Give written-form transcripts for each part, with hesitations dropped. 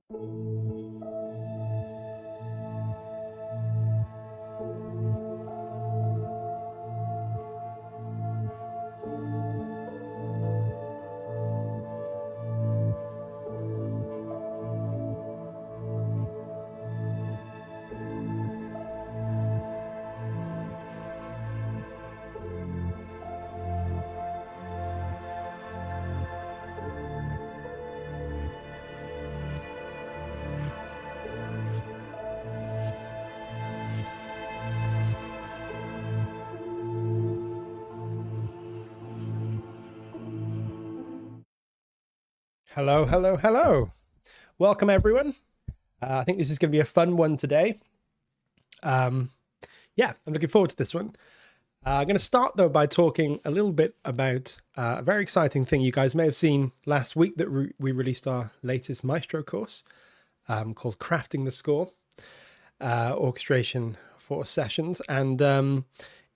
Hello, hello, hello. Welcome, everyone. I think this is going to be a fun one today. Yeah, I'm looking forward to this one. I'm going to start, though, by talking a little bit about a very exciting thing you guys may have seen last week that we released our latest Maestro course called Crafting the Score, Orchestration for Sessions. And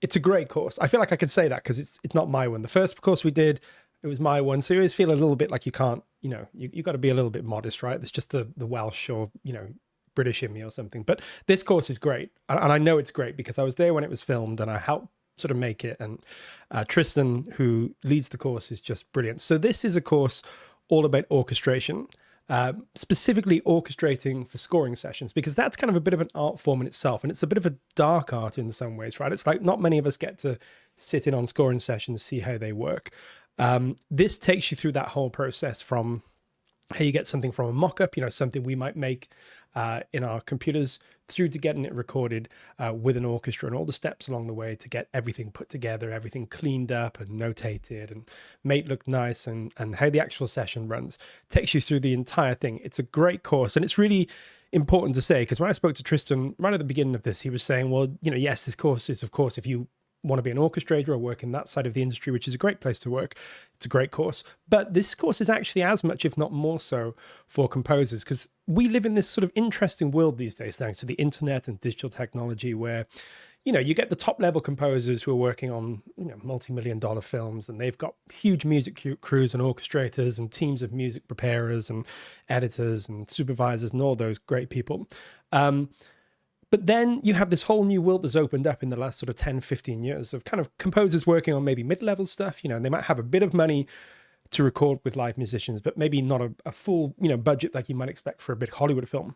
it's a great course. I feel like I could say that because it's not my one. The first course we did, it was my one. So you always feel a little bit like you can't, you got to be a little bit modest, right? There's just the Welsh or, British in me or something. But this course is great. And I know it's great because I was there when it was filmed and I helped sort of make it. And Tristan, who leads the course, is just brilliant. So this is a course all about orchestration, specifically orchestrating for scoring sessions, because that's kind of a bit of an art form in itself. And it's a bit of a dark art in some ways, right? It's like not many of us get to sit in on scoring sessions, see how they work. This takes you through that whole process from how you get something from a mock-up, something we might make in our computers, through to getting it recorded with an orchestra and all the steps along the way to get everything put together, everything cleaned up and notated and made look nice, and how the actual session runs. Takes you through the entire thing. It's a great course, and it's really important to say, because when I spoke to Tristan right at the beginning of this, he was saying, well, yes, this course is, of course, if you want to be an orchestrator or work in that side of the industry, which is a great place to work, it's a great course. But this course is actually as much, if not more so, for composers, because we live in this sort of interesting world these days, thanks to the internet and digital technology, where you get the top level composers who are working on multi-million-dollar films, and they've got huge music crews and orchestrators and teams of music preparers and editors and supervisors and all those great people. But then you have this whole new world that's opened up in the last sort of 10, 15 years of kind of composers working on maybe mid-level stuff, and they might have a bit of money to record with live musicians, but maybe not a full, budget like you might expect for a big Hollywood film,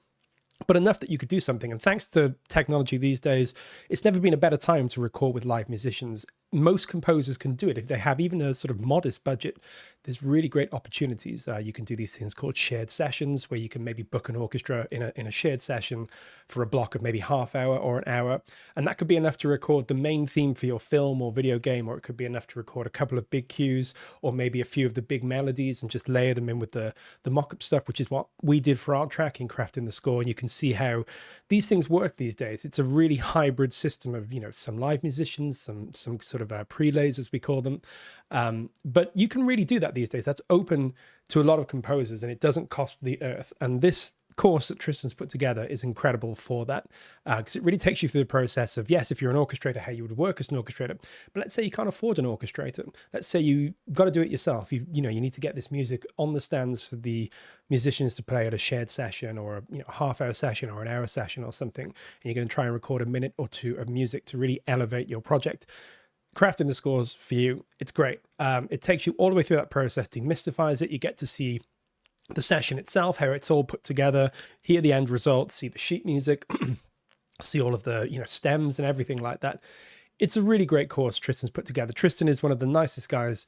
but enough that you could do something. And thanks to technology these days, it's never been a better time to record with live musicians. Most composers can do it. If they have even a sort of modest budget, there's really great opportunities. You can do these things called shared sessions, where you can maybe book an orchestra in a shared session for a block of maybe half hour or an hour. And that could be enough to record the main theme for your film or video game, or it could be enough to record a couple of big cues or maybe a few of the big melodies and just layer them in with the mock-up stuff, which is what we did for our track in Crafting the Score. And you can see how these things work these days. It's a really hybrid system of, some live musicians, some sort of prelays, as we call them. But you can really do that these days. That's open to a lot of composers, and it doesn't cost the earth. And this course that Tristan's put together is incredible for that, because it really takes you through the process of, yes, if you're an orchestrator, how you would work as an orchestrator. But let's say you can't afford an orchestrator. Let's say you got to do it yourself. You need to get this music on the stands for the musicians to play at a shared session, or a half-hour session or an hour session or something. And you're going to try and record a minute or two of music to really elevate your project. Crafting the Scores for you, it's great. It takes you all the way through that process, demystifies it. You get to see the session itself, how it's all put together, hear the end result, see the sheet music, see all of the stems and everything like that. It's a really great course Tristan's put together. Tristan is one of the nicest guys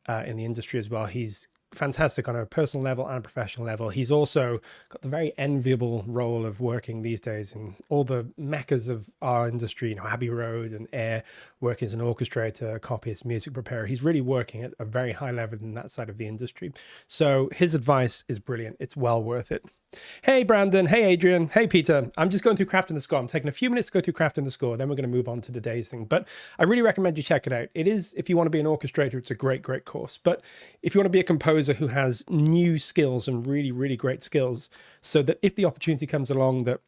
in the industry as well. He's fantastic on a personal level and a professional level. He's also got the very enviable role of working these days in all the meccas of our industry, Abbey Road and Air, working as an orchestrator, copyist, music preparer. He's really working at a very high level in that side of the industry. So his advice is brilliant. It's well worth it. Hey, Brandon. Hey, Adrian. Hey, Peter. I'm just going through Crafting the Score. I'm taking a few minutes to go through Crafting the Score. Then we're going to move on to today's thing. But I really recommend you check it out. It is, if you want to be an orchestrator, it's a great, great course. But if you want to be a composer who has new skills and really, really great skills, so that if the opportunity comes along that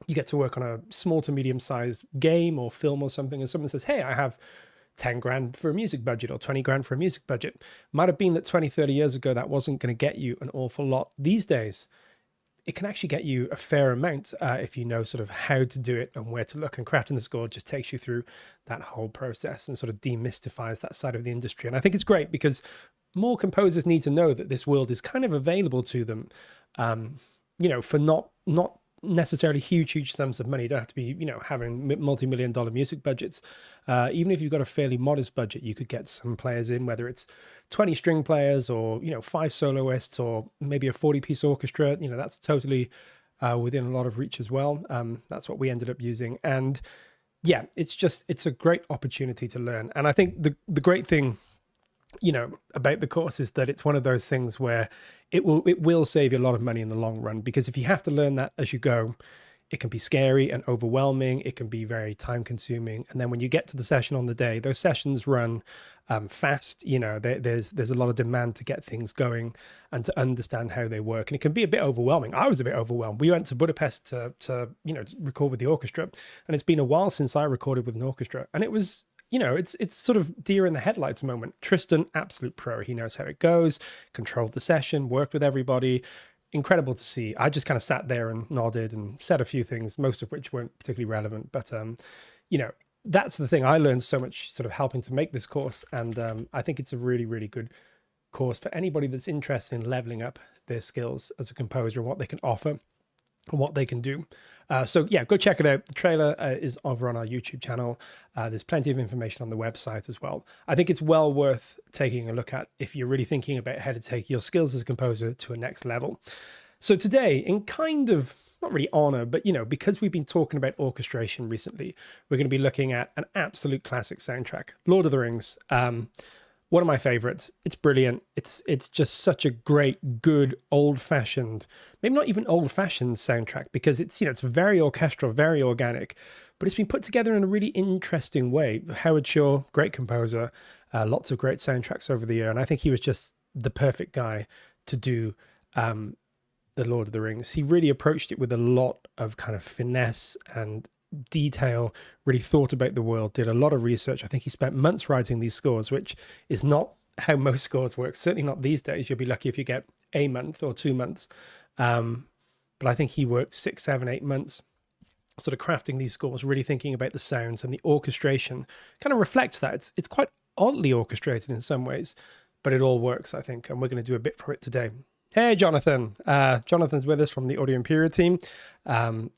you get to work on a small to medium sized game or film or something, and someone says, hey, I have 10 grand for a music budget or 20 grand for a music budget. Might have been that 20, 30 years ago, that wasn't going to get you an awful lot. These days, it can actually get you a fair amount if you know sort of how to do it and where to look. And crafting the score just takes you through that whole process and sort of demystifies that side of the industry. And I think it's great because more composers need to know that this world is kind of available to them, for not necessarily huge sums of money. You don't have to be, having multi-million-dollar music budgets. Even if you've got a fairly modest budget, you could get some players in, whether it's 20 string players or, 5 soloists or maybe a 40-piece orchestra. That's totally within a lot of reach as well. That's what we ended up using. And yeah, it's a great opportunity to learn. And I think the great thing, about the course is that it's one of those things where it will save you a lot of money in the long run, because if you have to learn that as you go, it can be scary and overwhelming. It can be very time consuming. And then when you get to the session on the day, those sessions run fast. There's a lot of demand to get things going and to understand how they work. And it can be a bit overwhelming. I was a bit overwhelmed. We went to Budapest to record with the orchestra, and it's been a while since I recorded with an orchestra. And it was, it's sort of deer in the headlights moment. Tristan, absolute pro. He knows how it goes, controlled the session, worked with everybody. Incredible to see. I just kind of sat there and nodded and said a few things, most of which weren't particularly relevant. But, that's the thing. I learned so much sort of helping to make this course. And I think it's a really, really good course for anybody that's interested in leveling up their skills as a composer and what they can offer and what they can do. So yeah, go check it out. The trailer is over on our YouTube channel. There's plenty of information on the website as well. I think it's well worth taking a look at if you're really thinking about how to take your skills as a composer to a next level. So today, in kind of, not really honor, but because we've been talking about orchestration recently, we're going to be looking at an absolute classic soundtrack, Lord of the Rings. One of my favorites. It's brilliant. It's just such a great, good, old-fashioned, maybe not even old-fashioned soundtrack, because it's, it's very orchestral, very organic, but it's been put together in a really interesting way. Howard Shore, great composer, lots of great soundtracks over the year, and I think he was just the perfect guy to do the Lord of the Rings. He really approached it with a lot of kind of finesse and detail, really thought about the world, did a lot of research. I think he spent months writing these scores, which is not how most scores work. Certainly not these days. You'll be lucky if you get a month or 2 months. But I think he worked 6, 7, 8 months sort of crafting these scores, really thinking about the sounds, and the orchestration kind of reflects that. It's quite oddly orchestrated in some ways, but it all works, I think. And we're going to do a bit from it today. Hey, Jonathan. Jonathan's with us from the Audio Imperia team.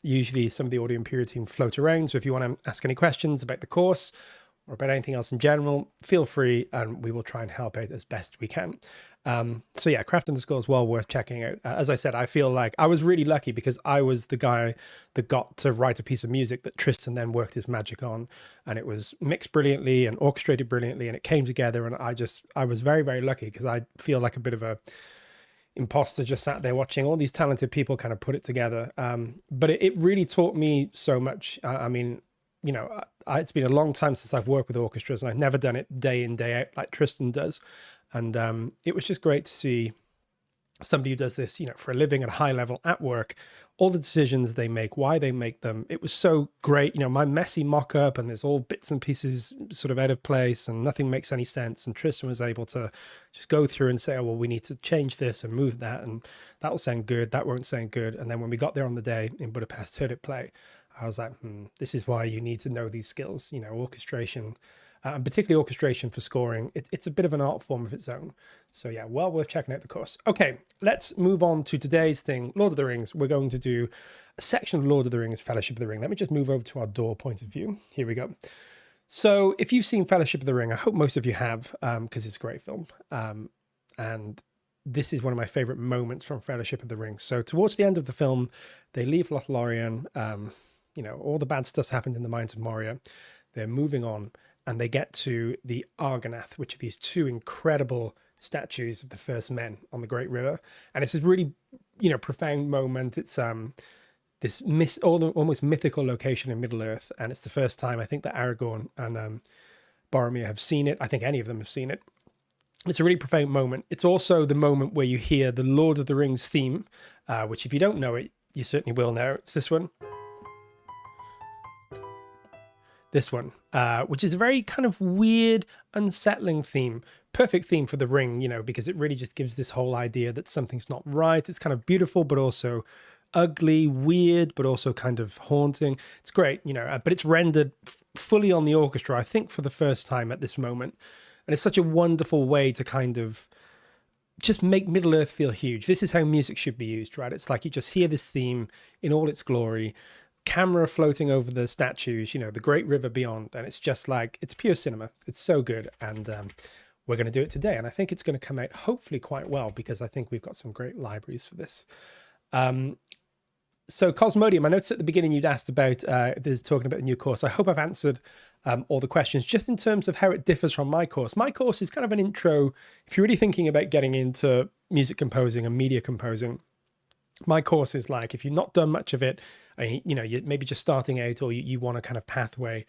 Usually some of the Audio Imperia team float around. So if you want to ask any questions about the course or about anything else in general, feel free and we will try and help out as best we can. So yeah, crafting the score is well worth checking out. As I said, I feel like I was really lucky because I was the guy that got to write a piece of music that Tristan then worked his magic on, and it was mixed brilliantly and orchestrated brilliantly, and it came together. And I was very, very lucky because I feel like a bit of a imposter just sat there watching all these talented people kind of put it together. But it really taught me so much. I mean, it's been a long time since I've worked with orchestras, and I've never done it day in, day out like Tristan does. And it was just great to see somebody who does this, for a living at a high level at work, all the decisions they make, why they make them. It was so great. My messy mock-up, and there's all bits and pieces sort of out of place and nothing makes any sense. And Tristan was able to just go through and say, oh, well, we need to change this and move that, and that will sound good, that won't sound good. And then when we got there on the day in Budapest, heard it play, I was like, this is why you need to know these skills, orchestration, and particularly orchestration for scoring. It's a bit of an art form of its own. So yeah, well worth checking out the course. Okay, let's move on to today's thing, Lord of the Rings. We're going to do a section of Lord of the Rings, Fellowship of the Ring. Let me just move over to our door point of view. Here we go. So if you've seen Fellowship of the Ring, I hope most of you have, because it's a great film. And this is one of my favorite moments from Fellowship of the Ring. So towards the end of the film, they leave Lothlorien. All the bad stuff's happened in the mines of Moria. They're moving on, and they get to the Argonath, which are these 2 incredible statues of the first men on the Great River. And it's this really, profound moment. It's this almost mythical location in Middle-earth, and it's the first time I think that Aragorn and Boromir have seen it. I think any of them have seen it. It's a really profound moment. It's also the moment where you hear the Lord of the Rings theme, which if you don't know it, you certainly will now. It's this one. This one, which is a very kind of weird, unsettling theme. Perfect theme for the ring, because it really just gives this whole idea that something's not right. It's kind of beautiful, but also ugly, weird, but also kind of haunting. It's great, you know, but it's rendered fully on the orchestra, I think, for the first time at this moment. And it's such a wonderful way to kind of just make Middle Earth feel huge. This is how music should be used, right? It's like you just hear this theme in all its glory, camera floating over the statues, you know, the great river beyond. And it's just like, it's pure cinema. It's so good. And we're going to do it today. And I think it's going to come out hopefully quite well, because I think we've got some great libraries for this. So Cosmodium, I noticed at the beginning you'd asked about there's talking about the new course. I hope I've answered all the questions just in terms of how it differs from my course. My course is kind of an intro. If you're really thinking about getting into music composing and media composing, my course is like, if you've not done much of it, you know, you're maybe just starting out, or you want a kind of pathway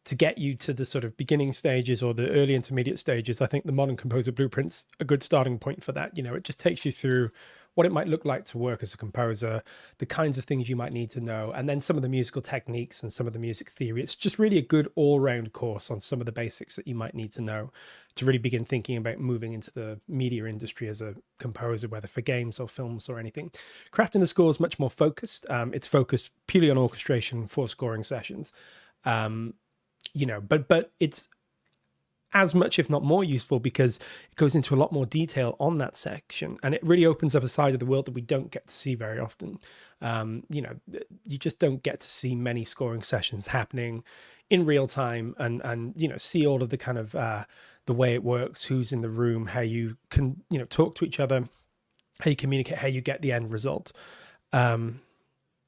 to get you to the sort of beginning stages or the early intermediate stages. I think the Modern Composer Blueprint's a good starting point for that. You know, it just takes you through what it might look like to work as a composer, the kinds of things you might need to know, and then some of the musical techniques and some of the music theory. It's just really a good all-round course on some of the basics that you might need to know to really begin thinking about moving into the media industry as a composer, whether for games or films or anything. Crafting the Score is much more focused. It's focused purely on orchestration for scoring sessions. You know, but it's as much, if not more useful, because it goes into a lot more detail on that section, and it really opens up a side of the world that we don't get to see very often. You know, you just don't get to see many scoring sessions happening in real time, and you know, see all of the kind of the way it works, who's in the room, how you can, you know, talk to each other, how you communicate, how you get the end result.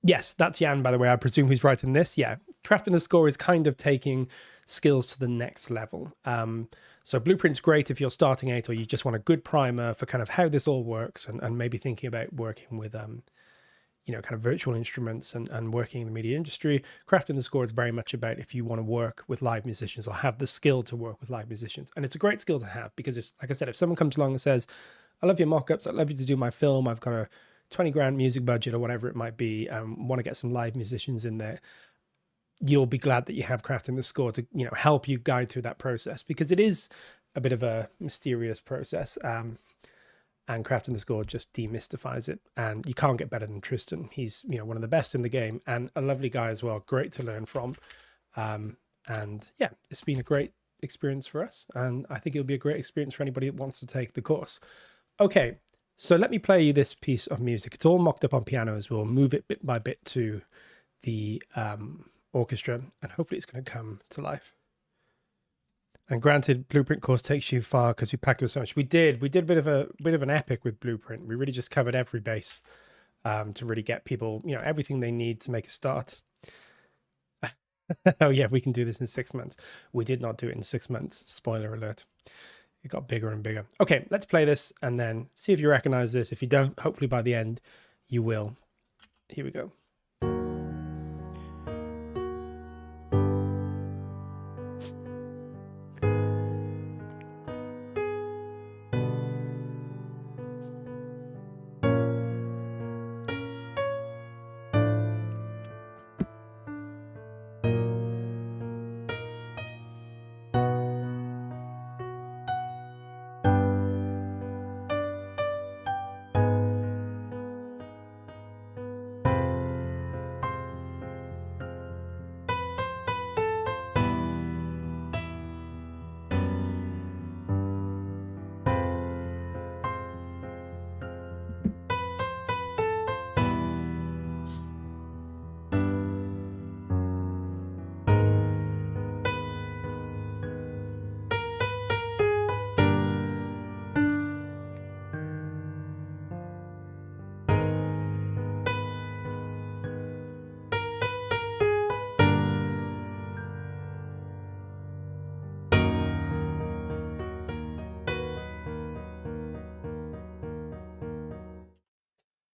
Yes, that's Jan, by the way. I presume who's writing this. Yeah, Crafting the Score is kind of taking skills to the next level. So Blueprint's great if you're starting out, or you just want a good primer for kind of how this all works, and maybe thinking about working with, you know, kind of virtual instruments and working in the media industry. Crafting the Score is very much about if you want to work with live musicians or have the skill to work with live musicians. And it's a great skill to have, because if, like I said, if someone comes along and says, I love your mock-ups, I'd love you to do my film, I've got a 20 grand music budget or whatever it might be, want to get some live musicians in there, you'll be glad that you have Crafting the Score to, you know, help you guide through that process, because it is a bit of a mysterious process. And Crafting the Score just demystifies it. And you can't get better than Tristan. He's, you know, one of the best in the game, and a lovely guy as well. Great to learn from. And yeah, it's been a great experience for us. And I think it'll be a great experience for anybody that wants to take the course. Okay, so let me play you this piece of music. It's all mocked up on piano as well. Move it bit by bit to the orchestra, and hopefully it's going to come to life. And granted, Blueprint course takes you far because we packed with so much. We did a bit of an epic with Blueprint. We really just covered every base to really get people, you know, everything they need to make a start. Oh yeah, we can do this in 6 months. We did not do it in 6 months. Spoiler alert. It got bigger and bigger. Okay, let's play this and then see if you recognize this. If you don't, hopefully by the end you will. Here we go.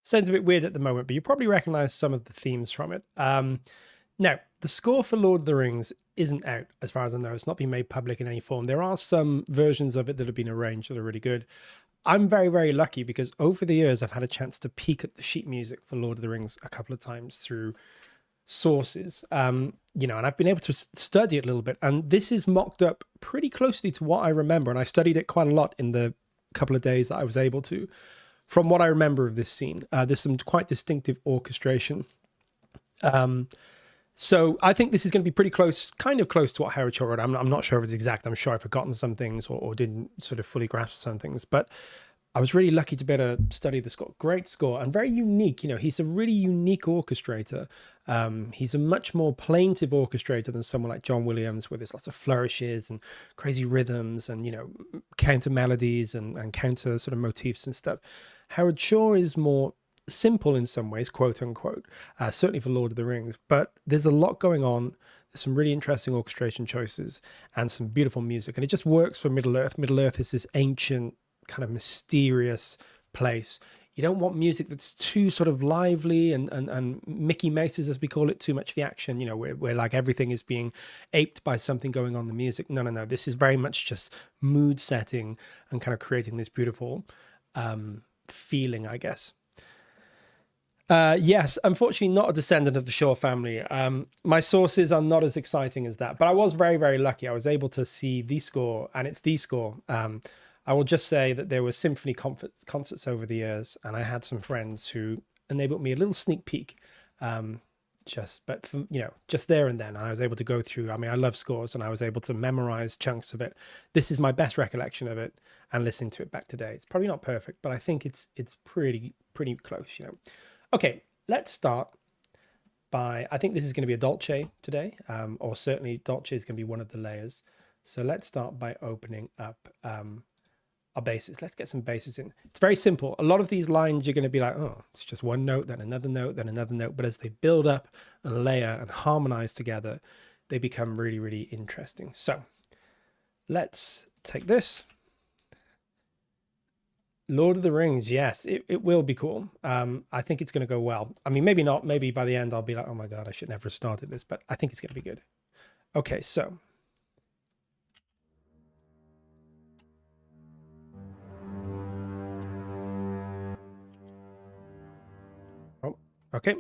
Sounds a bit weird at the moment, but you probably recognize some of the themes from it. Now, the score for Lord of the Rings isn't out, as far as I know. It's not been made public in any form. There are some versions of it that have been arranged that are really good. I'm very, very lucky because over the years, I've had a chance to peek at the sheet music for Lord of the Rings a couple of times through sources, you know, and I've been able to study it a little bit. And this is mocked up pretty closely to what I remember. And I studied it quite a lot in the couple of days that I was able to, from what I remember of this scene. There's some quite distinctive orchestration. So I think this is going to be pretty close, kind of close to what Howard Shaw wrote. I'm not sure if it's exact. I'm sure I've forgotten some things or didn't sort of fully grasp some things, but I was really lucky to be able to study the score. Great score and very unique. You know, he's a really unique orchestrator. He's a much more plaintive orchestrator than someone like John Williams, where there's lots of flourishes and crazy rhythms and, you know, counter melodies and counter sort of motifs and stuff. Howard Shaw is more simple in some ways, quote unquote, certainly for Lord of the Rings, but there's a lot going on. There's some really interesting orchestration choices and some beautiful music, and it just works for Middle Earth. Middle Earth is this ancient, kind of mysterious place. You don't want music that's too sort of lively and Mickey Mouses, as we call it, too much of the action, you know, where like everything is being aped by something going on in the music. No. This is very much just mood setting and kind of creating this beautiful feeling, I guess. Yes, unfortunately not a descendant of the Shaw family. My sources are not as exciting as that, but I was very, very lucky. I was able to see the score, and it's the score. I will just say that there were symphony concerts over the years, and I had some friends who enabled me a little sneak peek, just there and then. I was able to go through, I mean, I love scores, and I was able to memorize chunks of it. This is my best recollection of it, and listening to it back today. It's probably not perfect, but I think it's pretty close, you know. Okay, let's start by, I think this is going to be a dolce today, or certainly dolce is going to be one of the layers. So let's start by opening up our basses. Let's get some basses in. It's very simple. A lot of these lines you're going to be like, oh, it's just one note, then another note, then another note. But as they build up and layer and harmonize together, they become really, really interesting. So let's take this. Lord of the Rings, yes, it will be cool. I think it's going to go well. I mean, maybe not. Maybe by the end I'll be like, oh my God, I should never have started this. But I think it's going to be good. Okay, so. Oh, okay.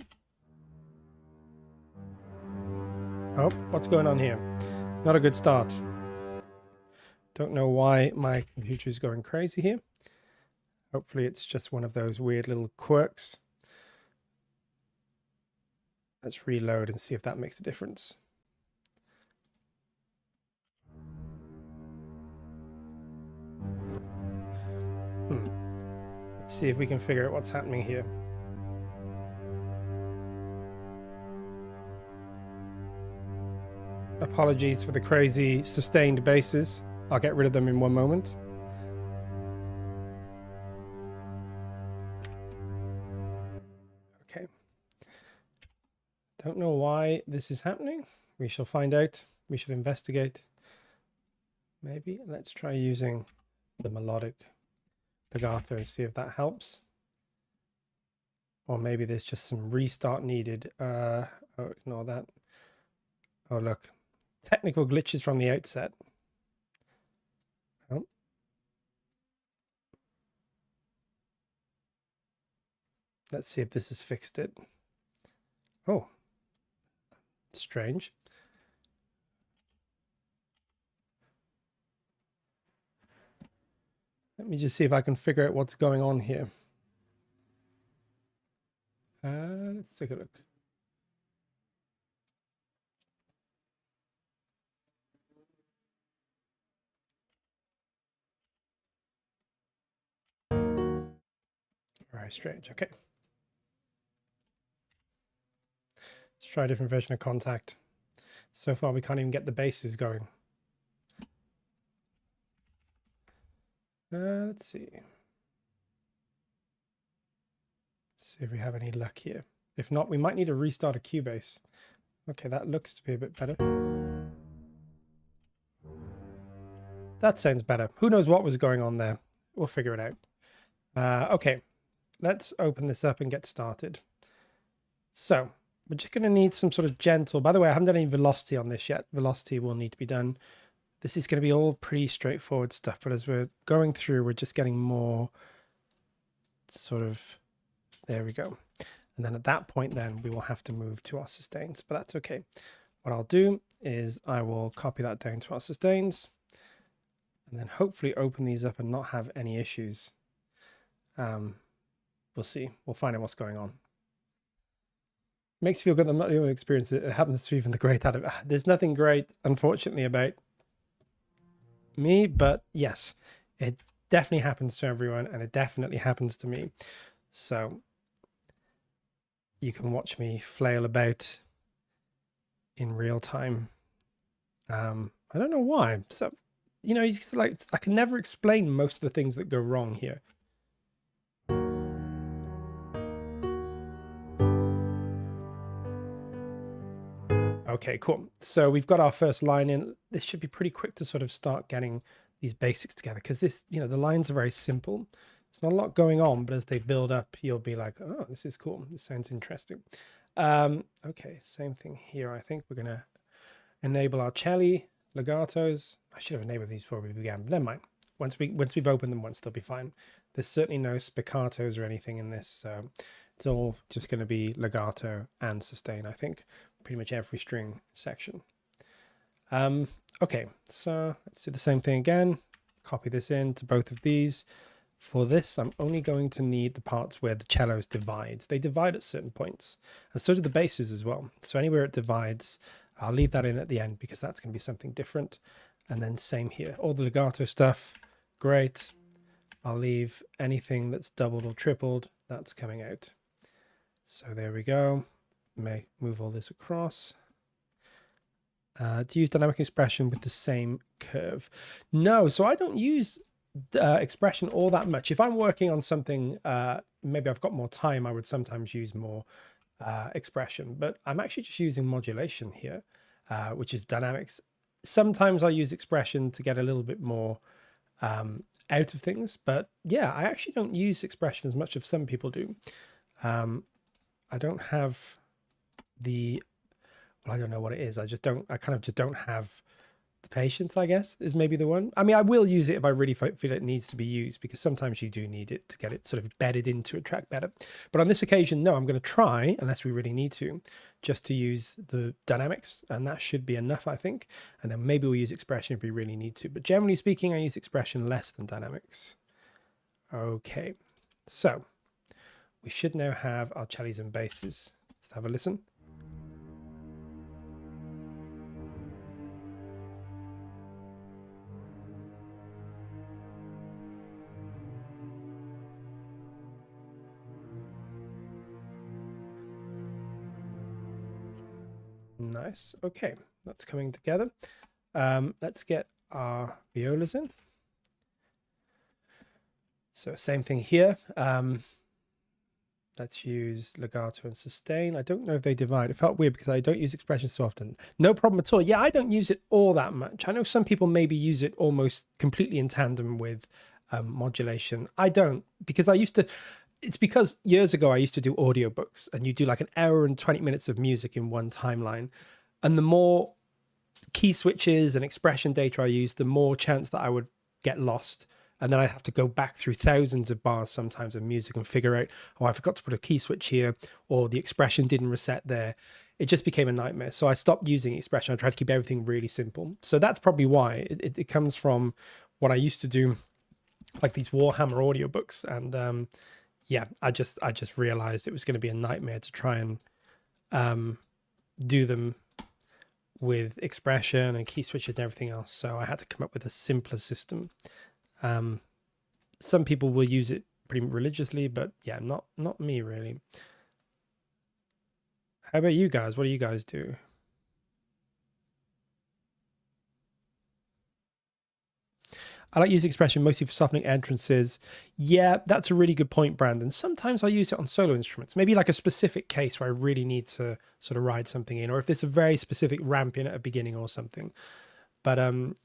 Oh, what's going on here? Not a good start. Don't know why my computer is going crazy here. Hopefully it's just one of those weird little quirks. Let's reload and see if that makes a difference. Let's see if we can figure out what's happening here. Apologies for the crazy sustained basses. I'll get rid of them in one moment. Okay. Don't know why this is happening. We shall find out. We should investigate. Maybe let's try using the melodic legato and see if that helps. Or maybe there's just some restart needed. Oh, ignore that. Oh, look. Technical glitches from the outset. Oh. Let's see if this has fixed it. Oh. Strange. Let me just see if I can figure out what's going on here. Let's take a look. Very strange. Okay. Let's try a different version of Contact. So far, we can't even get the basses going. Let's see. See if we have any luck here. If not, we might need to restart a Cubase. Okay, that looks to be a bit better. That sounds better. Who knows what was going on there? We'll figure it out. Okay, let's open this up and get started. So we're just going to need some sort of gentle. By the way, I haven't done any velocity on this yet. Velocity will need to be done. This is going to be all pretty straightforward stuff, but as we're going through, we're just getting more sort of, there we go. And then at that point, then we will have to move to our sustains, but that's okay. What I'll do is I will copy that down to our sustains and then hopefully open these up and not have any issues. we'll see. We'll find out what's going on. Makes me feel good. I'm not the only experience. It happens to even the great out of it. There's nothing great, unfortunately, about me, but yes, it definitely happens to everyone, and it definitely happens to me. So you can watch me flail about in real time. I don't know why. So, you know, like I can never explain most of the things that go wrong here. Okay, cool. So we've got our first line in. This should be pretty quick to sort of start getting these basics together, because this, you know, the lines are very simple. There's not a lot going on, but as they build up, you'll be like, oh, this is cool. This sounds interesting. Okay, same thing here. I think we're going to enable our cello, legatos. I should have enabled these before we began, but never mind. Once we've opened them once, they'll be fine. There's certainly no spiccatos or anything in this, so it's all just going to be legato and sustain, I think, pretty much every string section. Okay, so let's do the same thing again. Copy this into both of these. For this, I'm only going to need the parts where the cellos divide. They divide at certain points, and so do the basses as well. So anywhere it divides, I'll leave that in at the end because that's going to be something different. And then same here, all the legato stuff, great. I'll leave anything that's doubled or tripled, that's coming out. So there we go. May move all this across. To use dynamic expression with the same curve. No, so I don't use expression all that much. If I'm working on something, maybe I've got more time, I would sometimes use more expression, but I'm actually just using modulation here, which is dynamics. Sometimes I use expression to get a little bit more out of things, but yeah, I actually don't use expression as much as some people do. I don't have the, well, I don't know what it is. I kind of just don't have the patience, I guess, is maybe the one. I mean, I will use it if I really feel it needs to be used, because sometimes you do need it to get it sort of bedded into a track better. But on this occasion, no, I'm going to try, unless we really need to, just to use the dynamics, and that should be enough, I think. And then maybe we'll use expression if we really need to. But generally speaking, I use expression less than dynamics. Okay, so we should now have our cellos and basses. Let's have a listen. Nice. Okay, that's coming together. Let's get our violas in. So same thing here. Let's use legato and sustain. I don't know if they divide. It felt weird because I don't use expression so often. No problem at all. Yeah, I don't use it all that much. I know some people maybe use it almost completely in tandem with modulation. I don't, because I used to. It's because years ago I used to do audiobooks, and you do like an hour and 20 minutes of music in one timeline. And the more key switches and expression data I used, the more chance that I would get lost. And then I'd have to go back through thousands of bars sometimes of music and figure out, oh, I forgot to put a key switch here, or the expression didn't reset there. It just became a nightmare. So I stopped using expression. I tried to keep everything really simple. So that's probably why it comes from what I used to do, like these Warhammer audiobooks. And yeah, I just realized it was going to be a nightmare to try and do them with expression and key switches and everything else. So I had to come up with a simpler system. Some people will use it pretty religiously, but yeah, not me really. How about you guys? What do you guys do? I like using expression mostly for softening entrances. Yeah, that's a really good point, Brandon. Sometimes I use it on solo instruments, maybe like a specific case where I really need to sort of ride something in, or if there's a very specific ramp in at a beginning or something. But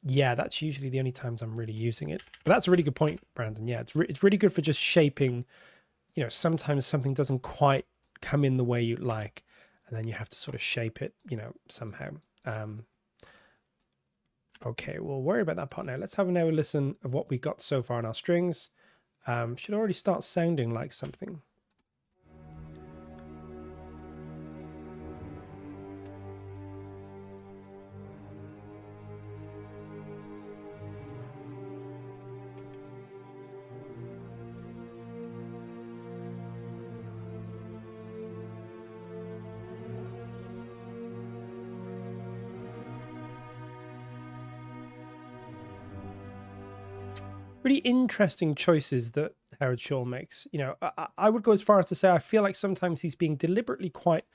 yeah, that's usually the only times I'm really using it. But that's a really good point, Brandon. Yeah, it's really good for just shaping. You know, sometimes something doesn't quite come in the way you'd like, and then you have to sort of shape it, you know, somehow. Okay, we'll worry about that part now. Let's have another listen of what we got so far in our strings. Should already start sounding like something. really interesting choices that Howard Shaw makes. You know, I would go as far as to say I feel like sometimes he's being deliberately quite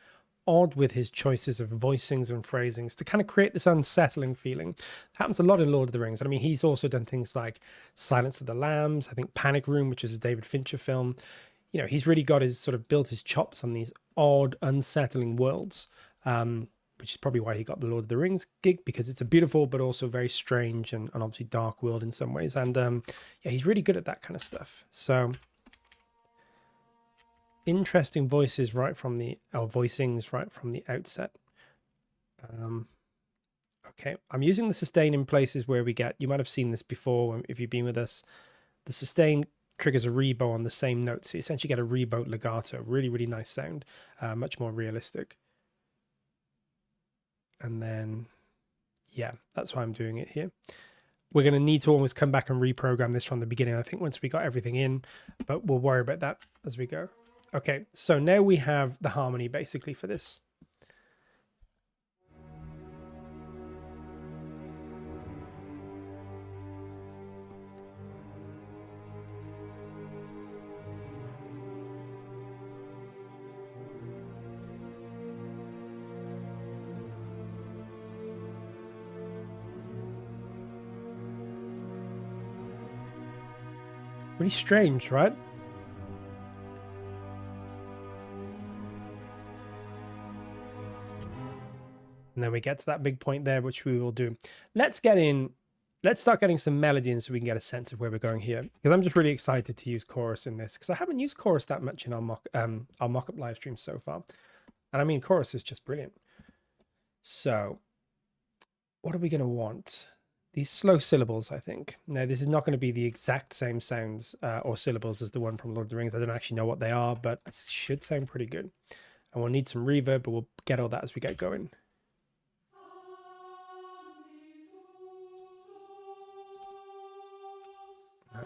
odd with his choices of voicings and phrasings to kind of create this unsettling feeling. It happens a lot in Lord of the Rings. I mean, he's also done things like Silence of the Lambs, I think Panic Room, which is a David Fincher film. You know, he's really got his sort of built his chops on these odd, unsettling worlds, which is probably why he got the Lord of the Rings gig, because it's a beautiful but also very strange and obviously dark world in some ways. And yeah, he's really good at that kind of stuff. So interesting voicings right from the outset. Okay, I'm using the sustain in places where we get, you might have seen this before if you've been with us, the sustain triggers a rebow on the same note, so you essentially get a rebow legato. Really, really nice sound, much more realistic. And then, yeah, that's why I'm doing it here. We're going to need to almost come back and reprogram this from the beginning, I think, once we got everything in, but we'll worry about that as we go. Okay, so now we have the harmony basically for this. Really strange, right? And then we get to that big point there, which we will do. Let's start getting some melody in so we can get a sense of where we're going here. Because I'm just really excited to use chorus in this, because I haven't used chorus that much in our mock-up live stream so far. And I mean, chorus is just brilliant. So what are we going to want? These slow syllables, I think. Now, this is not going to be the exact same sounds or syllables as the one from Lord of the Rings. I don't actually know what they are, but it should sound pretty good. And we'll need some reverb, but we'll get all that as we get going.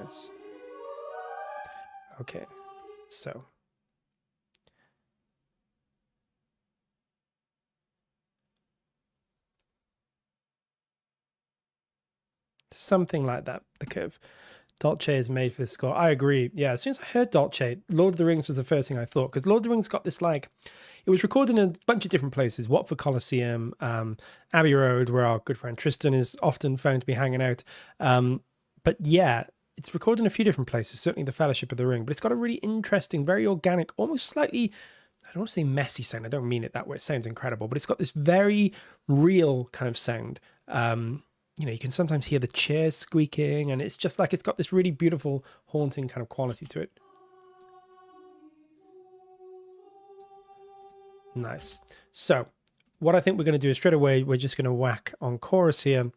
Nice. Okay, so. Something like that, the curve. Dolce is made for this score. I agree. Yeah, as soon as I heard Dolce, Lord of the Rings was the first thing I thought, because Lord of the Rings got this, like, it was recorded in a bunch of different places. Watford Coliseum, Abbey Road, where our good friend Tristan is often found to be hanging out. But yeah, it's recorded in a few different places, certainly the Fellowship of the Ring, but it's got a really interesting, very organic, almost slightly, I don't want to say messy sound. I don't mean it that way. It sounds incredible, but it's got this very real kind of sound. You know, you can sometimes hear the chairs squeaking, and it's just like it's got this really beautiful, haunting kind of quality to it. Nice. So what I think we're going to do is straight away, we're just going to whack on chorus here.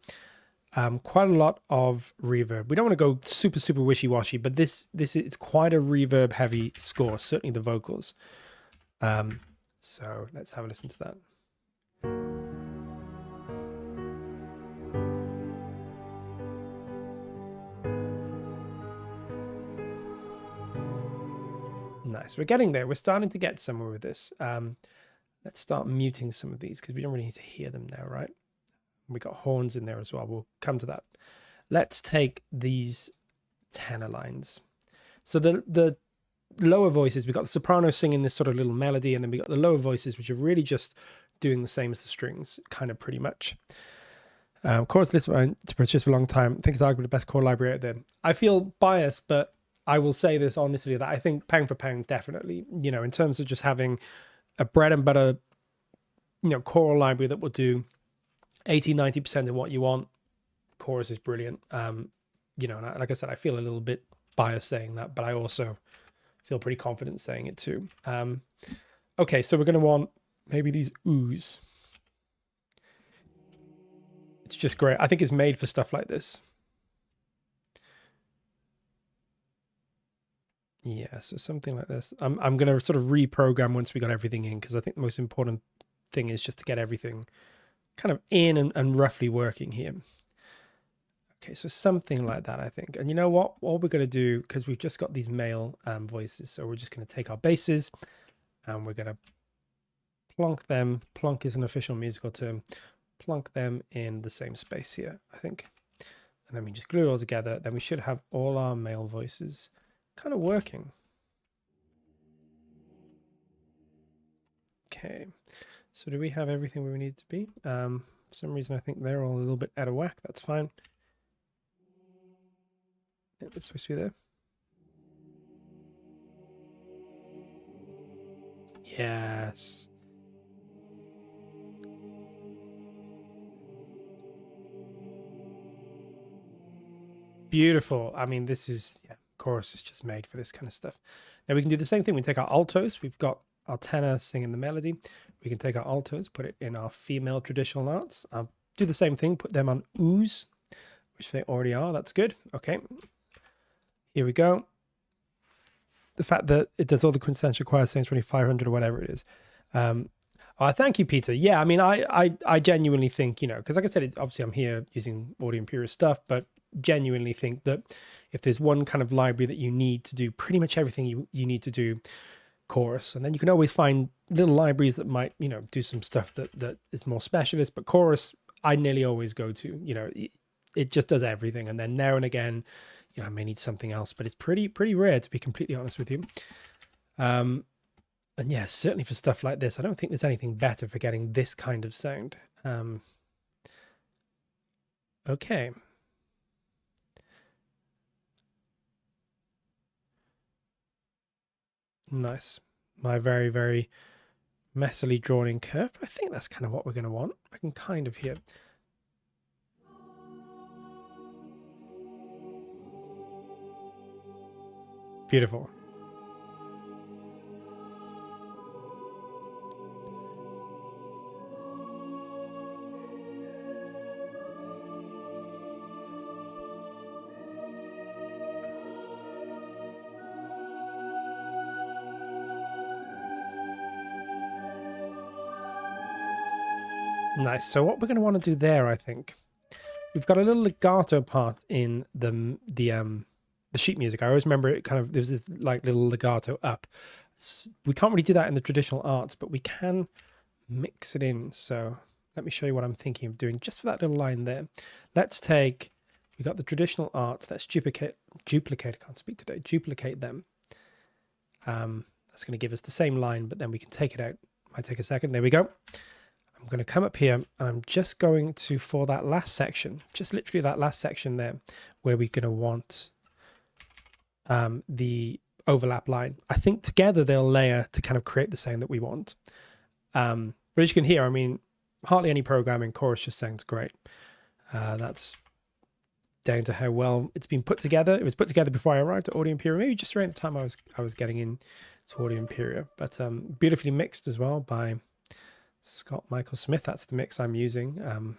Quite a lot of reverb. We don't want to go super, super wishy-washy, but this is quite a reverb heavy score, certainly the vocals. So let's have a listen to that. Nice. We're getting there. We're starting to get somewhere with this. Let's start muting some of these because we don't really need to hear them now, right? We got horns in there as well. We'll come to that. Let's take these tenor lines. So the lower voices, we've got the soprano singing this sort of little melody, and then we got the lower voices, which are really just doing the same as the strings, kind of pretty much. Chorus listened to purchase for a long time. I think it's arguably the best chord library out there. I feel biased, but I will say this honestly, that I think pound for pound, definitely, you know, in terms of just having a bread and butter, you know, choral library that will do 80-90% of what you want, chorus is brilliant. You know, and like I said, I feel a little bit biased saying that, but I also feel pretty confident saying it too. Okay, so we're going to want maybe these oohs. It's just great. I think it's made for stuff like this. Yeah, so something like this. I'm going to sort of reprogram once we got everything in, because I think the most important thing is just to get everything kind of in and roughly working here. Okay, so something like that, I think. And you know what? What we're going to do, because we've just got these male voices, so we're just going to take our basses and we're going to plonk them. Plonk is an official musical term. Plonk them in the same space here, I think. and then we just glue it all together. Then we should have all our male voices kind of working. Okay, so do we have everything where we need to be? For some reason I think they're all a little bit out of whack. That's fine. Yep, it's supposed to be there. Yes. Beautiful. I mean, this is, yeah, chorus is just made for this kind of stuff. Now we can do the same thing. We take our altos. We've got our tenor singing the melody. We can take our altos, put it in our female traditional arts. I'll do the same thing, put them on ooze, which they already are. That's good. Okay. Here we go. The fact that it does all the quintessential choir saying 2500 or whatever it is. Thank you, Peter. Yeah, I mean, I genuinely think, you know, because like I said, obviously I'm here using Audio Imperia stuff, but genuinely think that if there's one kind of library that you need to do pretty much everything you need to do, chorus, and then you can always find little libraries that might, you know, do some stuff that is more specialist, but chorus I nearly always go to. You know, it just does everything, and then now and again, you know, I may need something else, but it's pretty rare, to be completely honest with you. And yeah, certainly for stuff like this, I don't think there's anything better for getting this kind of sound. Okay. Nice. My very, very messily drawn in curve. I think that's kind of what we're going to want. I can kind of hear. Beautiful. Nice. So what we're going to want to do there, I think, we've got a little legato part in the sheet music. I always remember it kind of, there's this like little legato up. We can't really do that in the traditional arts, but we can mix it in. So let me show you what I'm thinking of doing just for that little line there. Let's take, we got the traditional arts. Let's duplicate, I can't speak today, duplicate them. That's going to give us the same line, but then we can take it out. Might take a second. There we go. I'm going to come up here and I'm just going to, for that last section, just literally that last section there, where we're going to want the overlap line. I think together they'll layer to kind of create the sound that we want. But as you can hear, I mean, hardly any programming, chorus just sounds great. That's down to how well it's been put together. It was put together before I arrived at Audio Imperia, maybe just around the time I was getting into Audio Imperia, but beautifully mixed as well by Scott Michael Smith. That's the mix I'm using.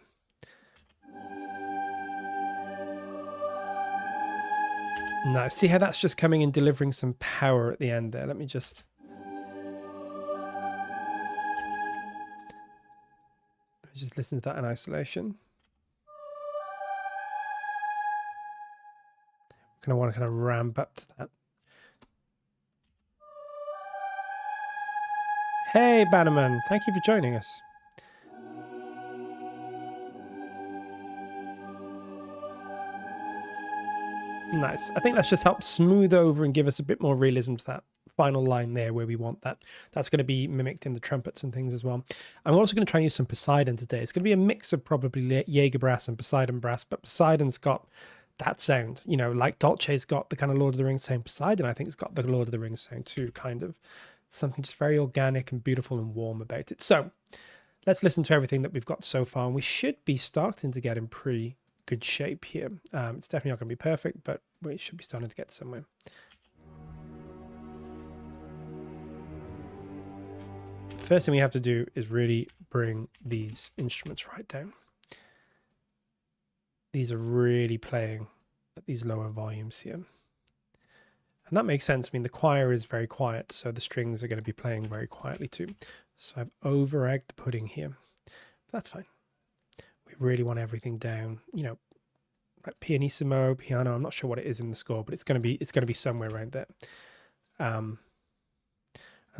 Nice. See how that's just coming and delivering some power at the end there. Let me just listen to that in isolation. I'm going to want to kind of ramp up to that. Hey, Bannerman, thank you for joining us. Nice. I think that's just helped smooth over and give us a bit more realism to that final line there where we want that. That's going to be mimicked in the trumpets and things as well. I'm also going to try and use some Poseidon today. It's going to be a mix of probably Jaeger brass and Poseidon brass, but Poseidon's got that sound, you know, like Dolce's got the kind of Lord of the Rings sound. Poseidon, I think, has got the Lord of the Rings sound too, kind of. Something just very organic and beautiful and warm about it. So let's listen to everything that we've got so far, and we should be starting to get in pretty good shape here. It's definitely not going to be perfect, but we should be starting to get somewhere. First thing we have to do is really bring these instruments right down. These are really playing at these lower volumes here. And that makes sense. I mean, the choir is very quiet, so the strings are going to be playing very quietly too. So I've over-egged the pudding here. But that's fine. We really want everything down, you know, like pianissimo, piano. I'm not sure what it is in the score, but it's going to be somewhere around there. And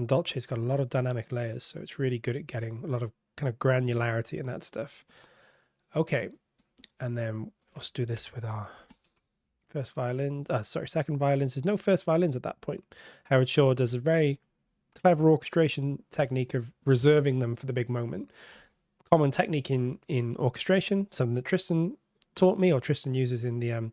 Dolce's got a lot of dynamic layers, so it's really good at getting a lot of kind of granularity in that stuff. Okay, and then let's do this with our second violins. There's no first violins at that point. Howard Shore does a very clever orchestration technique of reserving them for the big moment. Common technique in orchestration, something that Tristan taught me, or Tristan uses in the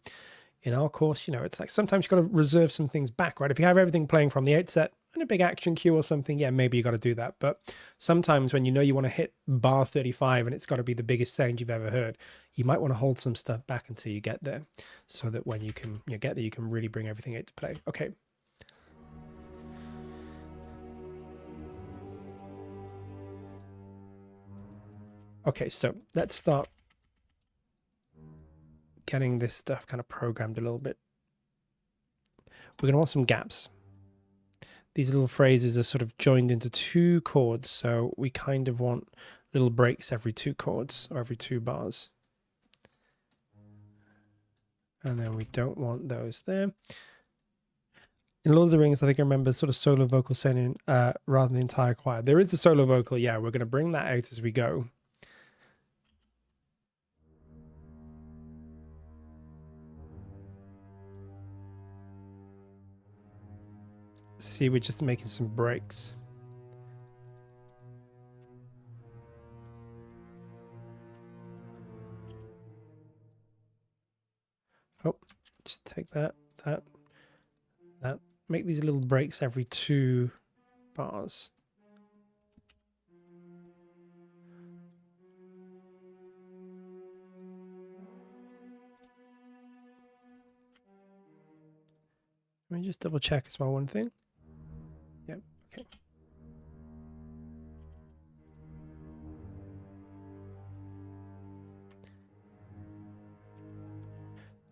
in our course. You know, it's like sometimes you've got to reserve some things back, right? If you have everything playing from the outset and a big action cue or something, yeah, maybe you got to do that. But sometimes when you know you want to hit bar 35 and it's got to be the biggest sound you've ever heard, you might want to hold some stuff back until you get there, so that when you get there, you can really bring everything out to play. Okay. Okay, so let's start getting this stuff kind of programmed a little bit. We're going to want some gaps. These little phrases are sort of joined into two chords, so we kind of want little breaks every two chords or every two bars. And then we don't want those there. In Lord of the Rings, I think I remember sort of solo vocal sounding rather than the entire choir. There is a solo vocal, yeah, we're going to bring that out as we go. See, we're just making some breaks. Oh, just take that. Make these little breaks every two bars. Let me just double check as well one thing. Yep, okay.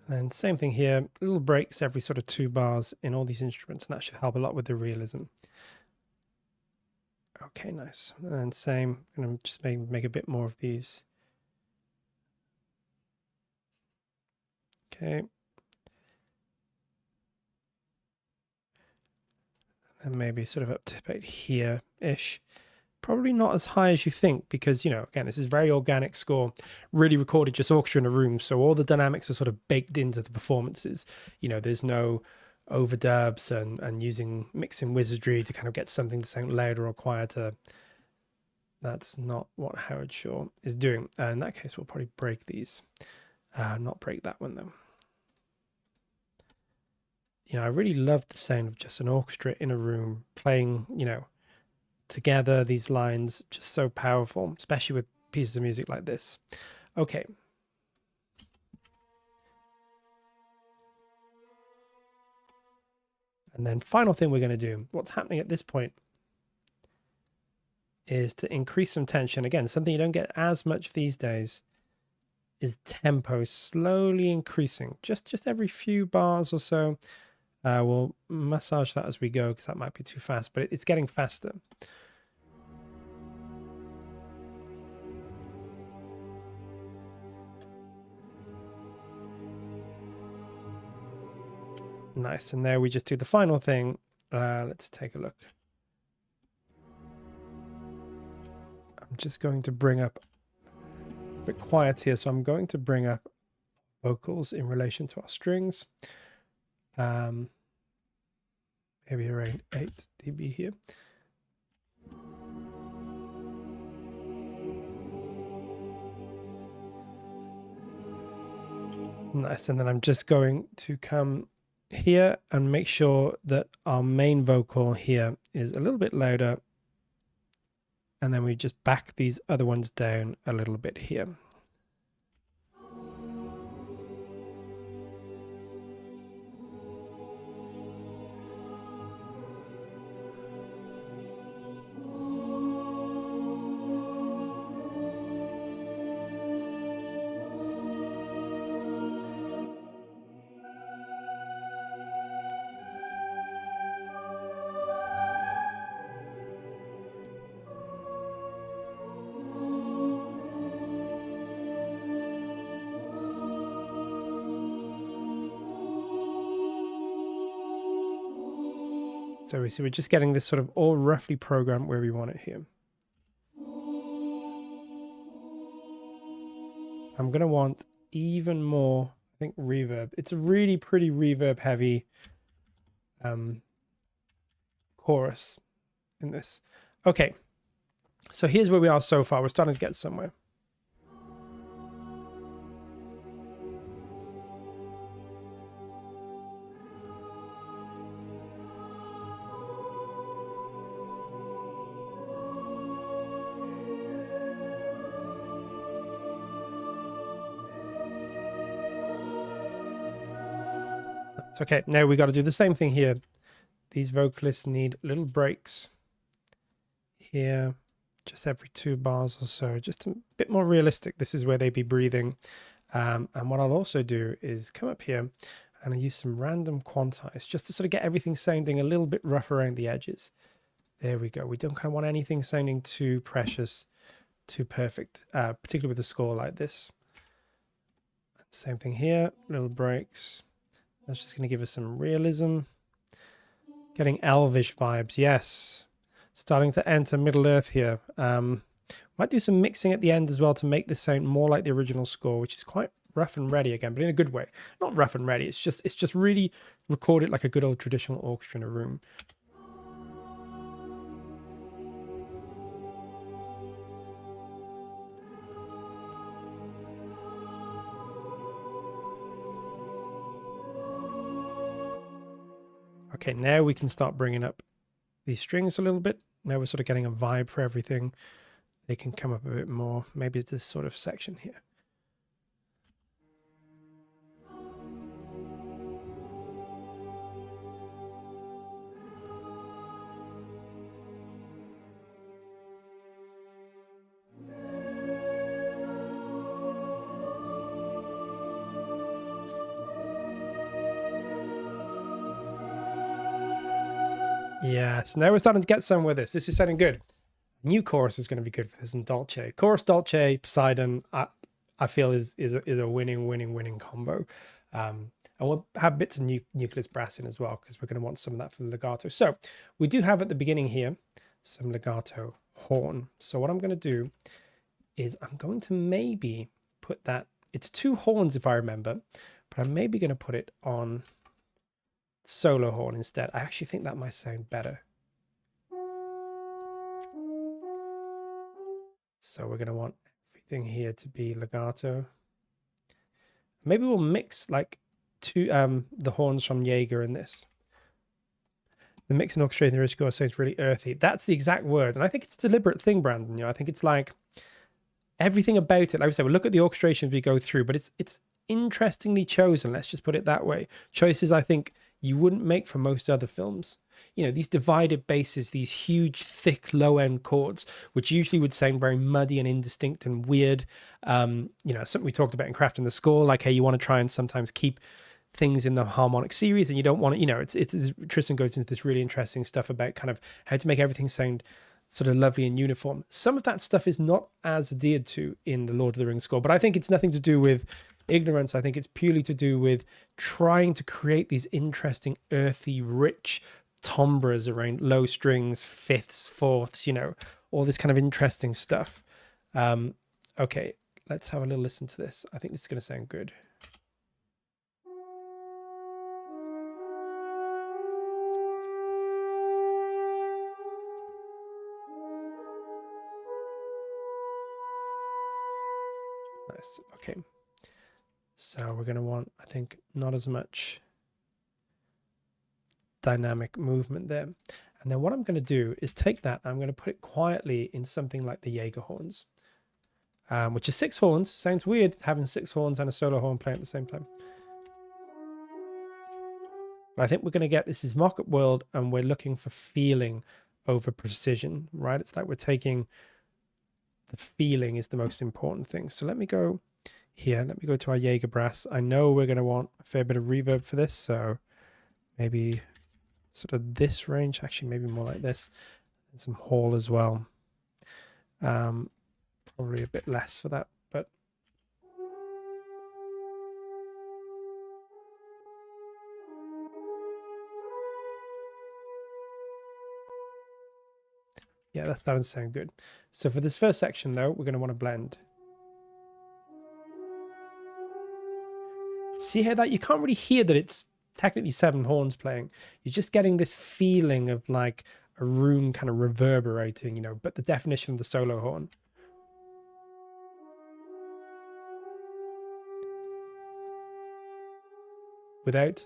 And then same thing here, little breaks every sort of two bars in all these instruments, and that should help a lot with the realism. Okay, nice. And then same, I'm going to just make a bit more of these. Okay. And maybe sort of up to about here-ish. Probably not as high as you think, because, you know, again, this is very organic score, really recorded just orchestra in a room. So all the dynamics are sort of baked into the performances. You know, there's no overdubs and using mixing wizardry to kind of get something to sound louder or quieter. That's not what Howard Shore is doing. In that case, we'll probably break these. Not break that one, though. You know, I really love the sound of just an orchestra in a room playing, you know, together, these lines, just so powerful, especially with pieces of music like this. Okay. And then final thing we're going to do, what's happening at this point is to increase some tension. Again, something you don't get as much these days is tempo slowly increasing, just every few bars or so. We'll massage that as we go, because that might be too fast, but it's getting faster. Nice, and there we just do the final thing. Let's take a look. I'm just going to bring up a bit quiet here, so I'm going to bring up vocals in relation to our strings. Maybe around 8 dB here. Nice, and then I'm just going to come here and make sure that our main vocal here is a little bit louder, and then we just back these other ones down a little bit here. So we see we're just getting this sort of all roughly programmed where we want it here. I'm going to want even more, I think, reverb. It's a really pretty reverb heavy chorus in this. Okay, so here's where we are so far. We're starting to get somewhere. It's okay. Now we got to do the same thing here. These vocalists need little breaks here, just every 2 bars or so, just a bit more realistic. This is where they'd be breathing. And what I'll also do is come up here and I use some random quantize just to sort of get everything sounding a little bit rough around the edges. There we go. We don't kind of want anything sounding too precious, too perfect, particularly with a score like this. Same thing here, little breaks. That's just going to give us some realism. Getting elvish vibes, yes. Starting to enter Middle Earth here. Might do some mixing at the end as well to make this sound more like the original score, which is quite rough and ready again, but in a good way. Not rough and ready, it's just really recorded like a good old traditional orchestra in a room. Okay, now we can start bringing up these strings a little bit. Now we're sort of getting a vibe for everything. They can come up a bit more. Maybe it's this sort of section here. Yes, now we're starting to get somewhere with this. This is sounding good. New chorus is going to be good for this, and Dolce. Chorus, Dolce, Poseidon, I feel is a winning combo. And we'll have bits of nucleus brass in as well, because we're going to want some of that for the legato. So we do have at the beginning here some legato horn. So what I'm going to do is I'm going to maybe put that, it's 2 horns if I remember, but I'm maybe going to put it on solo horn instead. I actually think that might sound better. So we're going to want everything here to be legato. Maybe we'll mix like the horns from Jaeger in this. The mix and orchestrating the Argonath sounds really earthy. That's the exact word, and I think it's a deliberate thing, Brandon. You know, I think it's like everything about it. Like I said, we'll look at the orchestration as we go through, but it's interestingly chosen. Let's just put it that way. Choices I think you wouldn't make for most other films. You know, these divided basses, these huge, thick, low-end chords, which usually would sound very muddy and indistinct and weird. You know, something we talked about in crafting the score, like, hey, you want to try and sometimes keep things in the harmonic series, and you don't want to, you know, it's Tristan goes into this really interesting stuff about kind of how to make everything sound sort of lovely and uniform. Some of that stuff is not as adhered to in the Lord of the Rings score, but I think it's nothing to do with ignorance. I think it's purely to do with trying to create these interesting, earthy, rich timbres around low strings, fifths, fourths, you know, all this kind of interesting stuff. Okay, let's have a little listen to this. I think this is going to sound good. Nice. Okay. So we're going to want, I think, not as much dynamic movement there. And then what I'm going to do is take that, I'm going to put it quietly in something like the Jaeger horns, which is 6 horns. Sounds weird having 6 horns and a solo horn playing at the same time. But I think we're going to get, this is mock-up world, and we're looking for feeling over precision, right? It's like we're taking, the feeling is the most important thing. So let me go here. Let me go to our Jaeger brass. I know we're going to want a fair bit of reverb for this, so maybe sort of this range, actually maybe more like this, and some hall as well. Probably a bit less for that, but yeah, that's starting to sound good. So for this first section though, we're going to want to blend. See how that you can't really hear that it's technically 7 horns playing. You're just getting this feeling of like a room kind of reverberating, you know, but the definition of the solo horn. Without,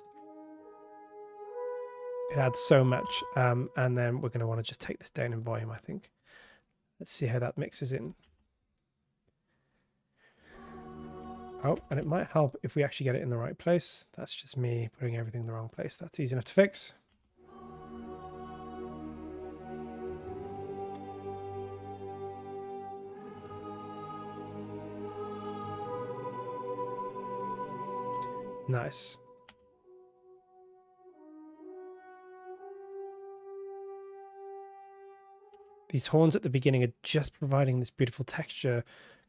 it adds so much. And then we're going to want to just take this down in volume, I think. Let's see how that mixes in. Oh, and it might help if we actually get it in the right place. That's just me putting everything in the wrong place. That's easy enough to fix. Nice. These horns at the beginning are just providing this beautiful texture,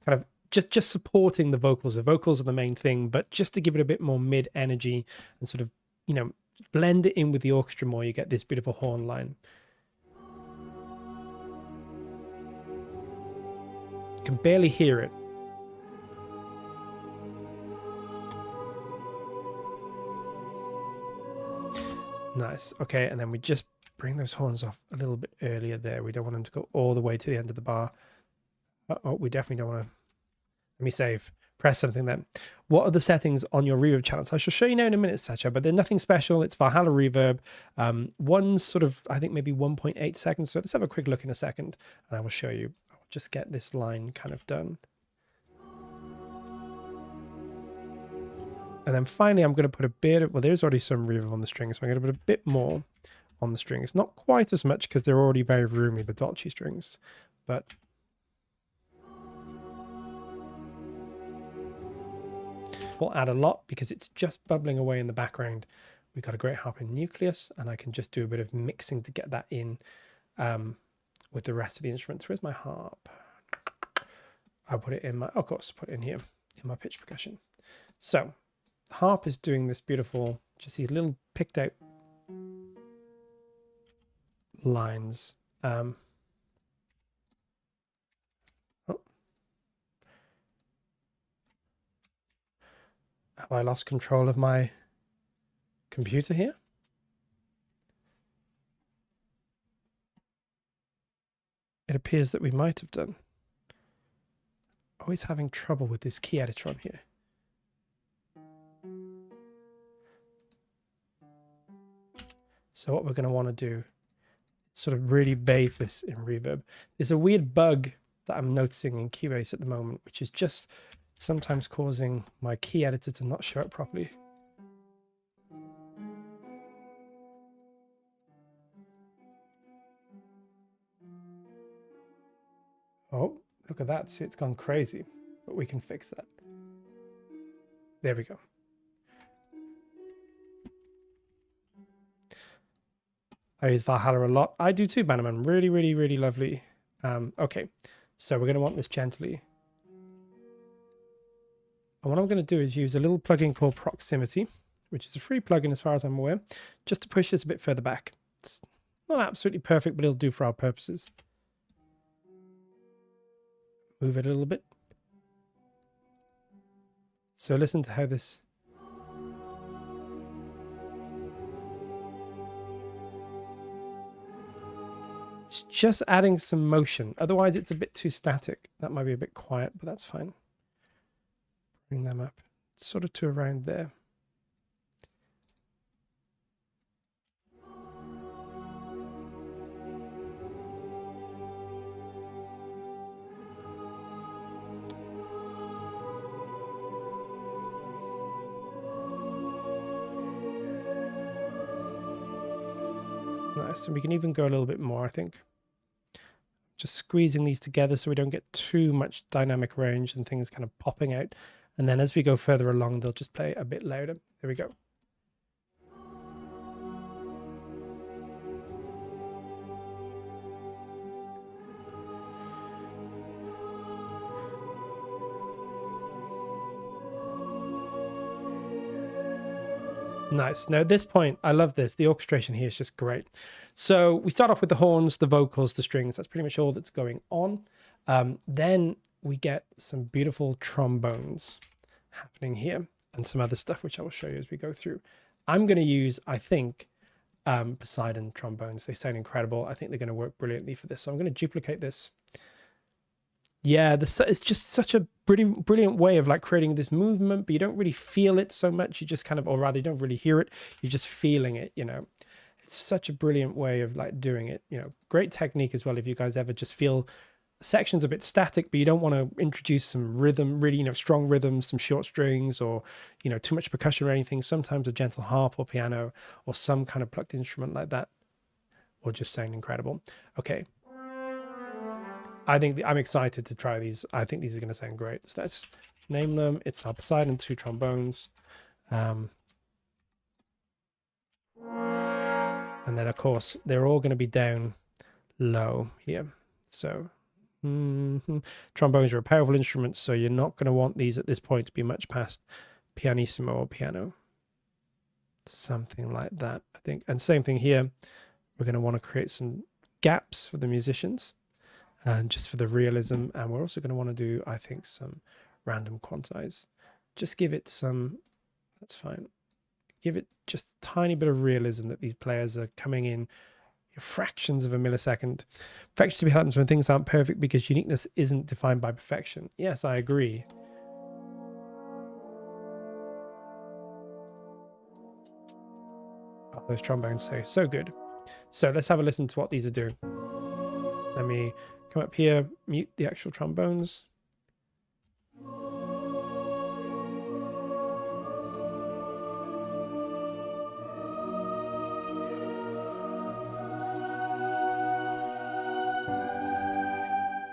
kind of just supporting the vocals. The vocals are the main thing, but just to give it a bit more mid energy and sort of, you know, blend it in with the orchestra more, you get this beautiful horn line. You can barely hear it. Nice. Okay, and then we just bring those horns off a little bit earlier there. We don't want them to go all the way to the end of the bar. Oh, we definitely don't want to. Let me save. Press something then. What are the settings on your reverb channels? I shall show you now in a minute, Sacha, but they're nothing special. It's Valhalla reverb. One's sort of, I think maybe 1.8 seconds. So let's have a quick look in a second and I will show you. I'll just get this line kind of done. And then finally, I'm going to put a bit of, well, there's already some reverb on the strings. So I'm going to put a bit more on the strings. Not quite as much because they're already very roomy, the Dolce strings, but we'll add a lot because it's just bubbling away in the background. We've got a great harp in nucleus, and I can just do a bit of mixing to get that in with the rest of the instruments. Where's my harp? I'll put it in my, of course, put it in here in my pitch percussion. So the harp is doing this beautiful, just these little picked out lines. Oh. Have I lost control of my computer here? It appears that we might have done. Always having trouble with this key editor on here. So what we're going to want to do is sort of really bathe this in reverb. There's a weird bug that I'm noticing in Cubase at the moment, which is just sometimes causing my key editor to not show up properly. Oh, look at that. See, it's gone crazy, but we can fix that. There we go. I use Valhalla a lot. I do too, Bannerman. Really, really, really lovely. Okay, so we're going to want this gently. And what I'm going to do is use a little plugin called Proximity, which is a free plugin as far as I'm aware, just to push this a bit further back. It's not absolutely perfect, but it'll do for our purposes. Move it a little bit. So listen to how this... It's just adding some motion. Otherwise, it's a bit too static. That might be a bit quiet, but that's fine. Bring them up sort of to around there. Nice, and we can even go a little bit more, I think. Just squeezing these together so we don't get too much dynamic range and things kind of popping out. And then as we go further along, they'll just play a bit louder. There we go. Nice. Now at this point, I love this. The orchestration here is just great. So we start off with the horns, the vocals, the strings. That's pretty much all that's going on. Then we get some beautiful trombones happening here. and some other stuff, which I will show you as we go through. I'm going to use, I think, Poseidon trombones. They sound incredible. I think they're going to work brilliantly for this. So I'm going to duplicate this. Yeah, it's just such a brilliant way of like creating this movement, but you don't really feel it so much. You just kind of, or rather, you don't really hear it. You're just feeling it, you know. It's such a brilliant way of like doing it, you know. Great technique as well if you guys ever just feel section's a bit static, but you don't want to introduce some rhythm, really, you know, strong rhythms, some short strings, or, you know, too much percussion or anything. Sometimes a gentle harp or piano or some kind of plucked instrument like that will just sound incredible. Okay. I think I'm excited to try these. I think these are going to sound great. So let's name them. It's our Poseidon 2 trombones. And then, of course, they're all going to be down low here. So trombones are a powerful instrument, so you're not going to want these at this point to be much past pianissimo or piano. Something like that, I think. And same thing here. We're going to want to create some gaps for the musicians. And just for the realism, and we're also going to want to do, I think, some random quantize. Just give it some, that's fine. Give it just a tiny bit of realism that these players are coming in fractions of a millisecond. Perfection to be happens when things aren't perfect because uniqueness isn't defined by perfection. Yes, I agree. Oh, those trombones say so good. So let's have a listen to what these are doing. Let me come up here, mute the actual trombones.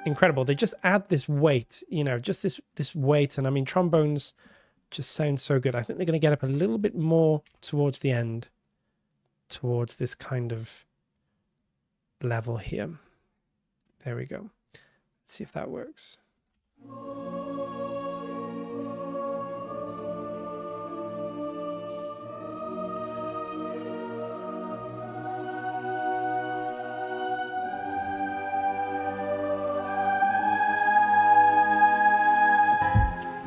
Incredible. They just add this weight, you know, just this weight. And I mean, trombones just sound so good. I think they're going to get up a little bit more towards the end, towards this kind of level here. There we go. Let's see if that works.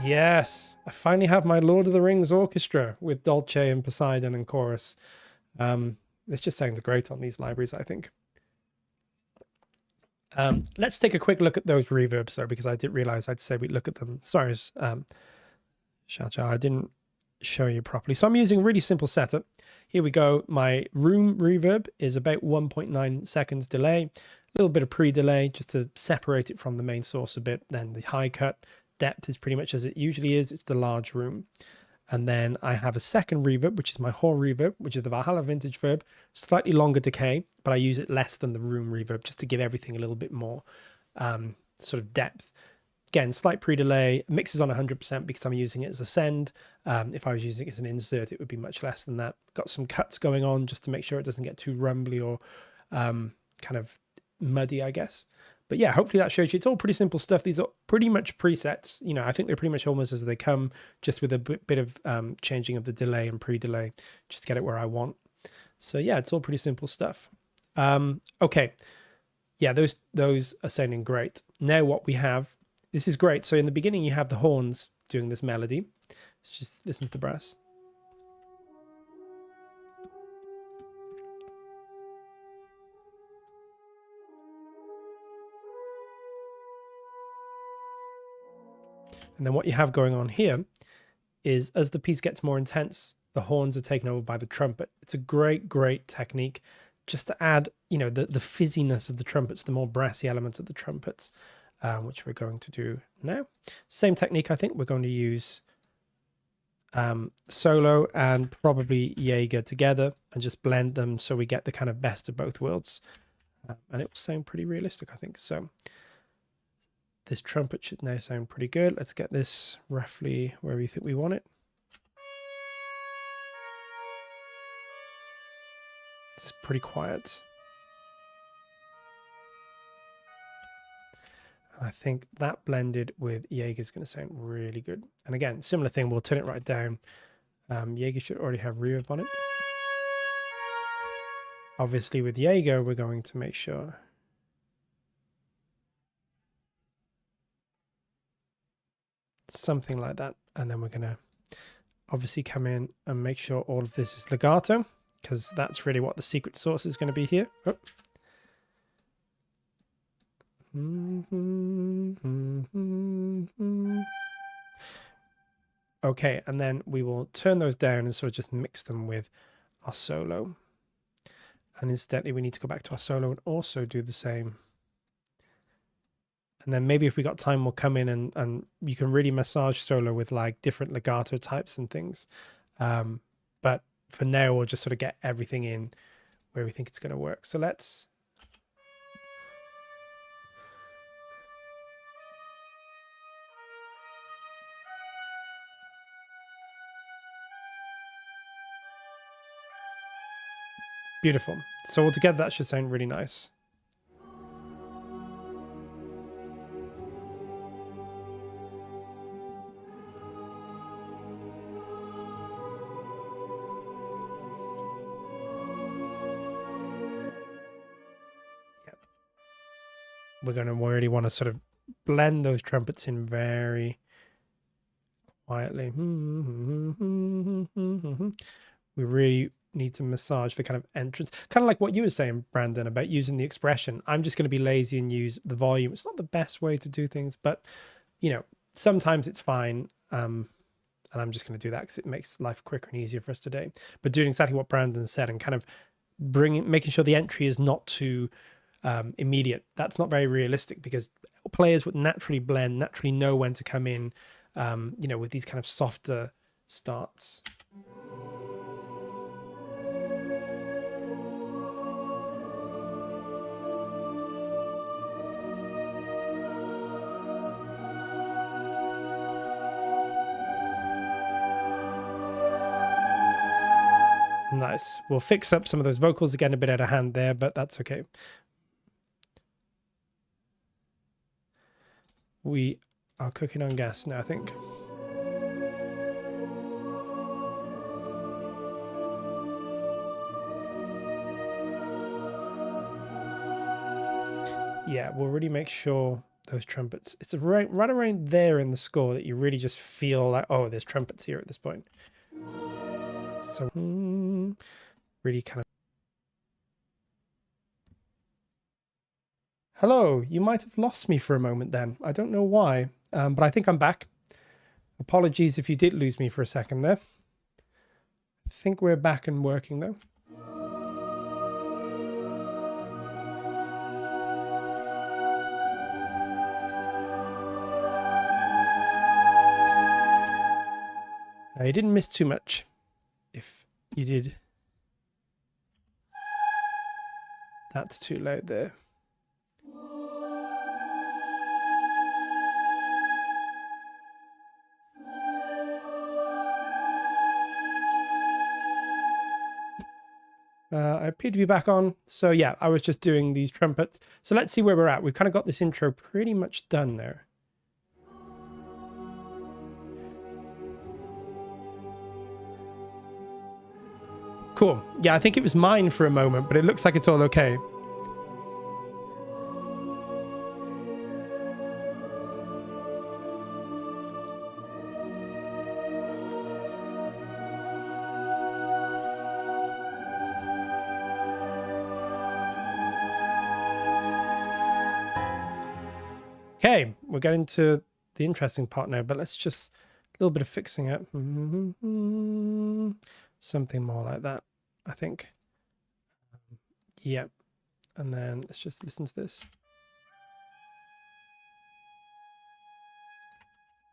Yes, I finally have my Lord of the Rings orchestra with Dolce and Poseidon and chorus. This just sounds great on these libraries, I think. Let's take a quick look at those reverbs though, because I didn't realize I'd say we'd look at them. Sorry, Xiao, I didn't show you properly. So I'm using a really simple setup. Here we go. My room reverb is about 1.9 seconds delay, a little bit of pre-delay just to separate it from the main source a bit. Then the high cut depth is pretty much as it usually is. It's the large room. And then I have a second reverb, which is my hall reverb, which is the Valhalla vintage verb, slightly longer decay, but I use it less than the room reverb just to give everything a little bit more sort of depth. Again, slight pre-delay, mixes on 100% because I'm using it as a send. If I was using it as an insert, it would be much less than that. Got some cuts going on just to make sure it doesn't get too rumbly or kind of muddy, I guess. But yeah, hopefully that shows you. It's all pretty simple stuff. These are pretty much presets. You know, I think they're pretty much almost as they come, just with a bit of changing of the delay and pre-delay, just to get it where I want. So yeah, it's all pretty simple stuff. Okay. Yeah, those are sounding great. Now what we have, this is great. So in the beginning, you have the horns doing this melody. Let's just listen to the brass. And then what you have going on here is as the piece gets more intense, the horns are taken over by the trumpet. It's a great, great technique just to add, you know, the fizziness of the trumpets, the more brassy elements of the trumpets, which we're going to do now. Same technique, I think. We're going to use solo and probably Jaeger together and just blend them so we get the kind of best of both worlds. And it will sound pretty realistic, I think. So this trumpet should now sound pretty good. Let's get this roughly where we think we want it. It's pretty quiet. I think that blended with Jaeger is going to sound really good. And again, similar thing, we'll turn it right down. Jaeger should already have reverb on it. Obviously with Jaeger, we're going to make sure something like that. And then we're going to obviously come in and make sure all of this is legato, because that's really what the secret sauce is going to be here. Oh. Okay, and then we will turn those down and sort of just mix them with our solo. And incidentally, we need to go back to our solo and also do the same. And then maybe if we got time, we'll come in and you can really massage solo with like different legato types and things. But for now, we'll just sort of get everything in where we think it's going to work. So let's... Beautiful. So altogether, that should sound really nice. We're going to really want to sort of blend those trumpets in very quietly. We really need to massage the kind of entrance, kind of like what you were saying, Brandon, about using the expression. I'm just going to be lazy and use the volume. It's not the best way to do things, but you know, sometimes it's fine. And I'm just going to do that because it makes life quicker and easier for us today. But doing exactly what Brandon said and kind of making sure the entry is not too immediate. That's not very realistic because players would naturally blend, naturally know when to come in, you know, with these kind of softer starts. Nice. We'll fix up some of those vocals again, a bit out of hand there, but that's okay. We are cooking on gas now, I think. Yeah, we'll really make sure those trumpets, it's right around there in the score that you really just feel like, oh, there's trumpets here at this point. So really kind of... Hello, you might have lost me for a moment then. I don't know why, but I think I'm back. Apologies if you did lose me for a second there. I think we're back and working though. You didn't miss too much. If you did, that's too loud there. I appear to be back on. So yeah, I was just doing these trumpets. So let's see where we're at. We've kind of got this intro pretty much done now. Cool. Yeah, I think it was mine for a moment, but it looks like it's all okay. Okay, we're getting to the interesting part now, but let's just a little bit of fixing it. Something more like that, I think. Yep. And then let's just listen to this.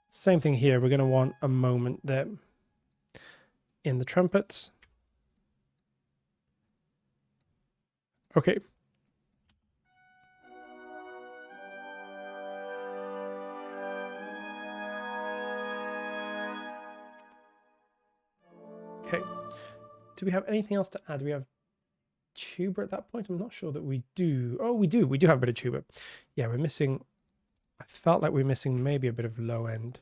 Same thing here. We're going to want a moment there in the trumpets. Okay. Okay. Do we have anything else to add? Do we have tuba at that point? I'm not sure that we do. Oh, we do. We do have a bit of tuba. Yeah, we're missing. I felt like we're missing maybe a bit of low end.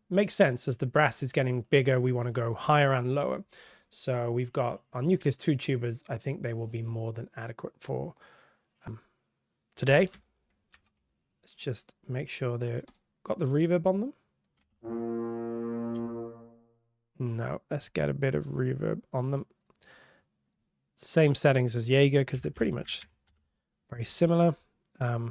Makes sense. As the brass is getting bigger, we want to go higher and lower. So we've got our Nucleus 2 tubas. I think they will be more than adequate for today. Let's just make sure they've got the reverb on them. No, let's get a bit of reverb on them. Same settings as Jaeger because they're pretty much very similar. Okay.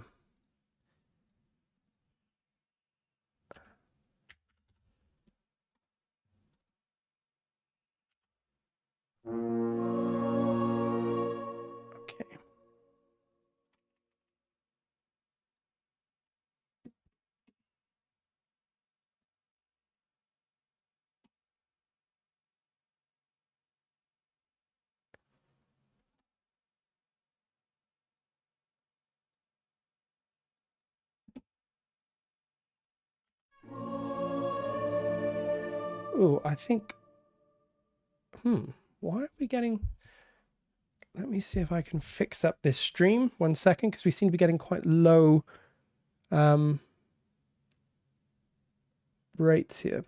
Oh, I think, why are we getting, let me see if I can fix up this stream 1 second, because we seem to be getting quite low rates here.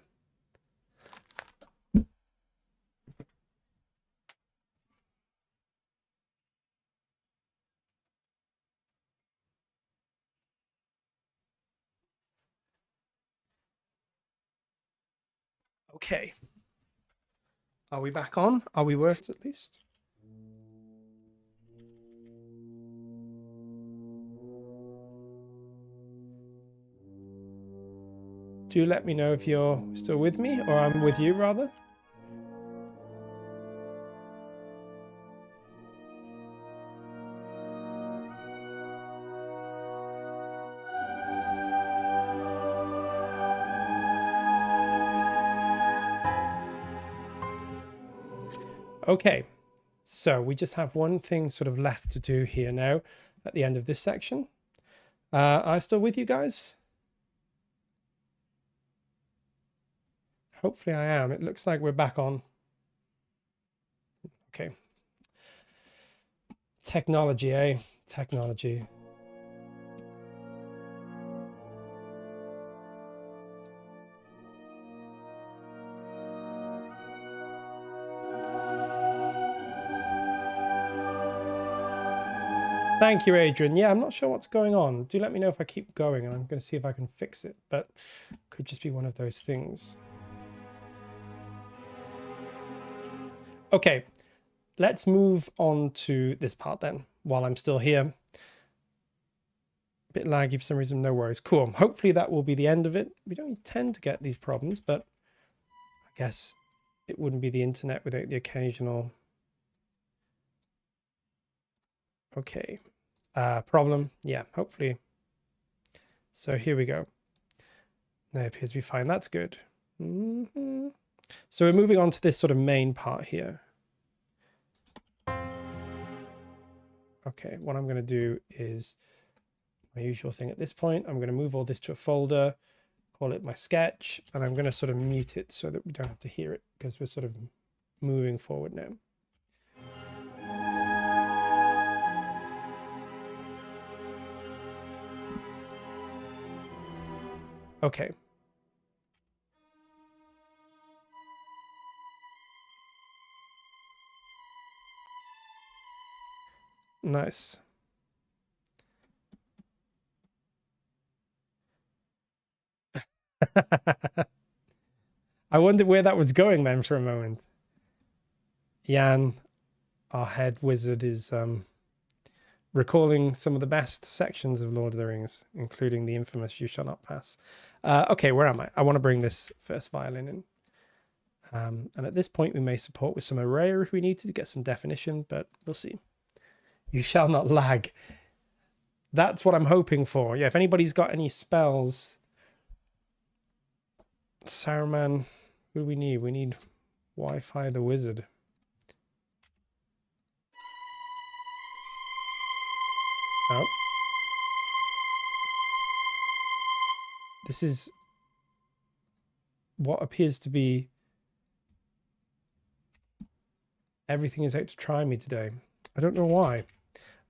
Okay. Are we back on? Are we worked at least? Do let me know if you're still with me, or I'm with you rather. Okay, so we just have one thing sort of left to do here now at the end of this section. Are I still with you guys? Hopefully I am. It looks like we're back on. Okay. Technology, eh? Technology. Thank you, Adrian. Yeah, I'm not sure what's going on. Do let me know if I keep going, and I'm going to see if I can fix it, but could just be one of those things. Okay, let's move on to this part then, while I'm still here. A bit laggy for some reason, no worries. Cool. Hopefully that will be the end of it. We don't tend to get these problems, but I guess it wouldn't be the internet without the occasional... Okay. Problem. Yeah, hopefully. So here we go. Now it appears to be fine. That's good. So we're moving on to this sort of main part here. Okay, what I'm going to do is my usual thing at this point. I'm going to move all this to a folder, call it my sketch, and I'm going to sort of mute it so that we don't have to hear it because we're sort of moving forward now. Okay. Nice. I wondered where that was going then for a moment. Jan, our head wizard, is recalling some of the best sections of Lord of the Rings, including the infamous "You Shall Not Pass." Okay, where am I? I want to bring this first violin in. And at this point, we may support with some array if we need to get some definition, but we'll see. You shall not lag. That's what I'm hoping for. Yeah, if anybody's got any spells. Saruman, who do we need? We need Wi-Fi the Wizard. Oh. This is what appears to be... Everything is out to try me today. I don't know why.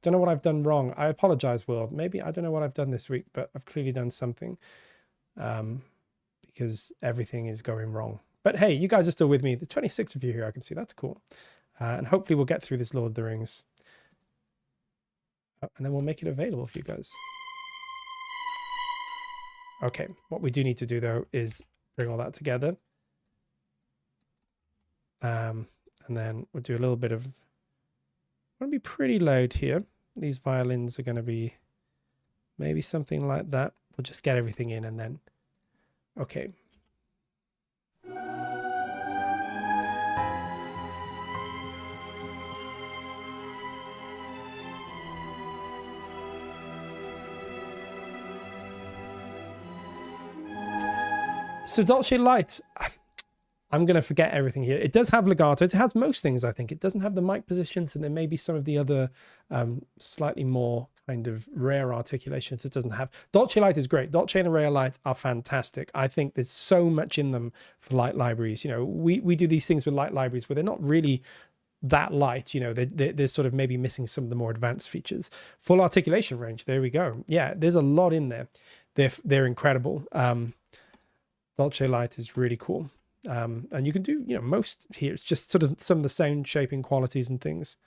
Don't know what I've done wrong. I apologize, world. Maybe I don't know what I've done this week, but I've clearly done something because everything is going wrong. But hey, you guys are still with me. There's 26 of you here, I can see. That's cool. And hopefully we'll get through this Lord of the Rings. And then we'll make it available for you guys. Okay, what we do need to do, though, is bring all that together. And then we'll do a little bit of, going to be pretty loud here. These violins are going to be maybe something like that. We'll just get everything in and then, okay. So Dolce Light, I'm going to forget everything here. It does have legato. It has most things, I think. It doesn't have the mic positions, and there may be some of the other slightly more kind of rare articulations it doesn't have. Dolce Light is great. Dolce and Array Light are fantastic. I think there's so much in them for light libraries. You know, we do these things with light libraries where they're not really that light. You know, they're sort of maybe missing some of the more advanced features. Full articulation range. There we go. Yeah, there's a lot in there. They're incredible. Dolce Light is really cool. And you can do, you know, most here. It's just sort of some of the sound shaping qualities and things.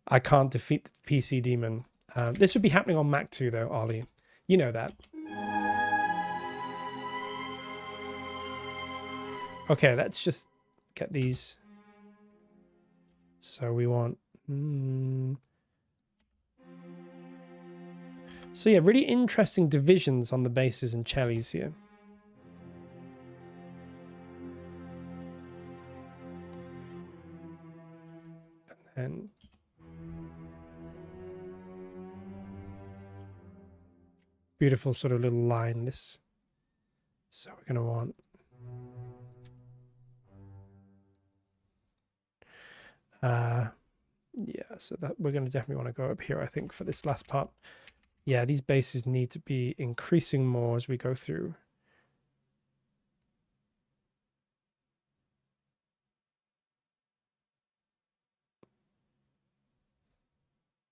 I can't defeat the PC demon. This would be happening on Mac too, though, Ollie. You know that. Okay, let's just get these. So we want... So yeah, really interesting divisions on the basses and cellos here. And beautiful sort of little line this. So we're going to want yeah, so that we're going to definitely want to go up here, I think, for this last part. Yeah, these basses need to be increasing more as we go through.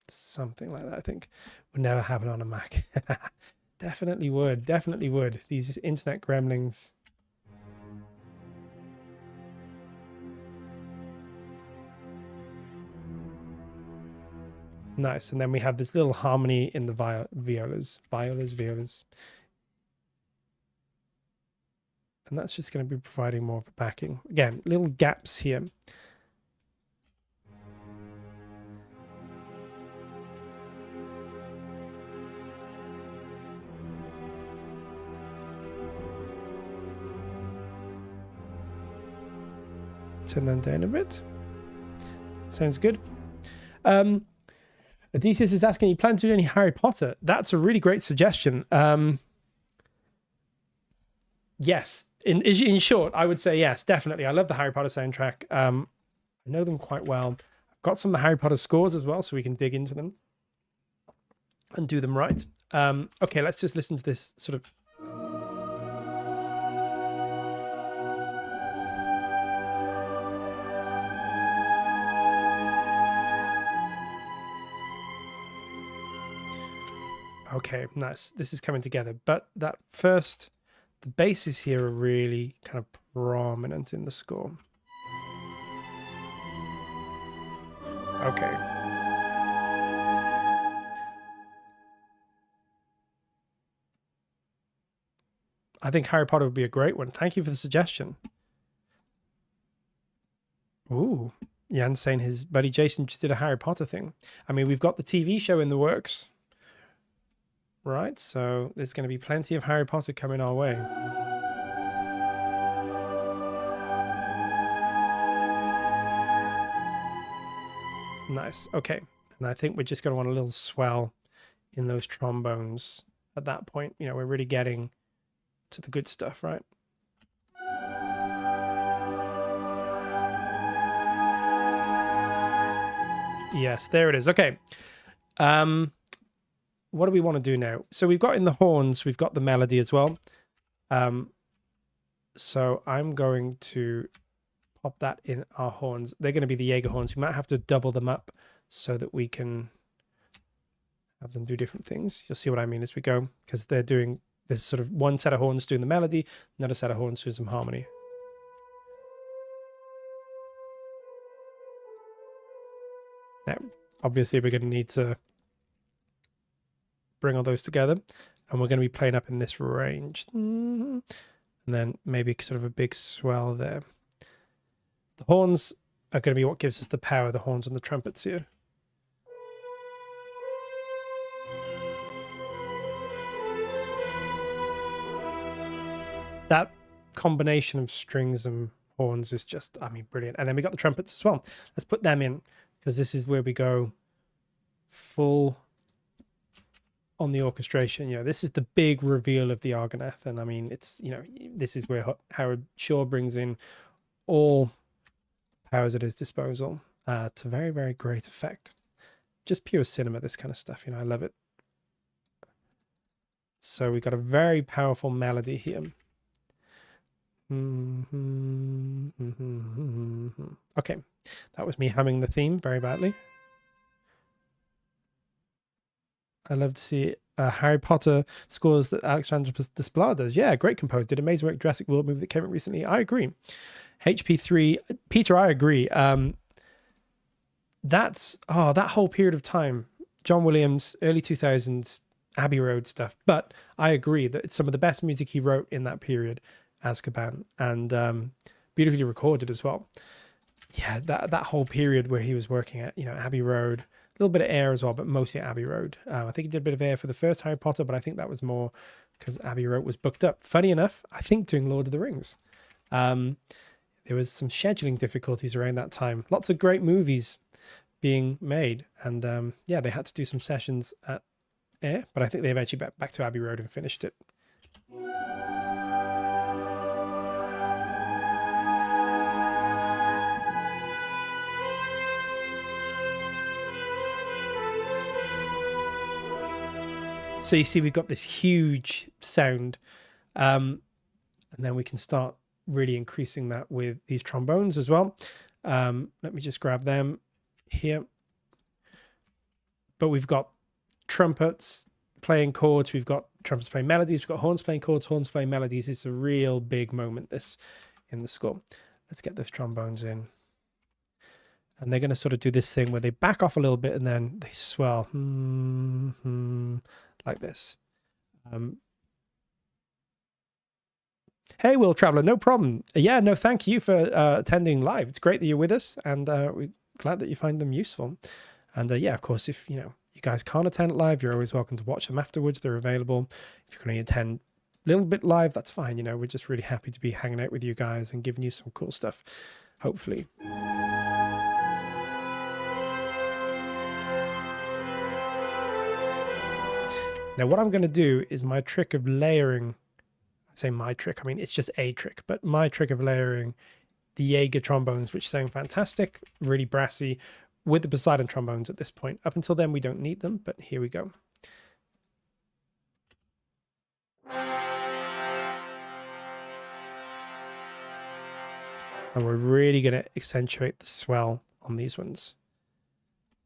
Something like that, I think. Would never happen on a Mac. Definitely would. Definitely would. These internet gremlins. Nice. And then we have this little harmony in the violas. And that's just going to be providing more of a backing. Again, little gaps here. Turn them down a bit. Sounds good. Odysseus is asking, you plan to do any Harry Potter? That's a really great suggestion. Yes. In short, I would say yes, definitely. I love the Harry Potter soundtrack. I know them quite well. I've got some of the Harry Potter scores as well, so we can dig into them and do them right. Okay, let's just listen to this sort of... Okay, nice. This is coming together. But that first, the basses here are really kind of prominent in the score. Okay. I think Harry Potter would be a great one. Thank you for the suggestion. Ooh, Jan's saying his buddy Jason just did a Harry Potter thing. I mean, we've got the TV show in the works. Right, so there's going to be plenty of Harry Potter coming our way. Nice, okay. And I think we're just going to want a little swell in those trombones at that point. You know, we're really getting to the good stuff, right? Yes, there it is. Okay. What do we want to do now? So we've got in the horns, we've got the melody as well. So I'm going to pop that in our horns. They're going to be the Jaeger horns. We might have to double them up so that we can have them do different things. You'll see what I mean as we go, because they're doing, there's sort of one set of horns doing the melody, another set of horns doing some harmony. Now, obviously we're going to need to bring all those together, and we're going to be playing up in this range, and then maybe sort of a big swell there. The horns are going to be what gives us the power, the horns and the trumpets here. That combination of strings and horns is just, I mean, brilliant. And then we got the trumpets as well. Let's put them in, because this is where we go full on the orchestration. You know, this is the big reveal of the Argonath. And I mean, it's, you know, this is where Howard Shore brings in all powers at his disposal to very, very great effect. Just pure cinema, this kind of stuff. You know, I love it. So we got a very powerful melody here. Okay, that was me humming the theme very badly. I love to see Harry Potter scores that Alexandre Desplat does. Yeah, great composer. Did amazing work. Jurassic World movie that came out recently. I agree. HP3, Peter, I agree. That's that whole period of time. John Williams, early 2000s, Abbey Road stuff. But I agree that it's some of the best music he wrote in that period. Azkaban, and beautifully recorded as well. Yeah, that whole period where he was working at, you know, Abbey Road, a little bit of Air as well, but mostly at Abbey Road. I think he did a bit of Air for the first Harry Potter, but I think that was more because Abbey Road was booked up. Funny enough, I think doing Lord of the Rings. There was some scheduling difficulties around that time. Lots of great movies being made, and yeah, they had to do some sessions at Air, but I think they eventually went back to Abbey Road and finished it. So you see, we've got this huge sound, and then we can start really increasing that with these trombones as well. Let me just grab them here. But we've got trumpets playing chords, we've got trumpets playing melodies, we've got horns playing chords, horns playing melodies. It's a real big moment, this, in the score. Let's get those trombones in. And they're going to sort of do this thing where they back off a little bit and then they swell. Like this. Hey, Will Traveler, no problem. Yeah, no, thank you for attending live. It's great that you're with us, and we're glad that you find them useful. And yeah, of course, if you guys can't attend live, you're always welcome to watch them afterwards. They're available. If you can only attend a little bit live, that's fine. You know, we're just really happy to be hanging out with you guys and giving you some cool stuff, hopefully. Now, what I'm going to do is my trick of layering, I say my trick, I mean, it's just a trick, but my trick of layering the Jaeger trombones, which sound fantastic, really brassy, with the Poseidon trombones at this point. Up until then, we don't need them, but here we go. And we're really going to accentuate the swell on these ones.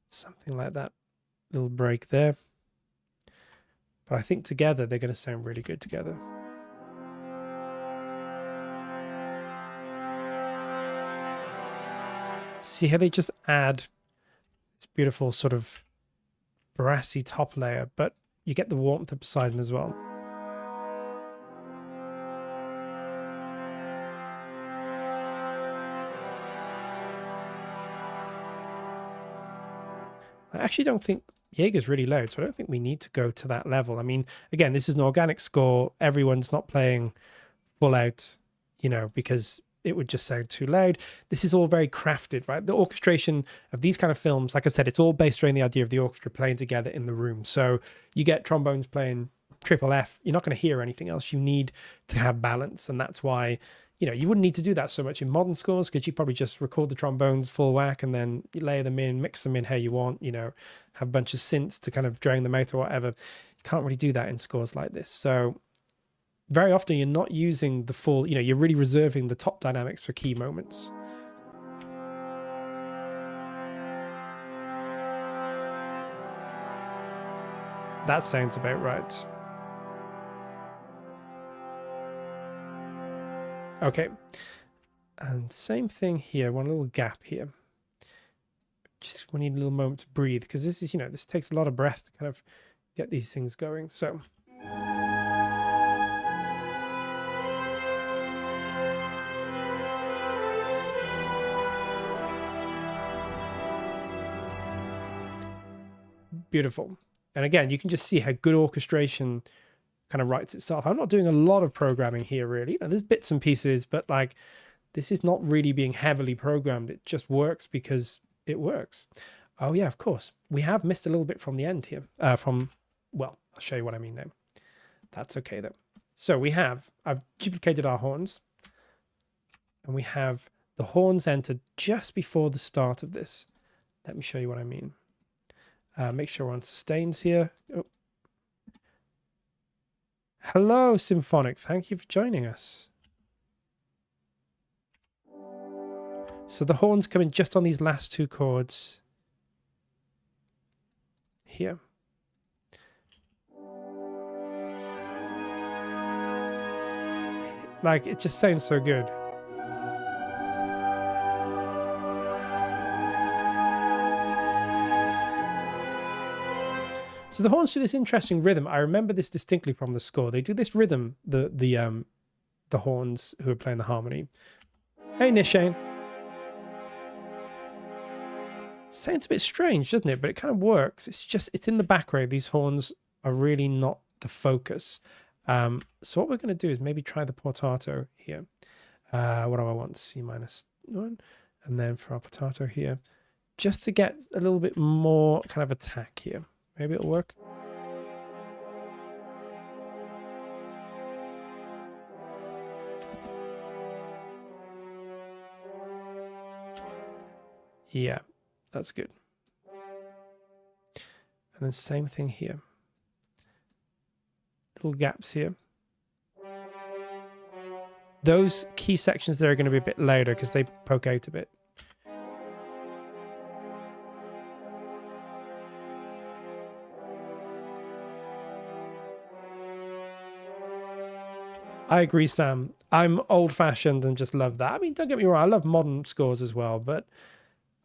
Something like that. Little break there. But I think together, they're going to sound really good together. See how they just add this beautiful sort of brassy top layer, but you get the warmth of Poseidon as well. I actually don't think Jaeger's really loud, so I don't think we need to go to that level. I mean, again, this is an organic score. Everyone's not playing full out, because it would just sound too loud. This is all very crafted, right? The orchestration of these kind of films, like I said, it's all based around the idea of the orchestra playing together in the room. So you get trombones playing triple F. You're not going to hear anything else. You need to have balance, and that's why you wouldn't need to do that so much in modern scores, because you probably just record the trombones full whack and then you layer them in, mix them in how you want, have a bunch of synths to kind of drown them out or whatever. You can't really do that in scores like this. So very often you're not using the full, you're really reserving the top dynamics for key moments. That sounds about right. Okay, and same thing here, one little gap here. Just we need a little moment to breathe, because this is, this takes a lot of breath to kind of get these things going. So Beautiful. And again, you can just see how good orchestration kind of writes itself. I'm not doing a lot of programming here, really. There's bits and pieces, but like this is not really being heavily programmed. It just works because it works. Oh yeah, of course. We have missed a little bit from the end here. Well, I'll show you what I mean now. That's okay though. So I've duplicated our horns, and we have the horns entered just before the start of this. Let me show you what I mean. Make sure we're on sustains here. Oh. Hello, Symphonic. Thank you for joining us. So the horns come in just on these last two chords here. Like, it just sounds so good. So the horns do this interesting rhythm. I remember this distinctly from the score. They do this rhythm, the horns who are playing the harmony. Hey, Nishane. Sounds a bit strange, doesn't it? But it kind of works. It's in the background. These horns are really not the focus. So what we're going to do is maybe try the portato here. What do I want? C-1. And then for our portato here, just to get a little bit more kind of attack here. Maybe it'll work. Yeah, that's good. And then same thing here. Little gaps here. Those key sections there are going to be a bit louder because they poke out a bit. I agree, Sam. I'm old-fashioned and just love that. I mean, don't get me wrong, I love modern scores as well, but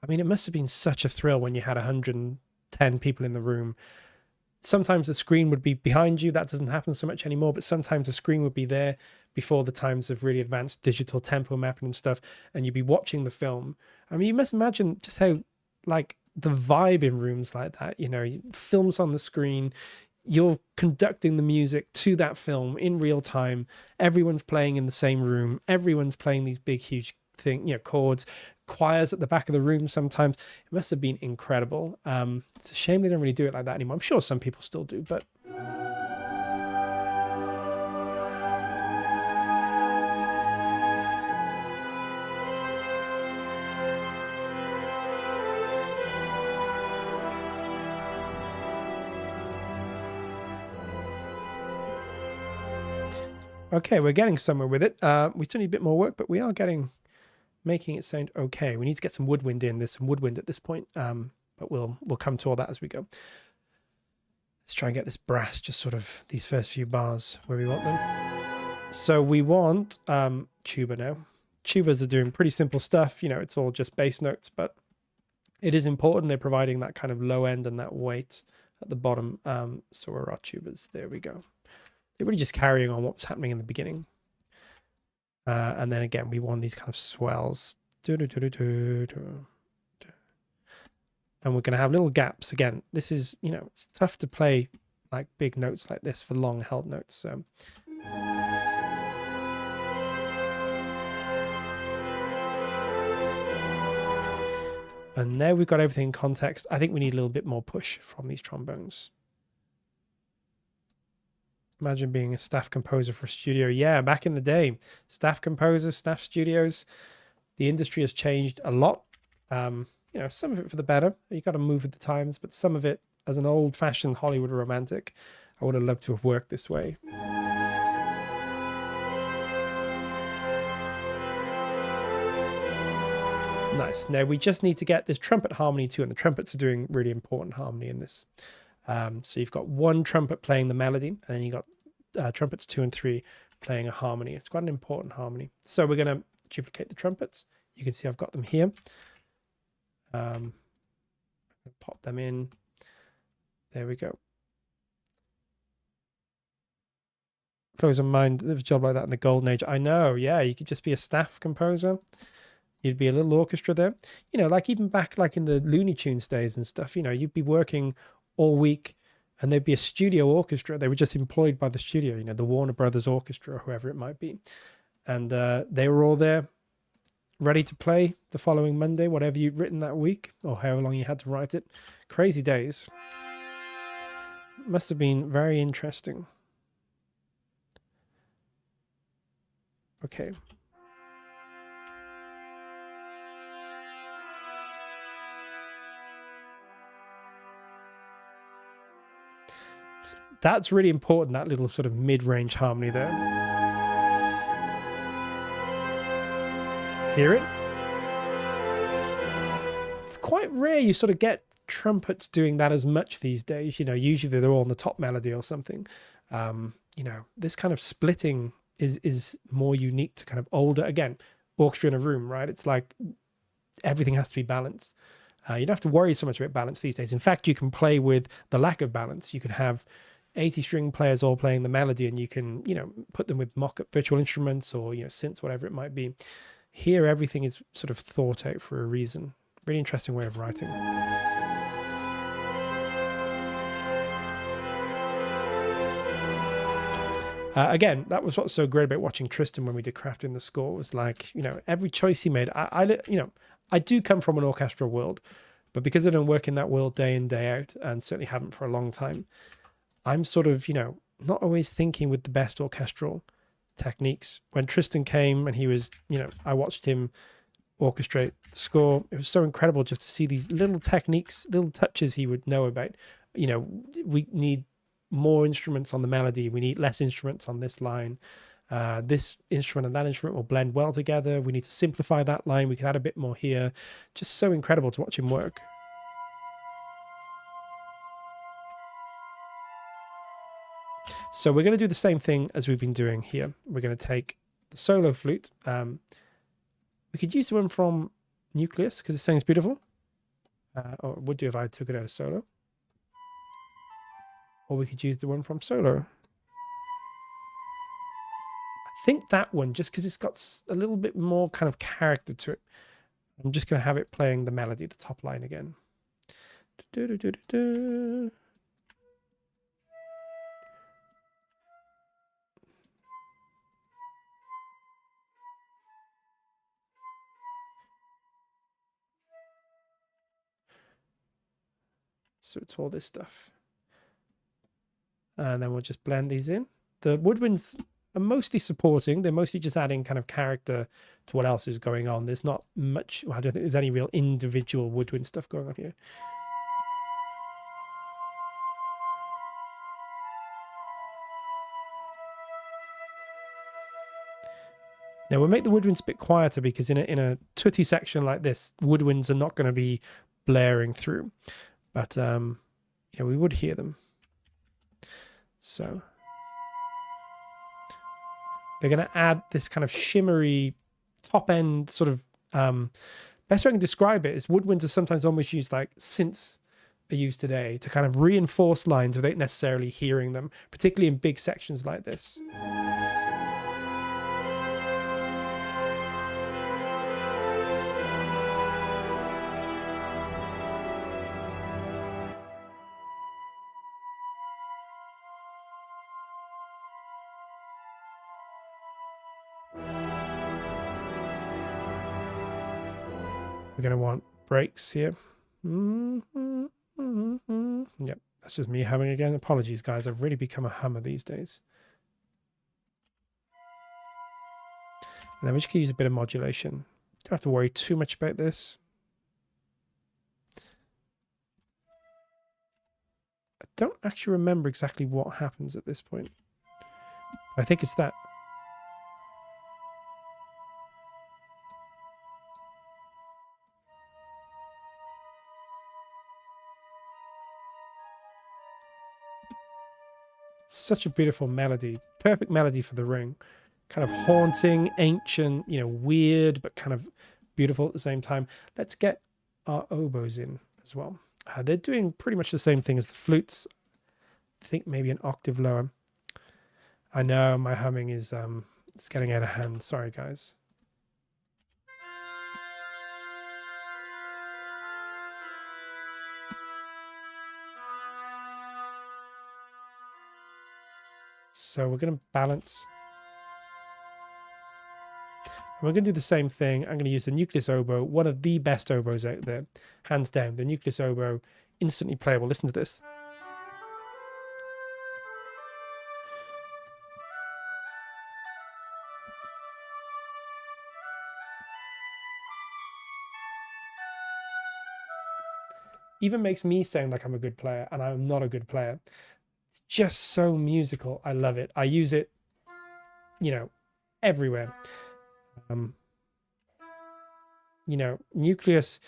I mean, it must have been such a thrill when you had 110 people in the room. Sometimes the screen would be behind you. That doesn't happen so much anymore, but sometimes the screen would be there before the times of really advanced digital tempo mapping and stuff, and you'd be watching the film. I mean, you must imagine just how, like, the vibe in rooms like that, you know, films on the screen, you're conducting the music to that film in real time. Everyone's playing in the same room. Everyone's playing these big, huge chords, choirs at the back of the room sometimes. It must have been incredible. It's a shame they don't really do it like that anymore. I'm sure some people still do, but... Okay, we're getting somewhere with it. We still need a bit more work, but we are making it sound okay. We need to get some woodwind in. There's some woodwind at this point, but we'll come to all that as we go. Let's try and get this brass, just sort of these first few bars where we want them. So we want tuba now. Tubas are doing pretty simple stuff. You know, it's all just bass notes, but it is important. They're providing that kind of low end and that weight at the bottom. So where are our tubas? There we go. They're really just carrying on what was happening in the beginning. And then again, we want these kind of swells. And we're going to have little gaps. Again, this is, you know, it's tough to play like big notes like this for long held notes. So. And now we've got everything in context. I think we need a little bit more push from these trombones. Imagine being a staff composer for a studio. Yeah, back in the day, staff composers, staff studios, the industry has changed a lot. You know, some of it for the better. You got to move with the times, but some of it, as an old-fashioned Hollywood romantic, I would have loved to have worked this way. Nice. Now we just need to get this trumpet harmony too, and the trumpets are doing really important harmony in this. So you've got one trumpet playing the melody, and then you've got trumpets 2 and 3 playing a harmony. It's quite an important harmony. So we're going to duplicate the trumpets. You can see I've got them here. Pop them in. There we go. Close in mind, there's a job like that in the golden age. I know, yeah, you could just be a staff composer. You'd be a little orchestra there. You know, like even back like in the Looney Tunes days and stuff, you know, you'd be working all week, and there'd be a studio orchestra. They were just employed by the studio, you know, the Warner Brothers Orchestra or whoever it might be. And they were all there ready to play the following Monday, whatever you'd written that week or however long you had to write it. Crazy days. Must have been very interesting. Okay. That's really important, that little sort of mid-range harmony there. Hear it? It's quite rare you sort of get trumpets doing that as much these days. You know, usually they're all on the top melody or something. You know, this kind of splitting is more unique to kind of older, again, orchestra in a room, right? It's like everything has to be balanced. You don't have to worry so much about balance these days. In fact, you can play with the lack of balance. You can have 80 string players all playing the melody, and you can, you know, put them with mock-up virtual instruments or, you know, synths, whatever it might be. Here, everything is sort of thought out for a reason. Really interesting way of writing. Again, that was what's so great about watching Tristan when we did Crafting the Score, was like, you know, every choice he made. You know, I do come from an orchestral world, but because I don't work in that world day in, day out, and certainly haven't for a long time, I'm sort of, you know, not always thinking with the best orchestral techniques. When Tristan came and he was, you know, I watched him orchestrate the score. It was so incredible just to see these little techniques, little touches he would know about. You know, we need more instruments on the melody. We need less instruments on this line. This instrument and that instrument will blend well together. We need to simplify that line. We can add a bit more here. Just so incredible to watch him work. So we're going to do the same thing as we've been doing here. We're going to take the solo flute. We could use the one from Nucleus because it sounds beautiful. Or it would do if I took it out of solo. Or we could use the one from solo. I think that one, just because it's got a little bit more kind of character to it. I'm just going to have it playing the melody, the top line again. So it's all this stuff. And then we'll just blend these in. The woodwinds are mostly supporting. They're mostly just adding kind of character to what else is going on. There's not much, well, I don't think there's any real individual woodwind stuff going on here. Now we'll make the woodwinds a bit quieter because in a tutti section like this, woodwinds are not going to be blaring through. But, you know, we would hear them. So they're going to add this kind of shimmery top end sort of, best way I can describe it is woodwinds are sometimes almost used like synths are used today to kind of reinforce lines without necessarily hearing them, particularly in big sections like this. We're going to want breaks here. Yep, that's just me humming again. Apologies, guys. I've really become a hummer these days. And then we just can use a bit of modulation. Don't have to worry too much about this. I don't actually remember exactly what happens at this point. I think it's that. Such a beautiful melody, perfect melody for the ring, kind of haunting, ancient, you know, weird, but kind of beautiful at the same time. Let's get our oboes in as well. They're doing pretty much the same thing as the flutes. I think maybe an octave lower. I know my humming is it's getting out of hand. Sorry, guys. So we're going to balance. And we're going to do the same thing. I'm going to use the nucleus oboe, one of the best oboes out there, hands down. The nucleus oboe, instantly playable. Listen to this. Even makes me sound like I'm a good player, and I'm not a good player. It's just so musical. I love it. I use it, you know, everywhere. You know, nucleus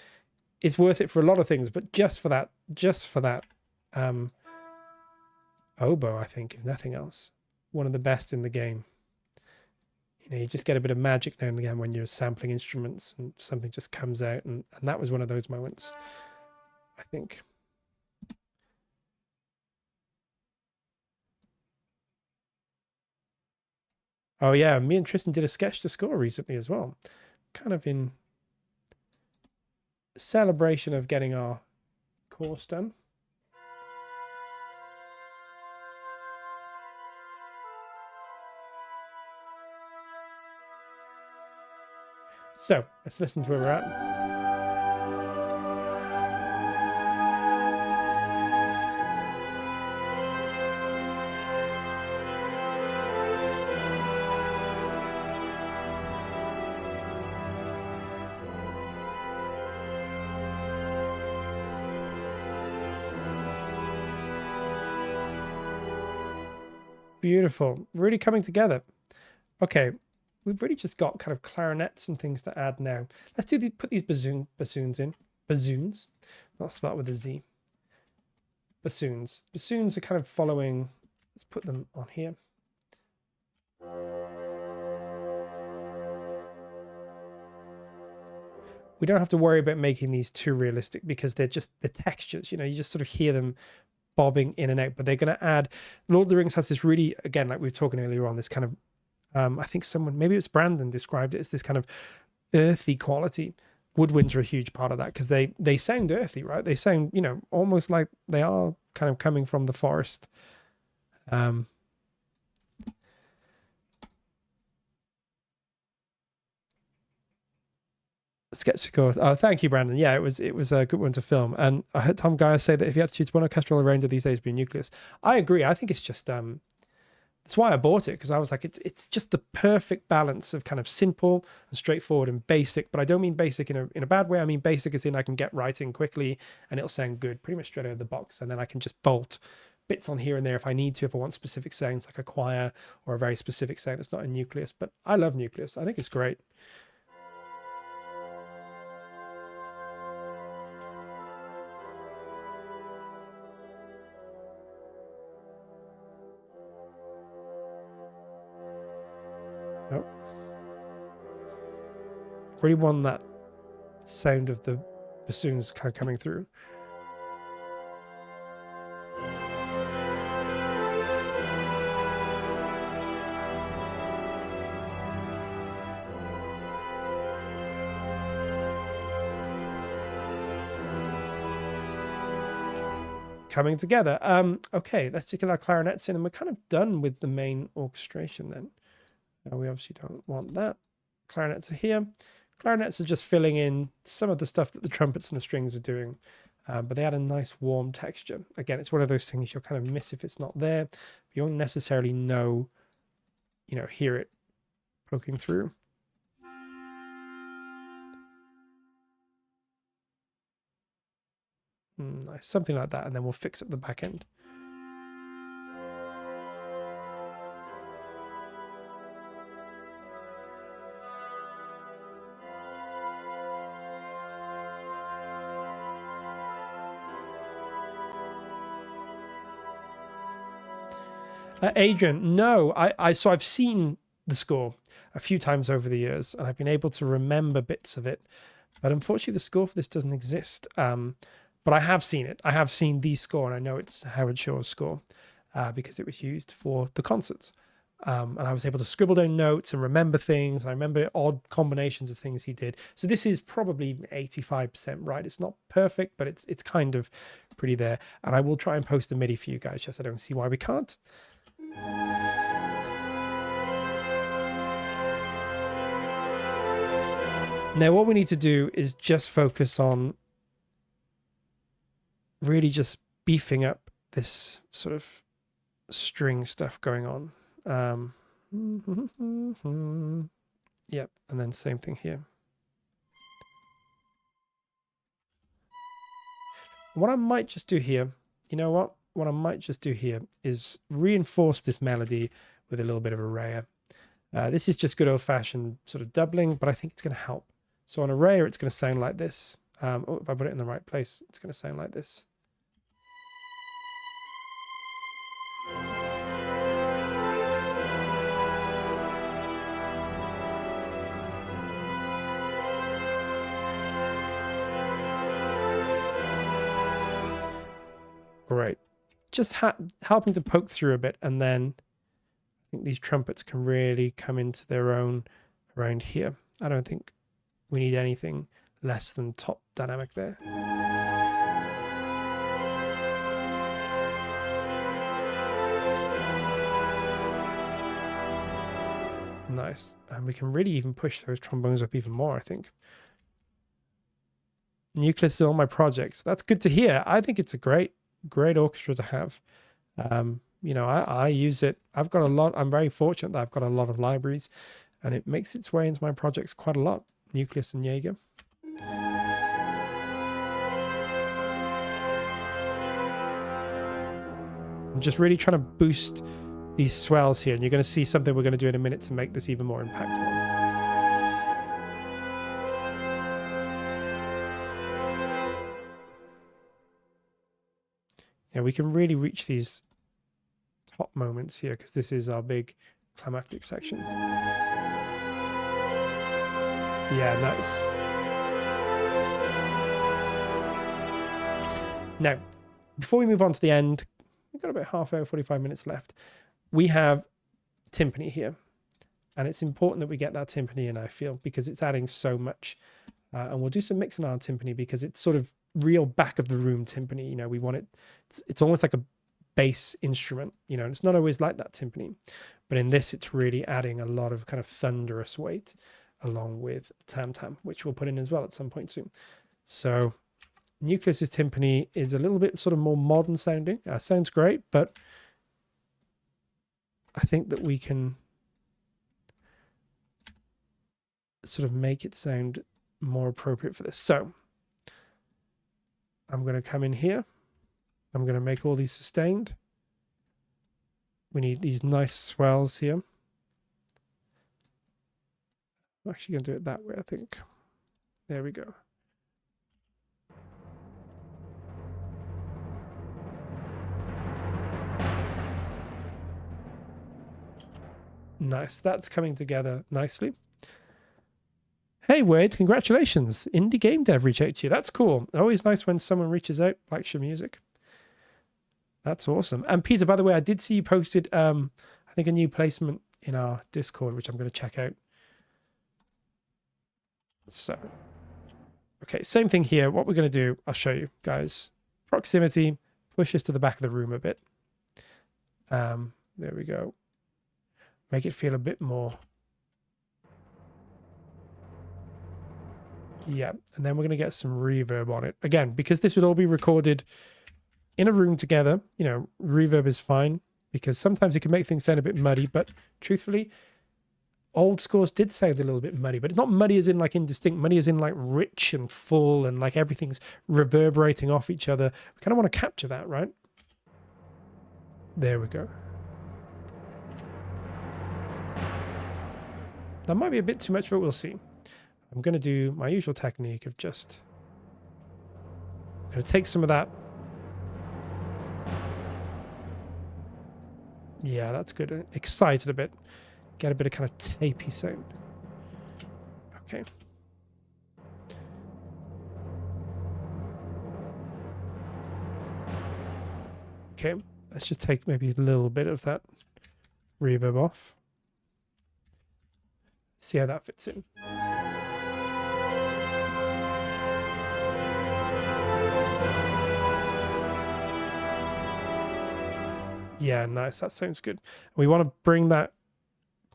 is worth it for a lot of things, but just for that oboe, I think, if nothing else, one of the best in the game. You know, you just get a bit of magic now and again when you're sampling instruments and something just comes out, and that was one of those moments, I think. Oh yeah, me and Tristan did a sketch to score recently as well, kind of in celebration of getting our course done. So let's listen to where we're at. Beautiful, really coming together. Okay, we've really just got kind of clarinets and things to add now. Let's do put these bassoons in. Bassoons, not spelled with a Z. Bassoons. Bassoons are kind of following. Let's put them on here. We don't have to worry about making these too realistic because they're just the textures. You know, you just sort of hear them bobbing in and out, but they're going to add. Lord of the Rings has this really, again, like we were talking earlier on, this kind of I think someone, maybe it was Brandon, described it as this kind of earthy quality. Woodwinds are a huge part of that because they sound earthy, right? They sound, you know, almost like they are kind of coming from the forest. Let's get to go. Oh, thank you, Brandon. Yeah, it was a good one to film. And I heard Tom Geyer say that if you had to choose one orchestral arranger these days, it'd be nucleus. I agree. I think it's just that's why I bought it, because I was like, it's just the perfect balance of kind of simple and straightforward and basic. But I don't mean basic in a bad way. I mean basic as in I can get writing quickly and it'll sound good pretty much straight out of the box, and then I can just bolt bits on here and there if I need to, if I want specific sounds like a choir or a very specific sound. It's not a nucleus, but I love nucleus. I think it's great. Nope. Really want that sound of the bassoons kind of coming through. Coming together. Okay, let's take our clarinets in, and we're kind of done with the main orchestration then. We obviously don't want that. Clarinets are here. Clarinets are just filling in some of the stuff that the trumpets and the strings are doing, but they add a nice warm texture. Again, it's one of those things you'll kind of miss if it's not there. You won't necessarily know, you know, hear it poking through. Nice, something like that, and then we'll fix up the back end. Adrian, no, so I've seen the score a few times over the years, and I've been able to remember bits of it, but unfortunately the score for this doesn't exist. But I have seen it. I have seen the score, and I know it's Howard Shore's score because it was used for the concerts. And I was able to scribble down notes and remember things. And I remember odd combinations of things he did. So this is probably 85% right. It's not perfect, but it's kind of pretty there. And I will try and post the MIDI for you guys. Just I don't see why we can't. Now what we need to do is just focus on really just beefing up this sort of string stuff going on. Yep, and then same thing here. What I might just do here, you know what? What I might just do here is reinforce this melody with a little bit of a rayer. This is just good old-fashioned sort of doubling, but I think it's going to help. So on a rayer, it's going to sound like this. Oh, if I put it in the right place, it's going to sound like this. Great. Just helping to poke through a bit, and then I think these trumpets can really come into their own around here. I don't think we need anything less than top dynamic there. Nice. And we can really even push those trombones up even more, I think. Nucleus is on my projects. That's good to hear. I think it's a great orchestra to have. You know, I use it. I've got a lot. I'm very fortunate that I've got a lot of libraries, and it makes its way into my projects quite a lot. Nucleus and Jaeger. I'm just really trying to boost these swells here, and you're going to see something we're going to do in a minute to make this even more impactful. Yeah, we can really reach these top moments here because this is our big climactic section. Yeah, nice. Now, before we move on to the end, we've got about half hour, 45 minutes left. We have timpani here, and it's important that we get that timpani in, I feel, because it's adding so much. And we'll do some mixing on timpani because it's sort of real back of the room timpani. You know, we want it, it's almost like a bass instrument, you know, and it's not always like that timpani. But in this, it's really adding a lot of kind of thunderous weight along with tam-tam, which we'll put in as well at some point soon. So Nucleus's timpani is a little bit sort of more modern sounding. Sounds great, but I think that we can sort of make it sound more appropriate for this. So I'm going to come in here. I'm going to make all these sustained. We need these nice swells here. I'm actually going to do it that way, I think. There we go. Nice. That's coming together nicely. Hey Wade, congratulations. Indie game dev reached out to you. That's cool. Always nice when someone reaches out, likes your music. That's awesome. And Peter, by the way, I did see you posted, I think, a new placement in our Discord, which I'm going to check out. So, okay, same thing here. What we're going to do, I'll show you guys. Proximity, push this to the back of the room a bit. There we go. Make it feel a bit more. Yeah, and then we're going to get some reverb on it. Again, because this would all be recorded in a room together, you know, reverb is fine because sometimes it can make things sound a bit muddy, but truthfully, old scores did sound a little bit muddy, but it's not muddy as in like indistinct, muddy as in like rich and full and like everything's reverberating off each other. We kind of want to capture that, right? There we go. That might be a bit too much, but we'll see. I'm going to do my usual technique of just, I'm going to take some of that. Yeah, that's good. Excited a bit. Get a bit of kind of tapey sound. Okay. Okay, let's just take maybe a little bit of that reverb off. See how that fits in. Yeah, nice. That sounds good. We want to bring that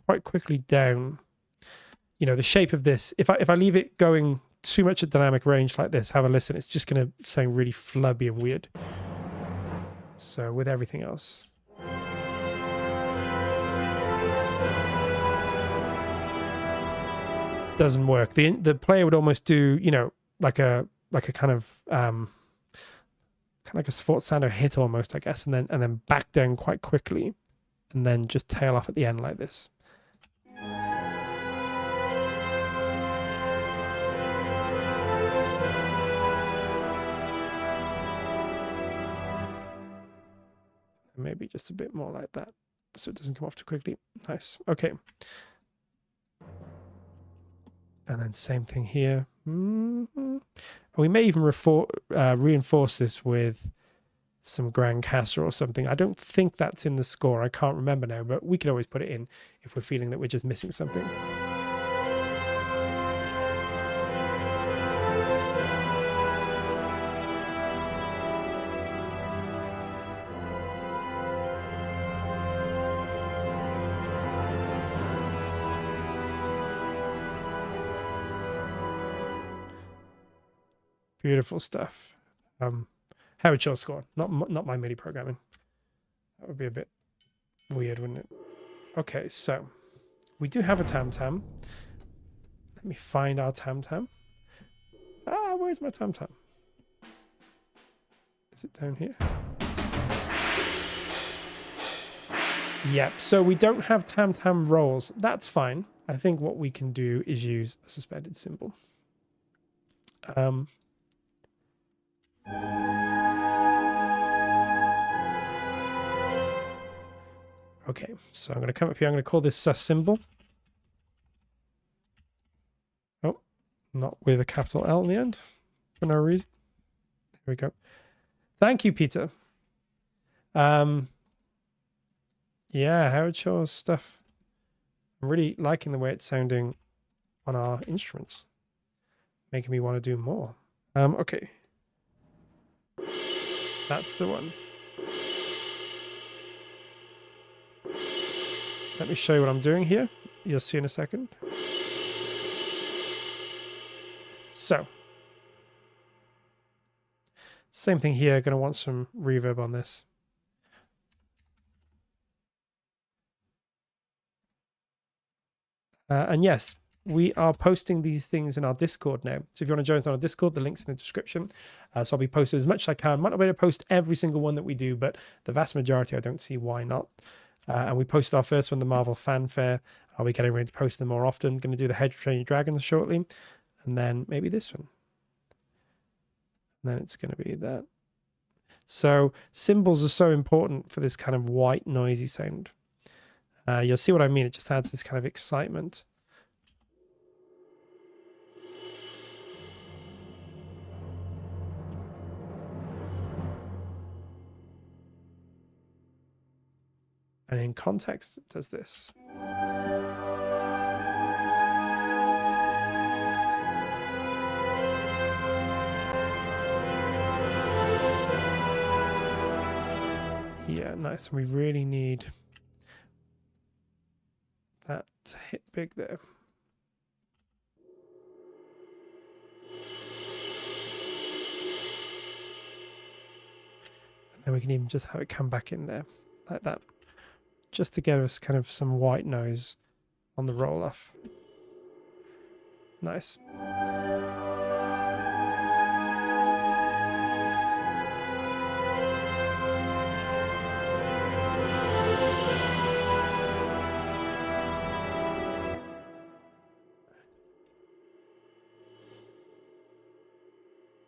quite quickly down. you know, the shape of this, if I leave it going too much at dynamic range like this, have a listen, it's just going to sound really flubby and weird. So with everything else. Doesn't work. The player would almost do, you know, like a kind of like a sforzando hit almost, I guess, and then back down quite quickly, and then just tail off at the end like this. Maybe just a bit more like that, so it doesn't come off too quickly. Nice. Okay. And then same thing here. We may even reinforce this with some grand casse or something. I don't think that's in the score. I can't remember now, but we can always put it in if we're feeling that we're just missing something. Beautiful stuff. Howard Shore score, not my MIDI programming. That would be a bit weird, wouldn't it? Okay, so we do have a tam-tam. Let me find our tam-tam. Ah, where's my tam-tam? Is it down here? Yep, so we don't have tam-tam rolls. That's fine. I think what we can do is use a suspended cymbal. Okay, so I'm going to come up here. I'm going to call this sus symbol. Oh, not with a capital L in the end for no reason. There we go. Thank you, Peter. Yeah, Howard Shore's stuff. I'm really liking the way it's sounding on our instruments, making me want to do more. Okay. That's the one. Let me show you what I'm doing here. You'll see in a second. So, same thing here. Going to want some reverb on this. And yes, we are posting these things in our Discord now. So if you want to join us on our Discord, the link's in the description. So I'll be posting as much as I can. Might not be able to post every single one that we do, but the vast majority, I don't see why not. And we posted our first one, the Marvel Fanfare. I'll be getting ready to post them more often. Going to do the Head-Trained Dragons shortly. And then maybe this one. And then it's going to be that. So cymbals are so important for this kind of white, noisy sound. You'll see what I mean. It just adds this kind of excitement. And in context, it does this. Yeah, nice. And we really need that to hit big there. And then we can even just have it come back in there like that, just to get us kind of some white noise on the roll off. Nice.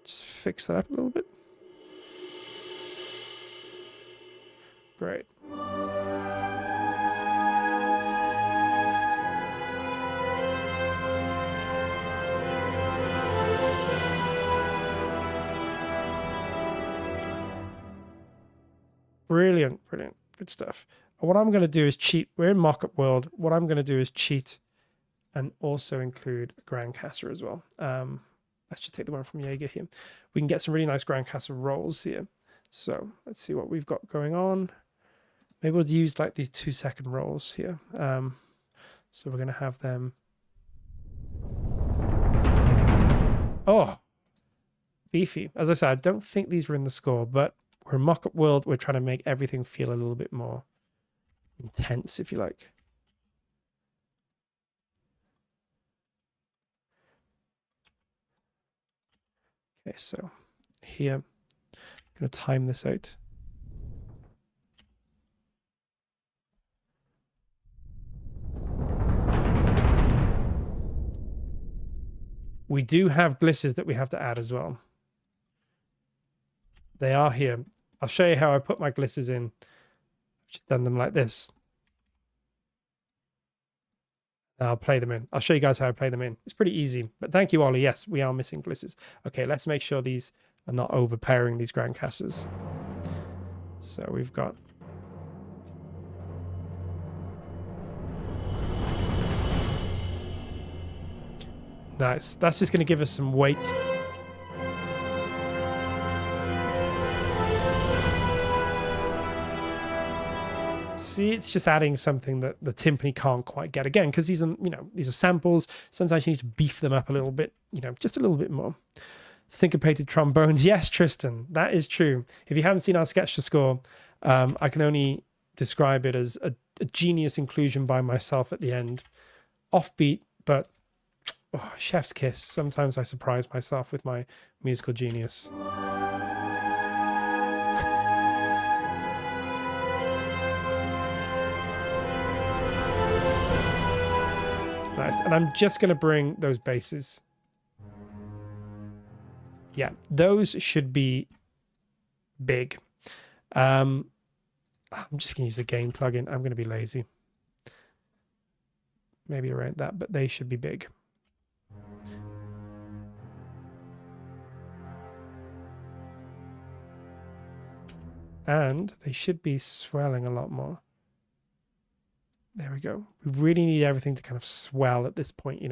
Just fix that up a little bit. Great. Brilliant, brilliant. Good stuff. What I'm going to do is cheat. We're in mock-up world. What I'm going to do is cheat and also include a grand casse as well. Let's just take the one from Jaeger here. We can get some really nice grand casse rolls here. So let's see what we've got going on. Maybe we'll use like these 2-second rolls here. So we're going to have them Oh, beefy. As I said, I don't think these are in the score, but we're a mock-up world. We're trying to make everything feel a little bit more intense, if you like. Okay, so here, I'm going to time this out. We do have glisses that we have to add as well. They are here. I'll show you how I put my glisses in. I've just done them like this. I'll play them in. I'll show you guys how I play them in. It's pretty easy. But thank you, Ollie. Yes, we are missing glisses. Okay, let's make sure these are not overpowering these grand casses. So we've got... Nice. That's just going to give us some weight. See, it's just adding something that the timpani can't quite get again, because these are, these are samples. Sometimes you need to beef them up a little bit, just a little bit more. Syncopated trombones. Yes, Tristan, that is true. If you haven't seen our sketch to score, I can only describe it as a genius inclusion by myself at the end. Offbeat, but chef's kiss. Sometimes I surprise myself with my musical genius. Nice. And I'm just going to bring those basses. Yeah, those should be big. I'm just going to use a gain plugin. I'm going to be lazy. Maybe around that, but they should be big. And they should be swelling a lot more. There we go. We really need everything to kind of swell at this point,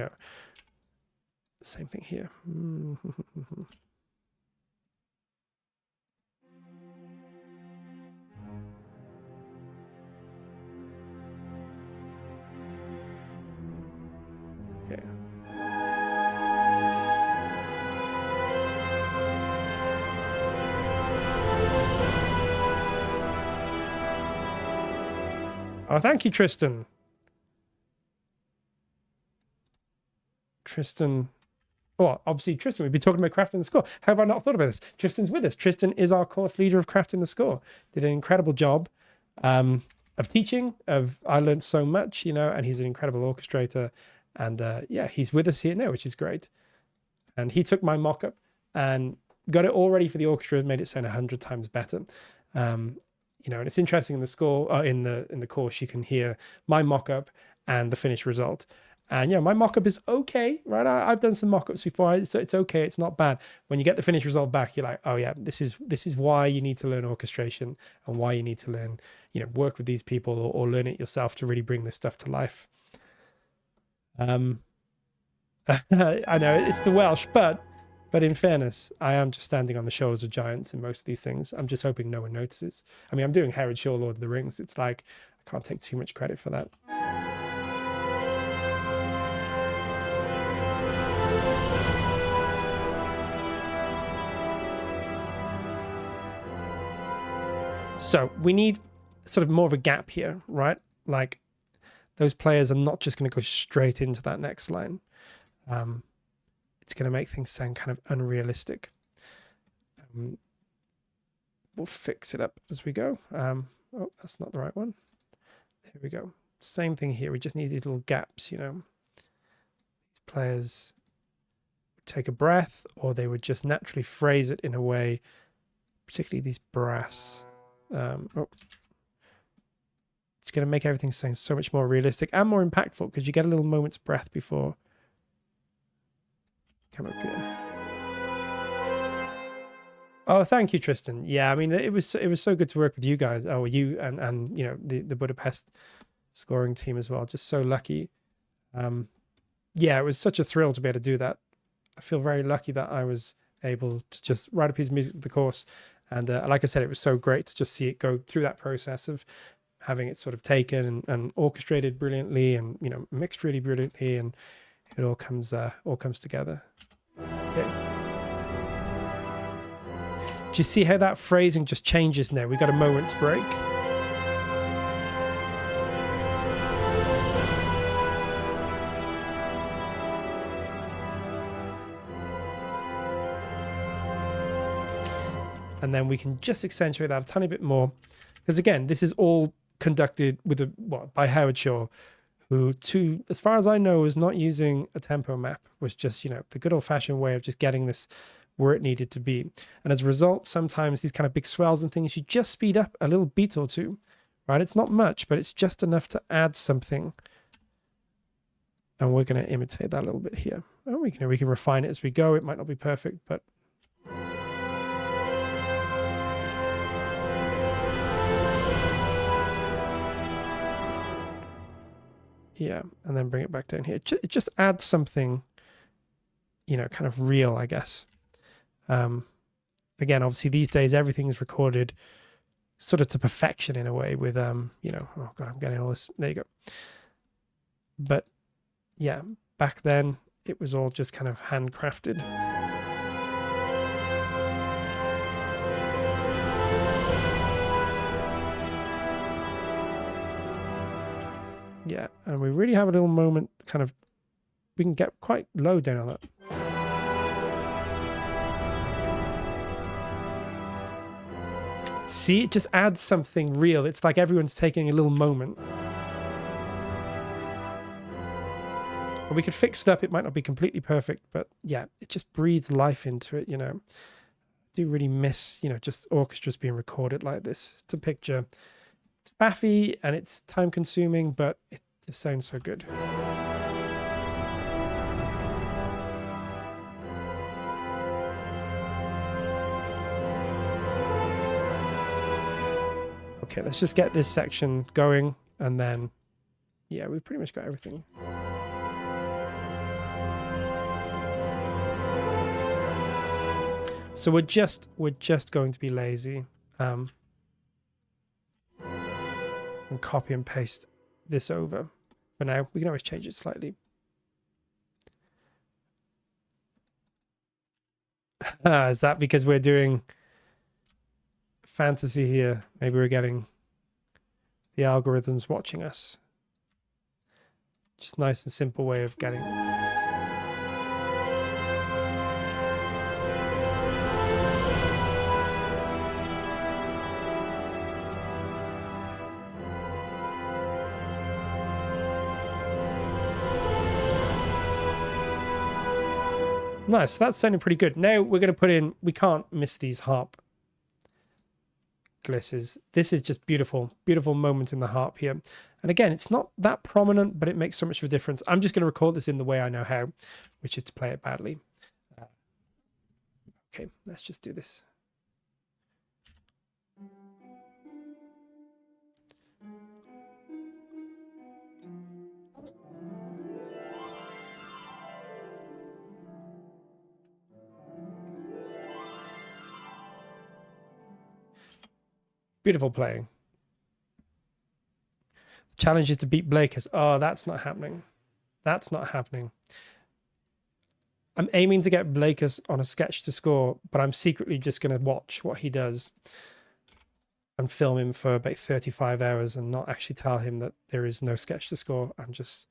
Same thing here. Okay. Oh, thank you, Tristan. Tristan. Oh, obviously, Tristan, we've been talking about crafting the score. How have I not thought about this? Tristan's with us. Tristan is our course leader of crafting the score. Did an incredible job of teaching. I learned so much, and he's an incredible orchestrator. And yeah, he's with us here now, which is great. And he took my mock-up and got it all ready for the orchestra and made it sound 100 times better. And it's interesting in the score, in the course, you can hear my mock-up and the finished result. And my mock-up is okay, right? I've done some mock-ups before, so it's okay. It's not bad. When you get the finished result back, you're like, oh yeah, this is why you need to learn orchestration and why you need to learn, work with these people or learn it yourself to really bring this stuff to life. I know it's the Welsh, but in fairness, I am just standing on the shoulders of giants in most of these things. I'm just hoping no one notices. I mean, I'm doing Herod Shaw, Lord of the Rings. It's like, I can't take too much credit for that. So we need sort of more of a gap here, right? Like those players are not just going to go straight into that next line. It's going to make things sound kind of unrealistic. We'll fix it up as we go. Oh, that's not the right one. There we go. Same thing here. We just need these little gaps, These players would take a breath, or they would just naturally phrase it in a way, particularly these brass. It's going to make everything sound so much more realistic and more impactful because you get a little moment's breath before. Come up here. Oh, thank you, Tristan. Yeah, I mean, it was so good to work with you guys. Oh, you and the Budapest scoring team as well. Just so lucky. Yeah, it was such a thrill to be able to do that. I feel very lucky that I was able to just write a piece of music for the course. And like I said, it was so great to just see it go through that process of having it sort of taken and orchestrated brilliantly and, mixed really brilliantly, and it all comes together. Okay. Do you see how that phrasing just changes now? We got a moment's break. And then we can just accentuate that a tiny bit more. Because again, this is all conducted with by Howard Shaw, who, as far as I know, was not using a tempo map, was just, the good old fashioned way of just getting this where it needed to be. And as a result, sometimes these kind of big swells and things, you just speed up a little beat or two, right? It's not much, but it's just enough to add something. And we're going to imitate that a little bit here. And we can refine it as we go. It might not be perfect, but yeah, and then bring it back down here. It just adds something, kind of real, I guess. Again, obviously these days everything is recorded sort of to perfection in a way with, oh God, I'm getting all this. There you go. But yeah, back then it was all just kind of handcrafted. Yeah, and we really have a little moment, kind of, we can get quite low down on that. See, it just adds something real. It's like everyone's taking a little moment. Well, we could fix it up. It might not be completely perfect, but yeah, it just breathes life into it, I do really miss, just orchestras being recorded like this. It's a picture. It's faffy and it's time consuming, but it just sounds so good. Okay, let's just get this section going, and then, yeah, we've pretty much got everything. So we're just going to be lazy, and copy and paste this over. For now, we can always change it slightly. Is that because we're doing fantasy here? Maybe we're getting the algorithms watching us. Just nice and simple way of getting. Nice, that's sounding pretty good. Now we're going to put in, we can't miss these harp glisses. This is just beautiful, beautiful moment in the harp here. And again, it's not that prominent, but it makes so much of a difference. I'm just going to record this in the way I know how, which is to play it badly. Okay, let's just do this. Beautiful playing. The challenge is to beat Blakers. Oh, that's not happening. That's not happening. I'm aiming to get Blakers on a sketch to score, but I'm secretly just going to watch what he does and film him for about 35 hours and not actually tell him that there is no sketch to score. I'm just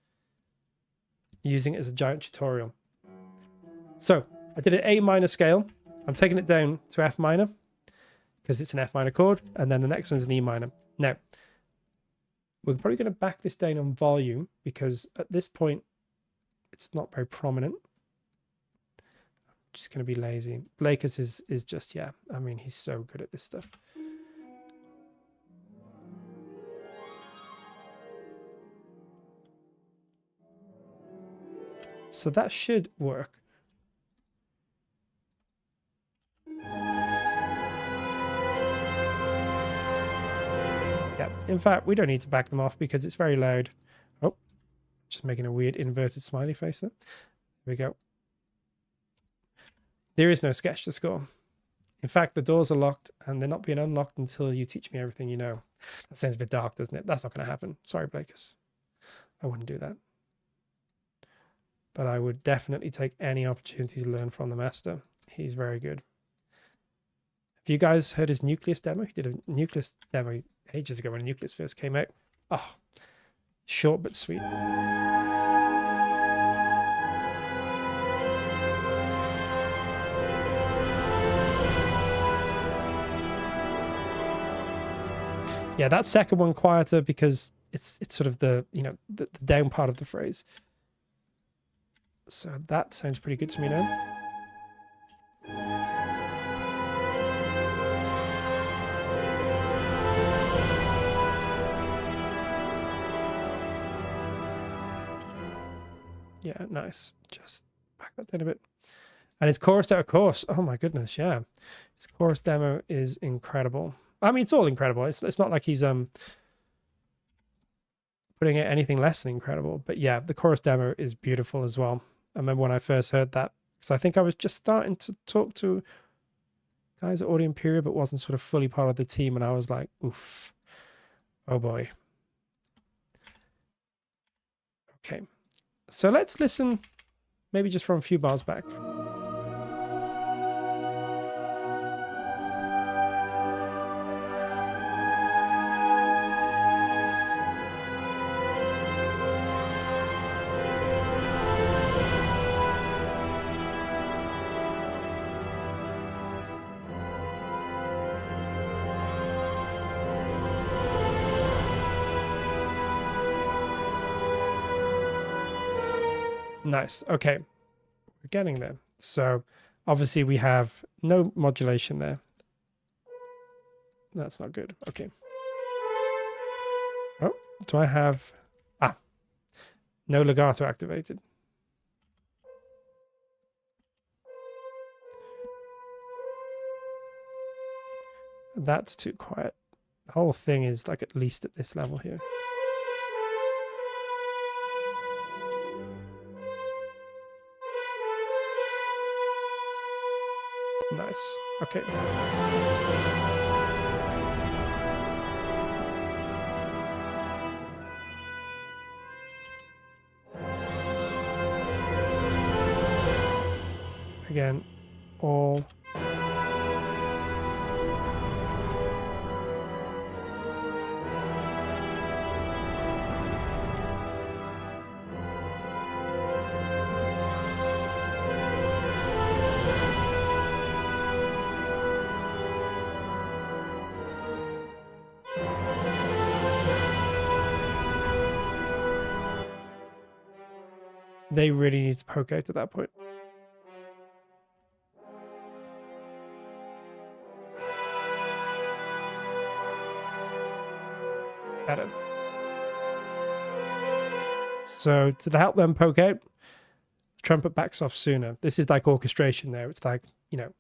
using it as a giant tutorial. So I did an A minor scale. I'm taking it down to F minor, because it's an F minor chord, and then the next one's an E minor. Now, we're probably going to back this down on volume, because at this point, it's not very prominent. I'm just going to be lazy. Blakers is just, yeah, I mean, he's so good at this stuff. So that should work. In fact, we don't need to back them off because it's very loud. Oh, just making a weird inverted smiley face there. There we go. There is no sketch to score. In fact, the doors are locked and they're not being unlocked until you teach me everything you know. That sounds a bit dark, doesn't it? That's not going to happen. Sorry, Blakers. I wouldn't do that. but I would definitely take any opportunity to learn from the master. He's very good. Have you guys heard his Nucleus demo? He did a Nucleus demo ages ago when Nucleus first came out. Oh, short but sweet. Yeah, that second one quieter because it's sort of the, you know, the down part of the phrase. So that sounds pretty good to me now. Yeah, nice. Just back that down a bit. And his chorus out of course. Oh my goodness, yeah. His chorus demo is incredible. I mean, it's all incredible. It's not like he's putting out anything less than incredible. But yeah, the chorus demo is beautiful as well. I remember when I first heard that, because I think I was just starting to talk to guys at Audio Imperia, but wasn't sort of fully part of the team. And I was like, oof, oh boy. Okay, so let's listen maybe just from a few bars back. Nice. Okay, we're getting there. So obviously we have no modulation there. That's not good. Okay. Oh, do I have... Ah, no legato activated. That's too quiet. The whole thing is like at least at this level here. Nice. Okay. Again, all. They really need to poke out at that point. Better. So to help them poke out, the trumpet backs off sooner. This is like orchestration there. It's like, you know,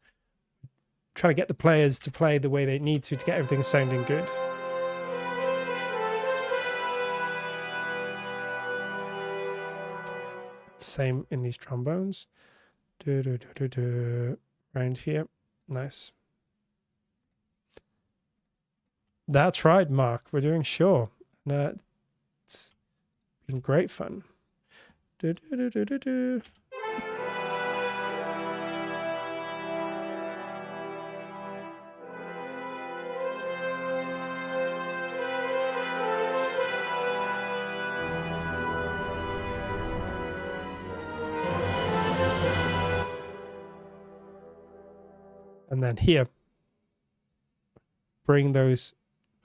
trying to get the players to play the way they need to get everything sounding good. Same in these trombones. Around here. Nice. That's right, Mark. We're doing sure. No, it's been great fun. And then here, bring those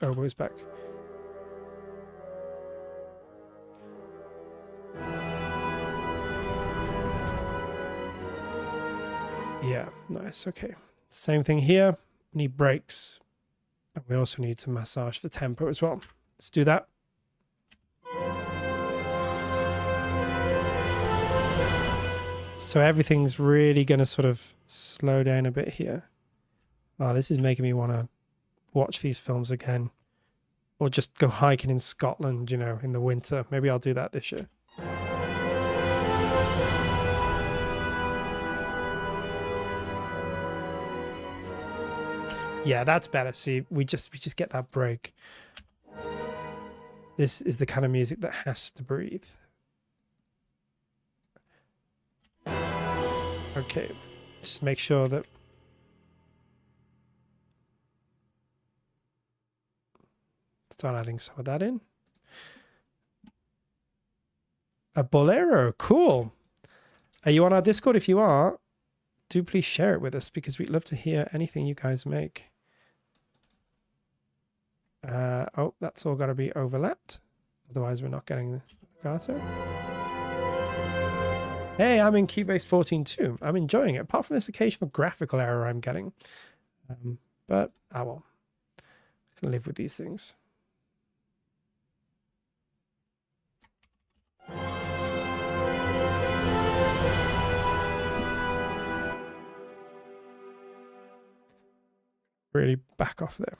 oboes back. Yeah, nice. Okay. Same thing here. We need breaks. And we also need to massage the tempo as well. Let's do that. So everything's really going to sort of slow down a bit here. Oh, this is making me want to watch these films again. Or just go hiking in Scotland, you know, in the winter. Maybe I'll do that this year. Yeah, that's better. See, we just get that break. This is the kind of music that has to breathe. Okay, just make sure that start adding some of that in. A bolero, cool. Are you on our Discord? If you are, do please share it with us because we'd love to hear anything you guys make. Oh, that's all got to be overlapped. Otherwise, we're not getting the legato. Hey, I'm in Cubase 14 too. I'm enjoying it, apart from this occasional graphical error I'm getting. But, well, I can live with these things. Really back off there.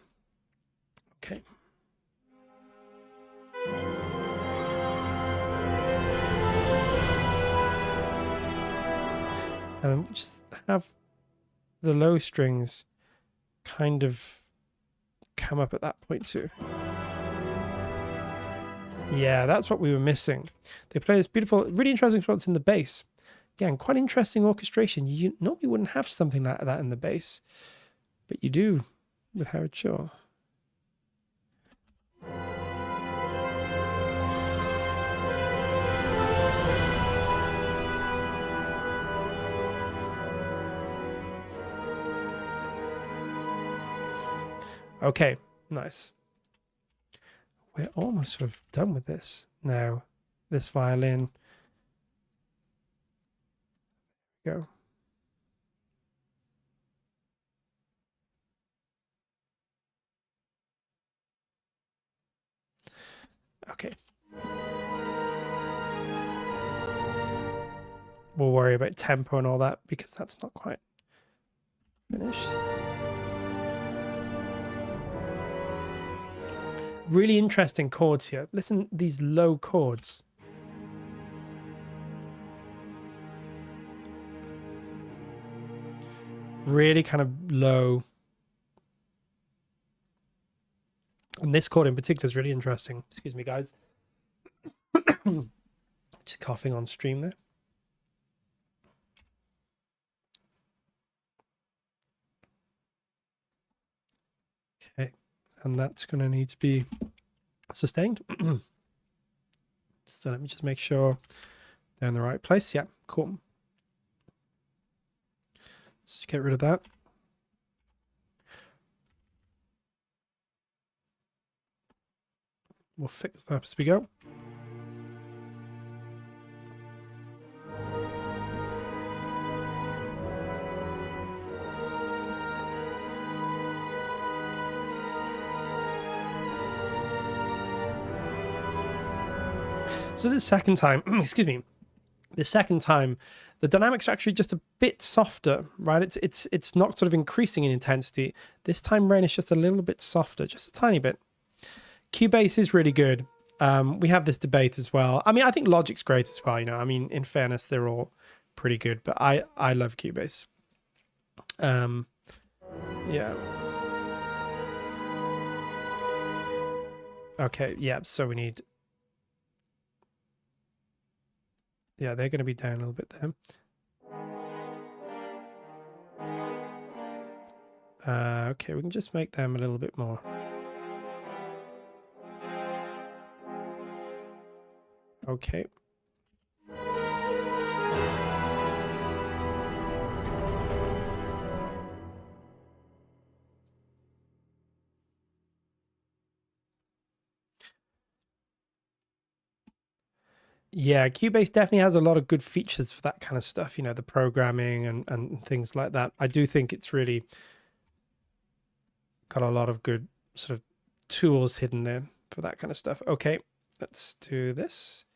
Okay. And just have the low strings kind of come up at that point too. Yeah, that's what we were missing. They play this beautiful, really interesting spots in the bass. Yeah, and quite interesting orchestration. You normally wouldn't have something like that in the bass, but you do with Howard Shaw. Okay, nice. We're almost sort of done with this now. This violin. Go. Okay. We'll worry about tempo and all that because that's not quite finished. Really interesting chords here. Listen, these low chords. Really kind of low. And this chord in particular is really interesting. Excuse me, guys. Just coughing on stream there. Okay, and that's going to need to be sustained. So let me just make sure they're in the right place. Yeah, cool. Let's just get rid of that. We'll fix that as we go. So the second time, excuse me, the second time, the dynamics are actually just a bit softer, right? It's not sort of increasing in intensity. This time rain is just a little bit softer, just a tiny bit. Cubase is really good. We have this debate as well. I mean, I think Logic's great as well. You know, I mean, in fairness, they're all pretty good, but I love Cubase. Yeah. Okay. Yeah. So we need. Yeah, they're going to be down a little bit there. Okay, we can just make them a little bit more. Okay. Yeah, Cubase definitely has a lot of good features for that kind of stuff, you know, the programming and things like that. I do think it's really got a lot of good sort of tools hidden there for that kind of stuff. Okay, let's do this.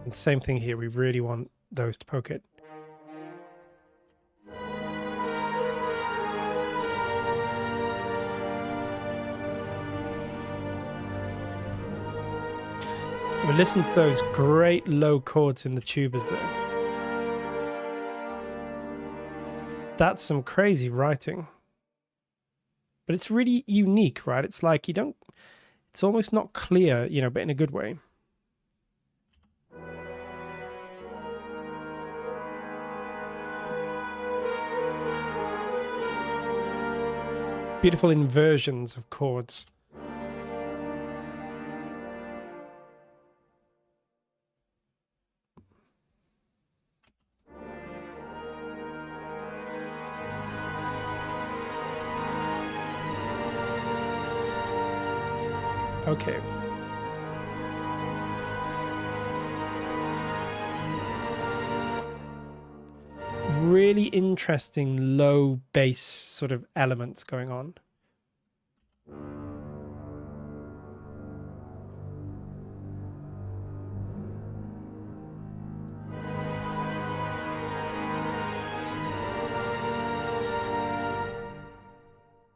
And same thing here, we really want those to poke it. We listen to those great low chords in the tubas there. That's some crazy writing. But it's really unique, right? It's like you don't, it's almost not clear, you know, but in a good way. Beautiful inversions of chords. Okay. Really interesting low bass sort of elements going on.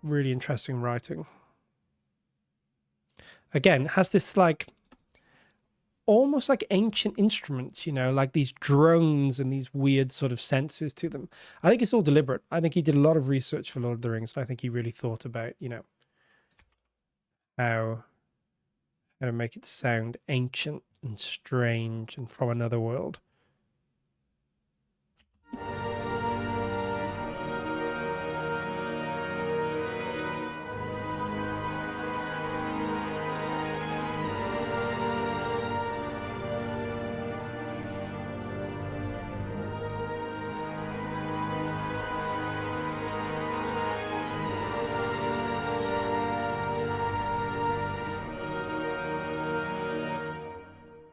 Really interesting writing. Again, has this like almost like ancient instruments, you know, like these drones and these weird sort of senses to them. I think it's all deliberate. I think he did a lot of research for Lord of the Rings. I think he really thought about, you know, how to make it sound ancient and strange and from another world.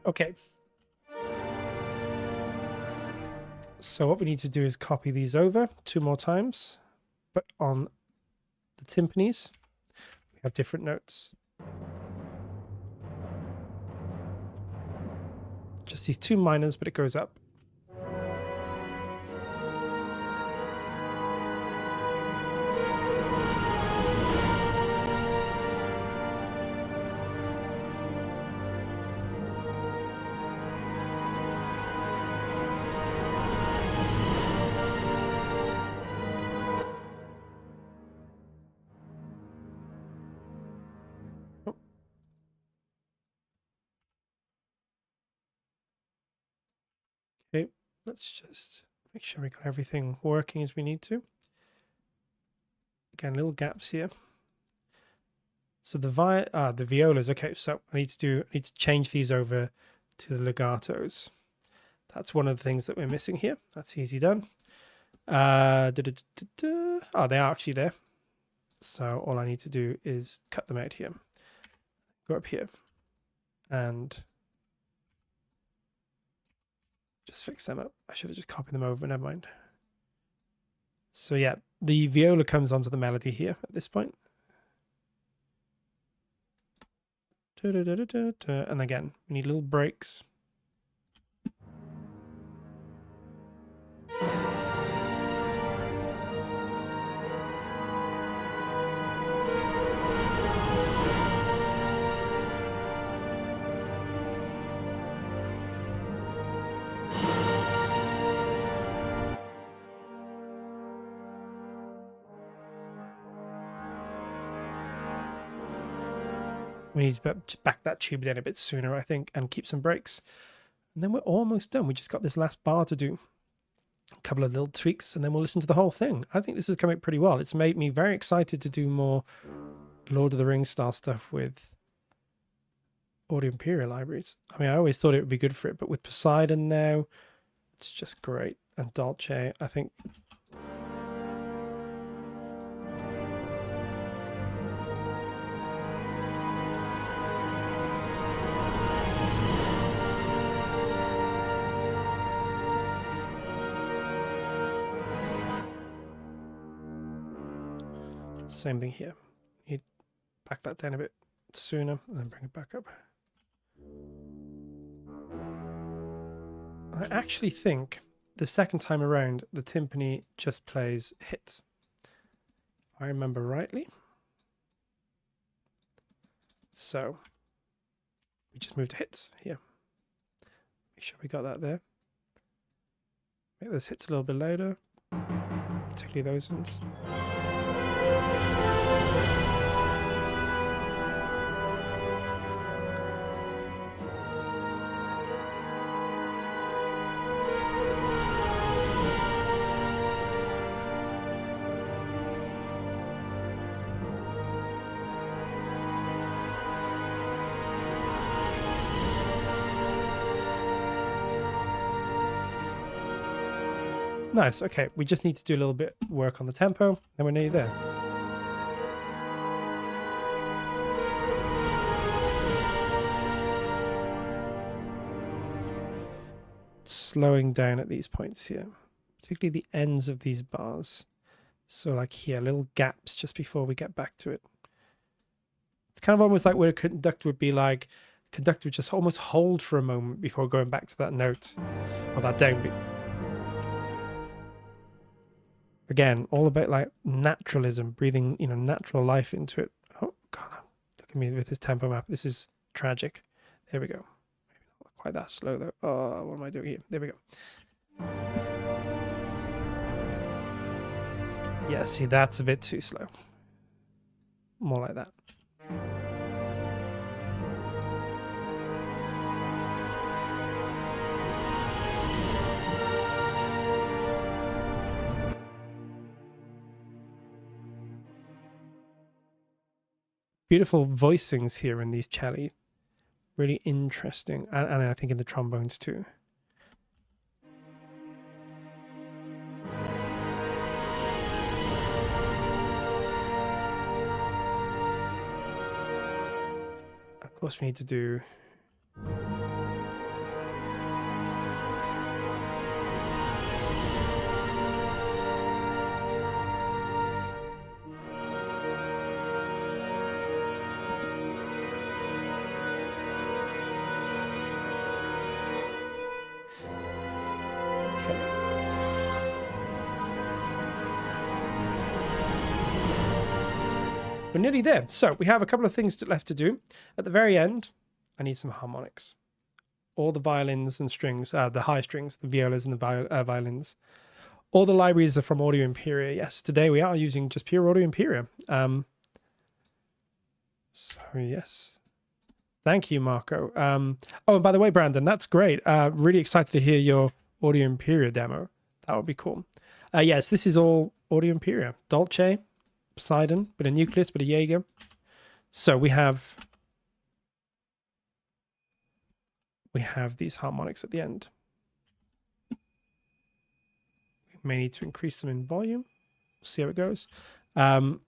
Okay. So what we need to do is copy these over 2 more times, but on the timpanis, we have different notes. Just these 2 minors, but it goes up. Okay, let's just make sure we got everything working as we need to. Again, little gaps here. So the violas. Okay, so I need to change these over to the legatos. That's one of the things that we're missing here. That's easy done. Oh, they are actually there. So all I need to do is cut them out here. Go up here and just fix them up. I should have just copied them over, but never mind. So yeah, the viola comes onto the melody here at this point. And again, we need little breaks. We need to back that tube down a bit sooner, I think, and keep some breaks. And then we're almost done. We just got this last bar to do. A couple of little tweaks, and then we'll listen to the whole thing. I think this is coming pretty well. It's made me very excited to do more Lord of the Rings style stuff with Audio Imperia libraries. I mean, I always thought it would be good for it, but with Poseidon now, it's just great. And Dolce, I think... Same thing here. You back that down a bit sooner and then bring it back up. I actually think the second time around the timpani just plays hits. If I remember rightly. So we just moved to hits here. Make sure we got that there. Make those hits a little bit louder. particularly those ones. Nice. Okay, we just need to do a little bit work on the tempo, and we're nearly there. Slowing down at these points here, particularly the ends of these bars. So like here, little gaps just before we get back to it. It's kind of almost like where a conductor would be like, conductor would just almost hold for a moment before going back to that note or that downbeat. Again, all about like naturalism, breathing, you know, natural life into it. Oh God, look at me with this tempo map. This is tragic. There we go. Maybe not quite that slow though. Oh, what am I doing here? There we go. Yeah, see, that's a bit too slow. More like that. Beautiful voicings here in these celli. Really interesting. And I think in the trombones too. Of course, we need to do... We're nearly there. So we have a couple of things left to do. At the very end, I need some harmonics. All the violins and strings, the high strings, the violas and the violins. All the libraries are from Audio Imperia. Yes, today we are using just pure Audio Imperia. So yes. Thank you, Marco. Oh, and by the way, Brandon, that's great. Really excited to hear your Audio Imperia demo. That would be cool. Yes, this is all Audio Imperia. Dolce, Poseidon, bit of Nucleus, bit of Jaeger. So we have these harmonics at the end. We may need to increase them in volume. We'll see how it goes. And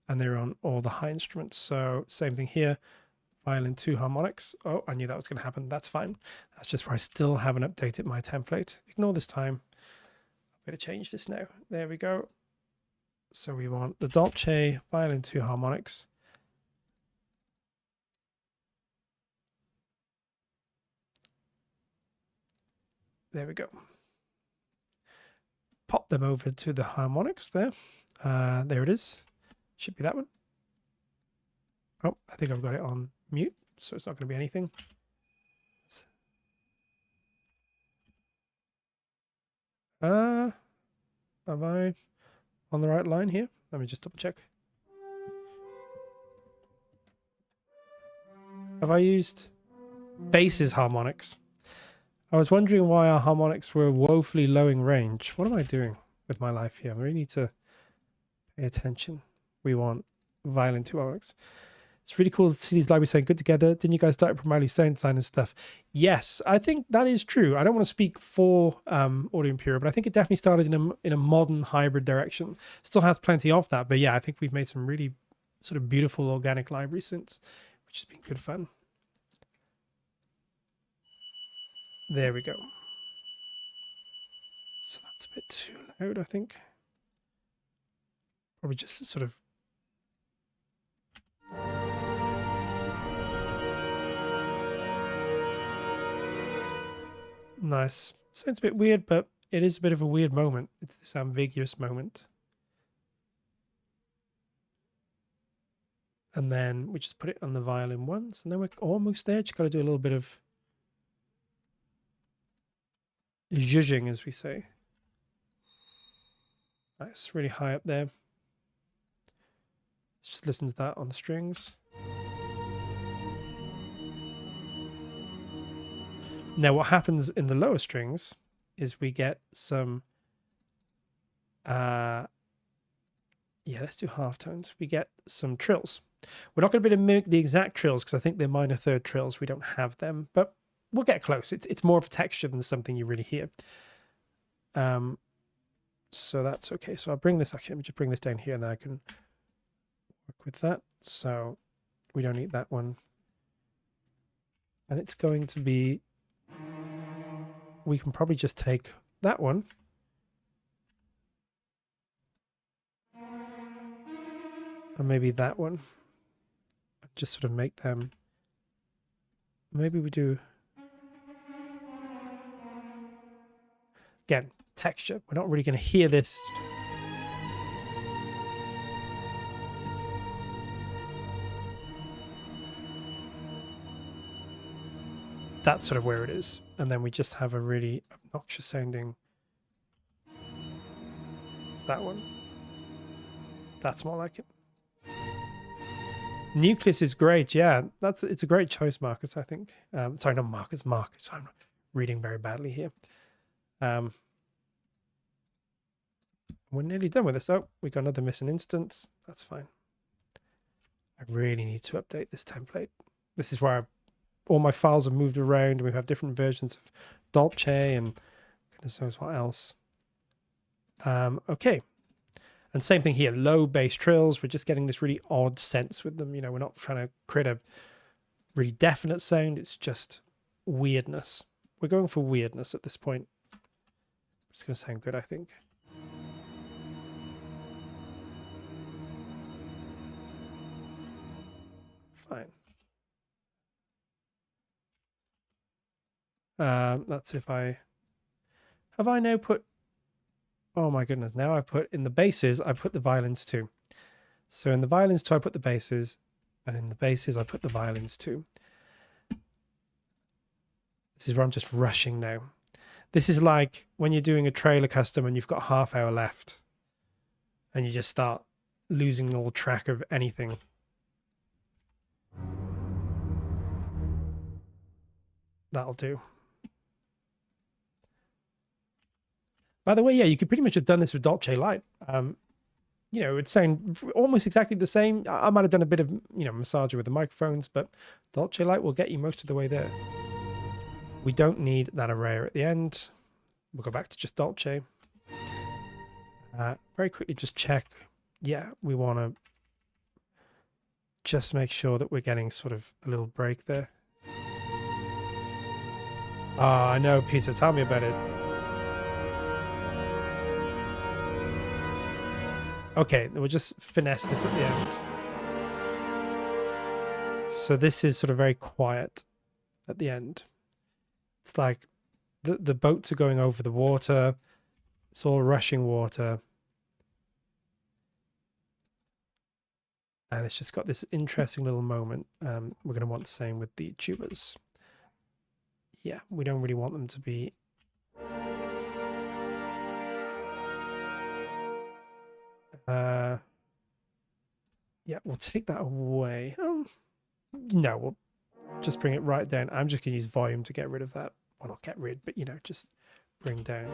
they're on all the high instruments. So same thing here. Violin 2 harmonics. Oh, I knew that was going to happen. That's fine. That's just where I still haven't updated my template. Ignore this time. I'm going to change this now. There we go. So we want the Dolce, violin 2 harmonics. There we go. Pop them over to the harmonics there. There it is. Should be that one. Oh, I think I've got it on mute, so it's not going to be anything. Am I on the right line here? Let me just double check. Have I used basses harmonics? I was wondering why our harmonics were woefully low in range. What am I doing with my life here? I really need to pay attention. We want violin 2 harmonics. It's really cool to see these libraries saying good together. Didn't you guys start primarily sound design and stuff? Yes, I think that is true. I don't want to speak for Audio Imperia, but I think it definitely started in a modern hybrid direction. Still has plenty of that, but yeah, I think we've made some really sort of beautiful organic libraries since, which has been good fun. There we go. So that's a bit too loud, I think. Probably just sort of... Nice. Sounds a bit weird, but it is a bit of a weird moment. It's this ambiguous moment. And then we just put it on the violin once, and then we're almost there. Just got to do a little bit of zhuzhing, as we say. That's really high up there. Let's just listen to that on the strings. Now what happens in the lower strings is we get some yeah, let's do half tones. We get some trills. We're not going to be able to mimic the exact trills because I think they're minor third trills. We don't have them, but we'll get close. It's more of a texture than something you really hear. So that's okay. So I'll bring this, actually, let me just bring this down here and then I can work with that. So we don't need that one. And it's going to be, we can probably just take that one. And maybe that one. Just sort of make them, maybe we do, again, texture. We're not really going to hear this. That's sort of where it is. And then we just have a really obnoxious sounding. It's that one. That's more like it. Nucleus is great. Yeah, it's a great choice, Marcus, I think. Sorry, not Marcus, Marcus. I'm reading very badly here. We're nearly done with this. Oh, we got another missing instance. That's fine. I really need to update this template. This is where all my files are moved around. We have different versions of Dolce and goodness knows what else. Okay. And same thing here, low bass trills. We're just getting this really odd sense with them. You know, we're not trying to create a really definite sound. It's just weirdness. We're going for weirdness at this point. It's going to sound good, I think. Fine. That's if I... Have I now put... Oh my goodness, now I put in the basses, I put the violins too. So in the violins too, I put the basses, and in the basses, I put the violins too. This is where I'm just rushing now. This is like when you're doing a trailer custom and you've got half hour left, and you just start losing all track of anything. That'll do. By the way, yeah, you could pretty much have done this with Dolce Light. You know, it would sound almost exactly the same. I might have done a bit of, you know, massager with the microphones, but Dolce Light will get you most of the way there. We don't need that array at the end. We'll go back to just Dolce. Very quickly, just check. Yeah, we want to just make sure that we're getting sort of a little break there. Oh, I know, Peter, tell me about it. Okay, we'll just finesse this at the end. So this is sort of very quiet at the end. It's like the boats are going over the water. It's all rushing water. And it's just got this interesting little moment. We're going to want the same with the tubas. Yeah, we don't really want them to be... yeah, we'll take that away. No, we'll just bring it right down. I'm just going to use volume to get rid of that. Well, not get rid, but, you know, just bring down.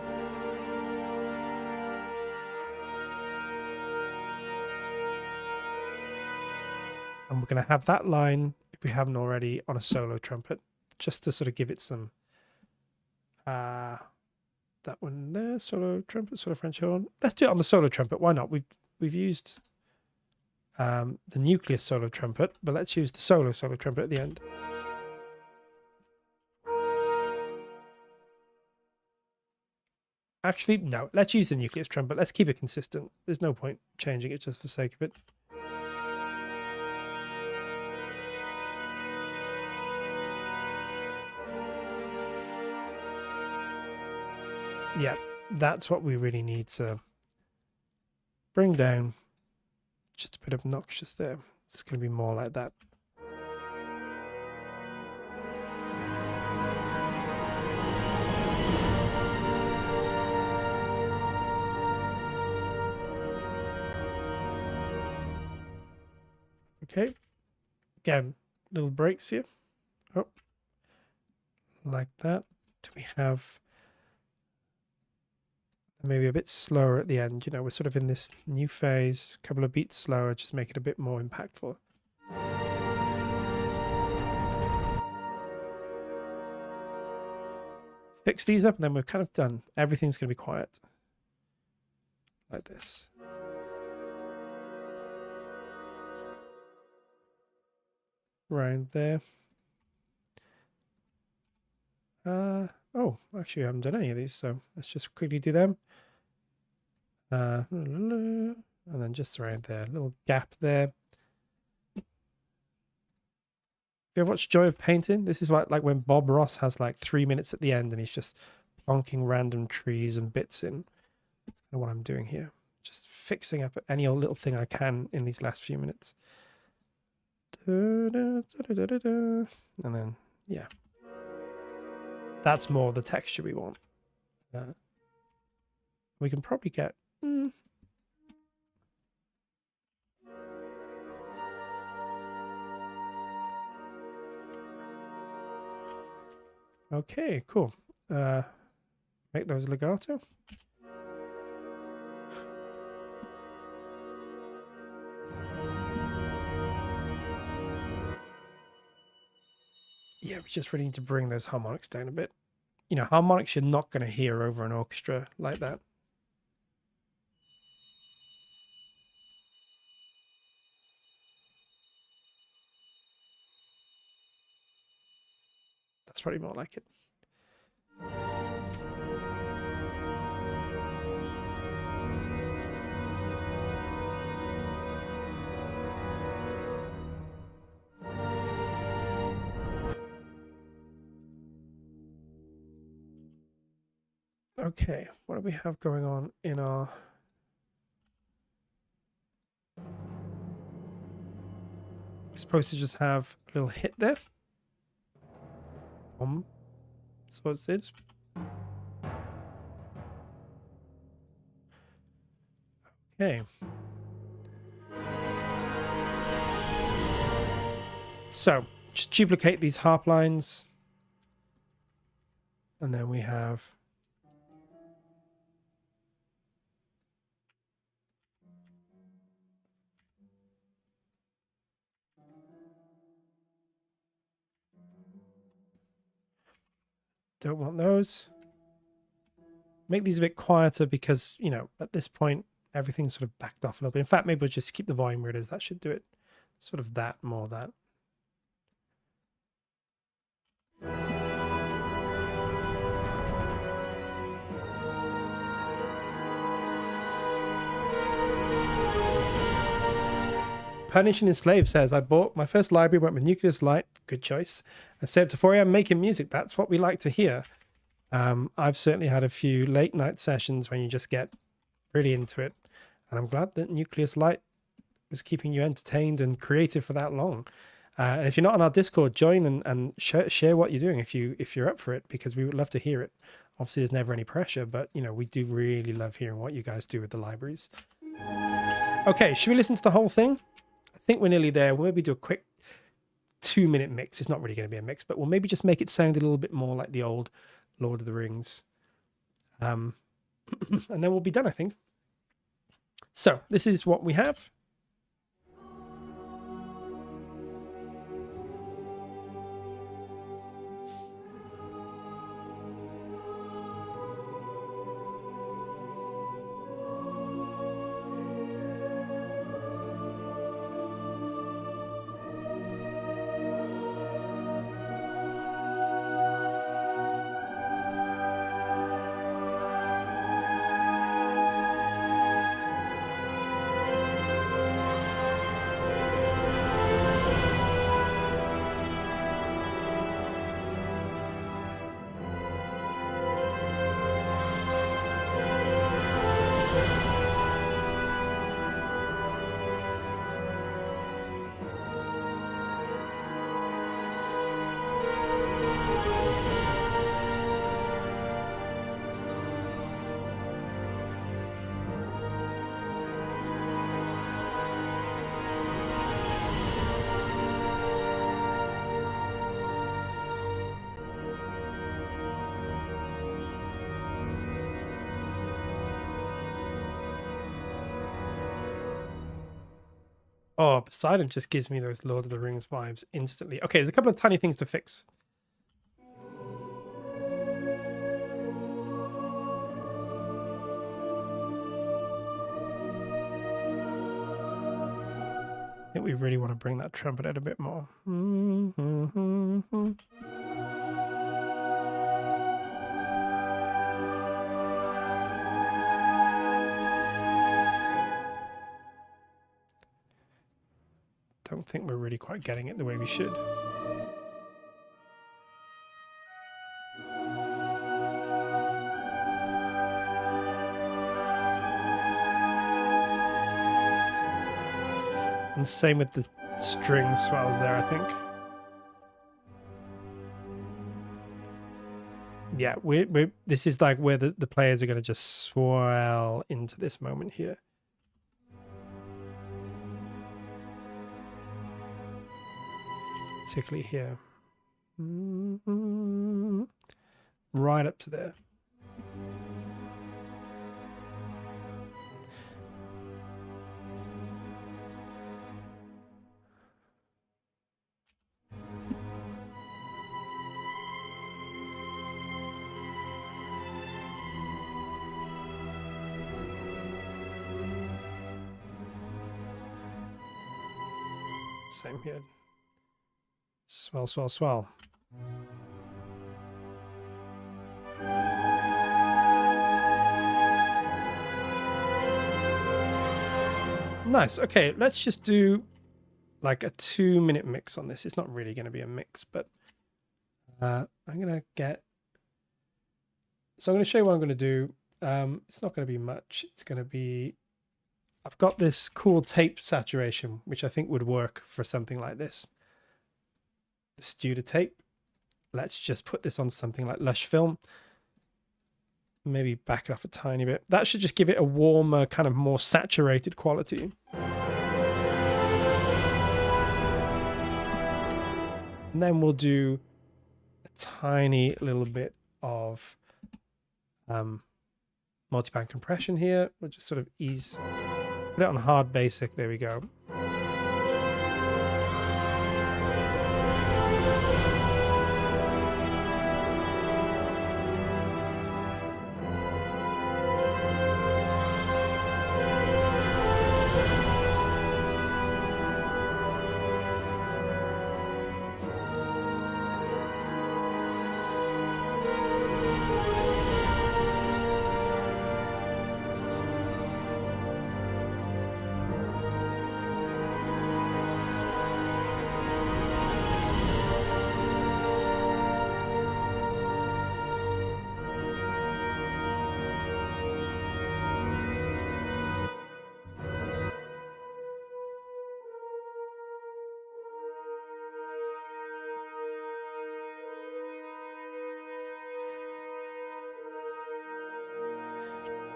And we're going to have that line, if we haven't already, on a solo trumpet, just to sort of give it some... that one there, solo trumpet, solo French horn. Let's do it on the solo trumpet. Why not? We've used the nucleus solo trumpet, but let's use the solo trumpet at the end. Actually, no, let's use the nucleus trumpet. Let's keep it consistent. There's no point changing it just for the sake of it. Yeah, that's what we really need to bring down. Just a bit obnoxious there. It's going to be more like that. Okay. Again, little breaks here. Oh, like that. Do we have maybe a bit slower at the end? You know, we're sort of in this new phase, a couple of beats slower, just make it a bit more impactful. Fix these up and then we're kind of done. Everything's going to be quiet. Like this. Right there. Oh, actually I haven't done any of these, so let's just quickly do them. And then just around there, a little gap there. Have you ever watched Joy of Painting? This is like when Bob Ross has like 3 minutes at the end and he's just plonking random trees and bits in. That's kind of what I'm doing here. Just fixing up any old little thing I can in these last few minutes. And then, yeah. That's more the texture we want. We can probably get... Okay, cool. Make those legato. Yeah, we just really need to bring those harmonics down a bit. You know, harmonics you're not going to hear over an orchestra like that. That's probably more like it. Okay, what do we have going on in our... We're supposed to just have a little hit there. That's what it is. Okay. So, just duplicate these harp lines. And then we have... Don't want those. Make these a bit quieter because, you know, at this point, everything's sort of backed off a little bit. In fact, maybe we'll just keep the volume where it is. That should do it. Sort of that, more that. Punishing Enslaved says, I bought my first library, went with Nucleus Light, good choice, and stayed up to 4 a.m. making music. That's what we like to hear. I've certainly had a few late night sessions when you just get really into it. And I'm glad that Nucleus Light was keeping you entertained and creative for that long. And if you're not on our Discord, join and share what you're doing if you're up for it, because we would love to hear it. Obviously, there's never any pressure, but you know, we do really love hearing what you guys do with the libraries. Okay, should we listen to the whole thing? I think we're nearly there. We'll maybe do a quick 2-minute mix. It's not really going to be a mix, but we'll maybe just make it sound a little bit more like the old Lord of the Rings. And then we'll be done, I think. So this is what we have. Oh, Poseidon just gives me those Lord of the Rings vibes instantly. Okay, there's a couple of tiny things to fix. I think we really want to bring that trumpet out a bit more. Don't think we're really quite getting it the way we should. And same with the string swells there, I think. Yeah, this is like where the players are going to just swell into this moment here. Particularly here. Right up to there. Same here. Swell, swell, swell. Nice. Okay, let's just do like a 2-minute mix on this. It's not really going to be a mix, but I'm going to get... So I'm going to show you what I'm going to do. It's not going to be much. It's going to be... I've got this cool tape saturation, which I think would work for something like this. The Studer tape. Let's just put this on something like Lush Film. Maybe back it off a tiny bit. That should just give it a warmer, kind of more saturated quality. And then we'll do a tiny little bit of multiband compression here. We'll just sort of ease, put it on hard basic. There we go.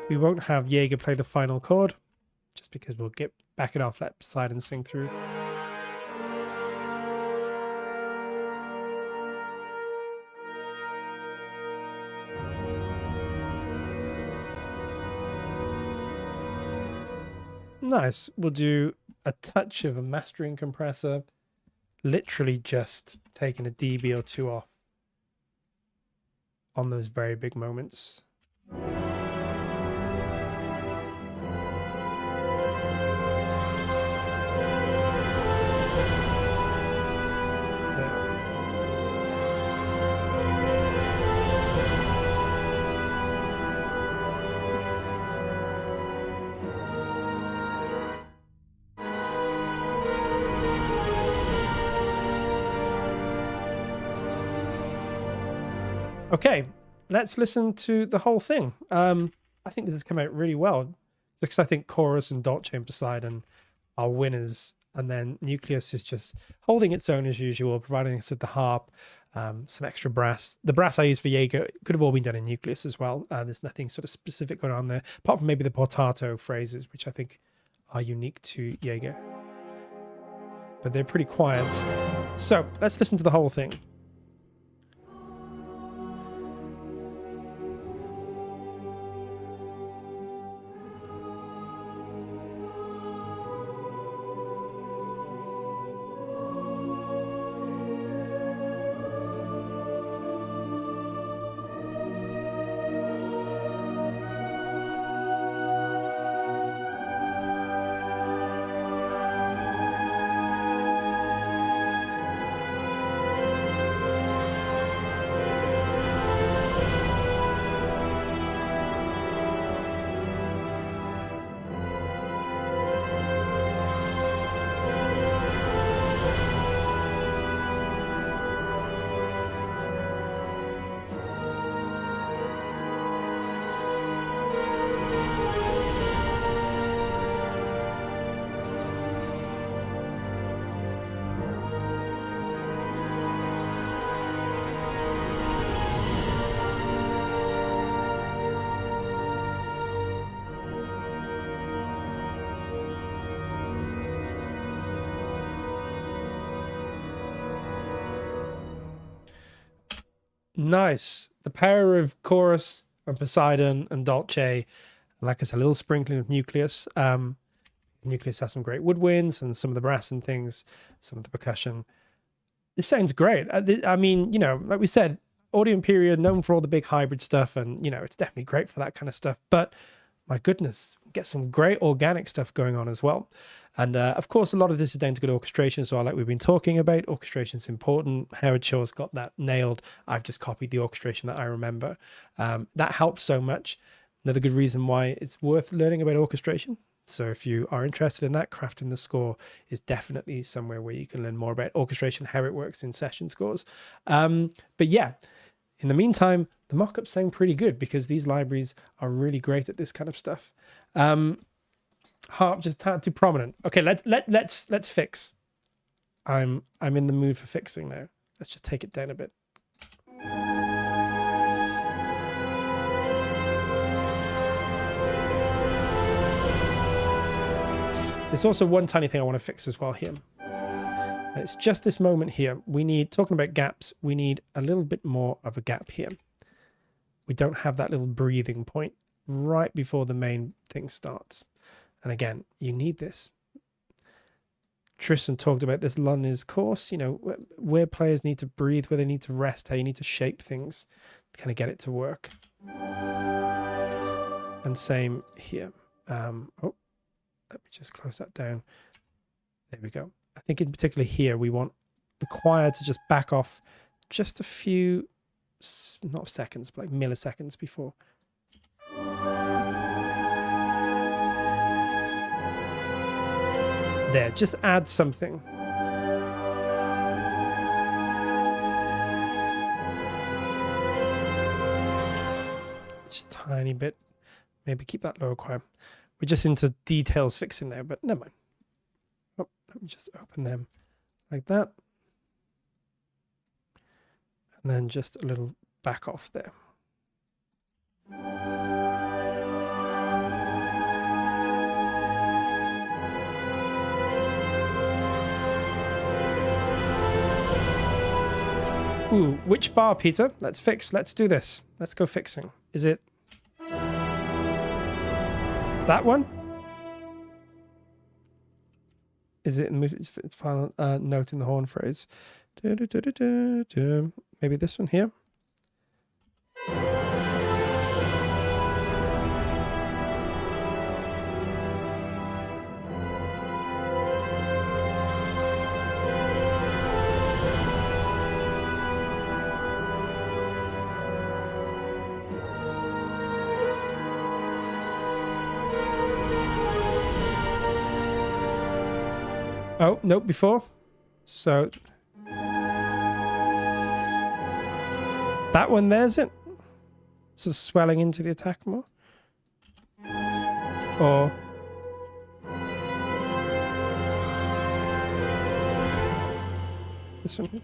We won't have Jaeger play the final chord, just because we'll back it off, let Poseidon sing through. Nice. We'll do a touch of a mastering compressor, literally just taking a dB or 2 off on those very big moments. Okay, let's listen to the whole thing. I think this has come out really well, because I think Chorus and Dolce and Poseidon are winners, and then Nucleus is just holding its own as usual, providing us with the harp, some extra brass. The brass I use for Jaeger could have all been done in Nucleus as well. There's nothing sort of specific going on there, apart from maybe the portato phrases, which I think are unique to Jaeger. But they're pretty quiet. So let's listen to the whole thing. Nice. The power of chorus and Poseidon and Dolce. And like I said, a little sprinkling of nucleus. Nucleus has some great woodwinds and some of the brass and things, some of the percussion. This sounds great. I mean, you know, like we said, Audio Imperia, known for all the big hybrid stuff, and, you know, it's definitely great for that kind of stuff. But my goodness, get some great organic stuff going on as well. And of course, a lot of this is down to good orchestration as well, like we've been talking about. Orchestration is important. Howard Shaw's got that nailed. I've just copied the orchestration that I remember. That helps so much. Another good reason why it's worth learning about orchestration. So if you are interested in that, Crafting the Score is definitely somewhere where you can learn more about orchestration, how it works in session scores. But yeah, in the meantime, the mock-ups sound pretty good because these libraries are really great at this kind of stuff. Harp just too prominent. Okay, let's fix. I'm in the mood for fixing now. Let's just take it down a bit. There's also one tiny thing I want to fix as well here. And it's just this moment here. We need, talking about gaps, we need a little bit more of a gap here. We don't have that little breathing point right before the main thing starts. And again, you need this. Tristan talked about this Lundy's course, you know, where players need to breathe, where they need to rest, how you need to shape things to kind of get it to work. And same here. Let me just close that down. There we go. I think in particular here, we want the choir to just back off just a few, not seconds, but like milliseconds before. There, just add something. Just a tiny bit. Maybe keep that lower choir. We're just into details fixing there, but never mind. Oh, let me just open them like that. And then just a little back off there. Ooh, which bar, Peter? Let's fix. Let's do this. Let's go fixing. Is it that one? Is it its final note in the horn phrase? Maybe this one here. Oh, nope, before. So that one there's it. Sort of swelling into the attack more. Or this one here.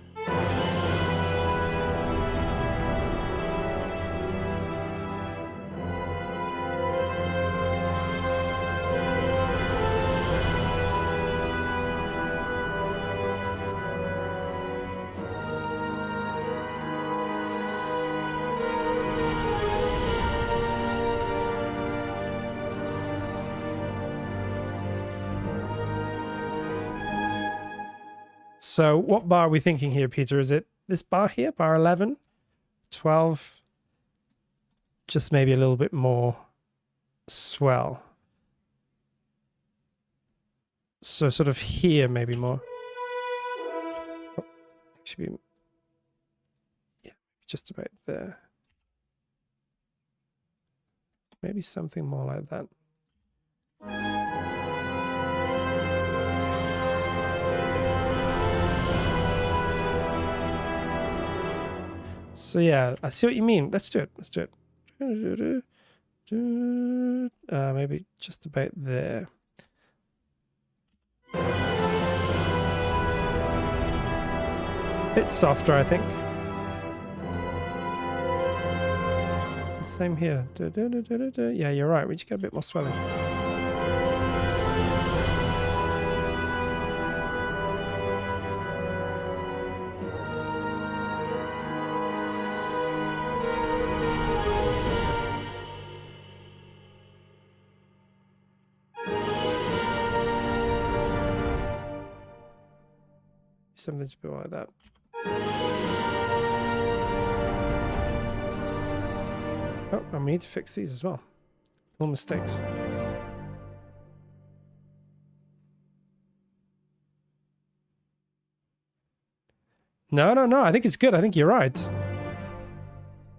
So what bar are we thinking here, Peter? Is it this bar here, bar 11, 12? Just maybe a little bit more swell. So sort of here, maybe more. Oh, actually, yeah, just about there. Maybe something more like that. So yeah, I see what you mean. Let's do it. Let's do it. Maybe just about there. Bit softer, I think. Same here. Yeah, you're right. We just get a bit more swelling. something to be like that. Oh, and we need to fix these as well. All mistakes. No. I think it's good. I think you're right.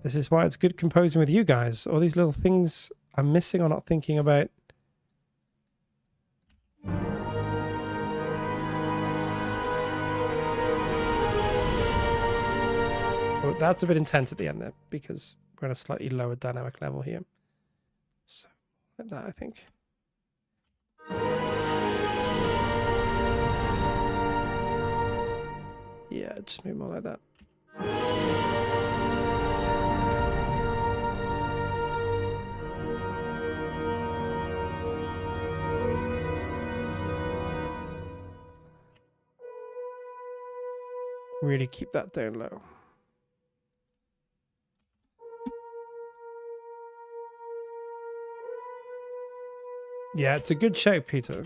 This is why it's good composing with you guys. All these little things I'm missing or not thinking about. Oh, that's a bit intense at the end there because we're on a slightly lower dynamic level here. So, like that, I think. Yeah, just maybe more like that. Really keep that down low. Yeah, it's a good shape, Peter.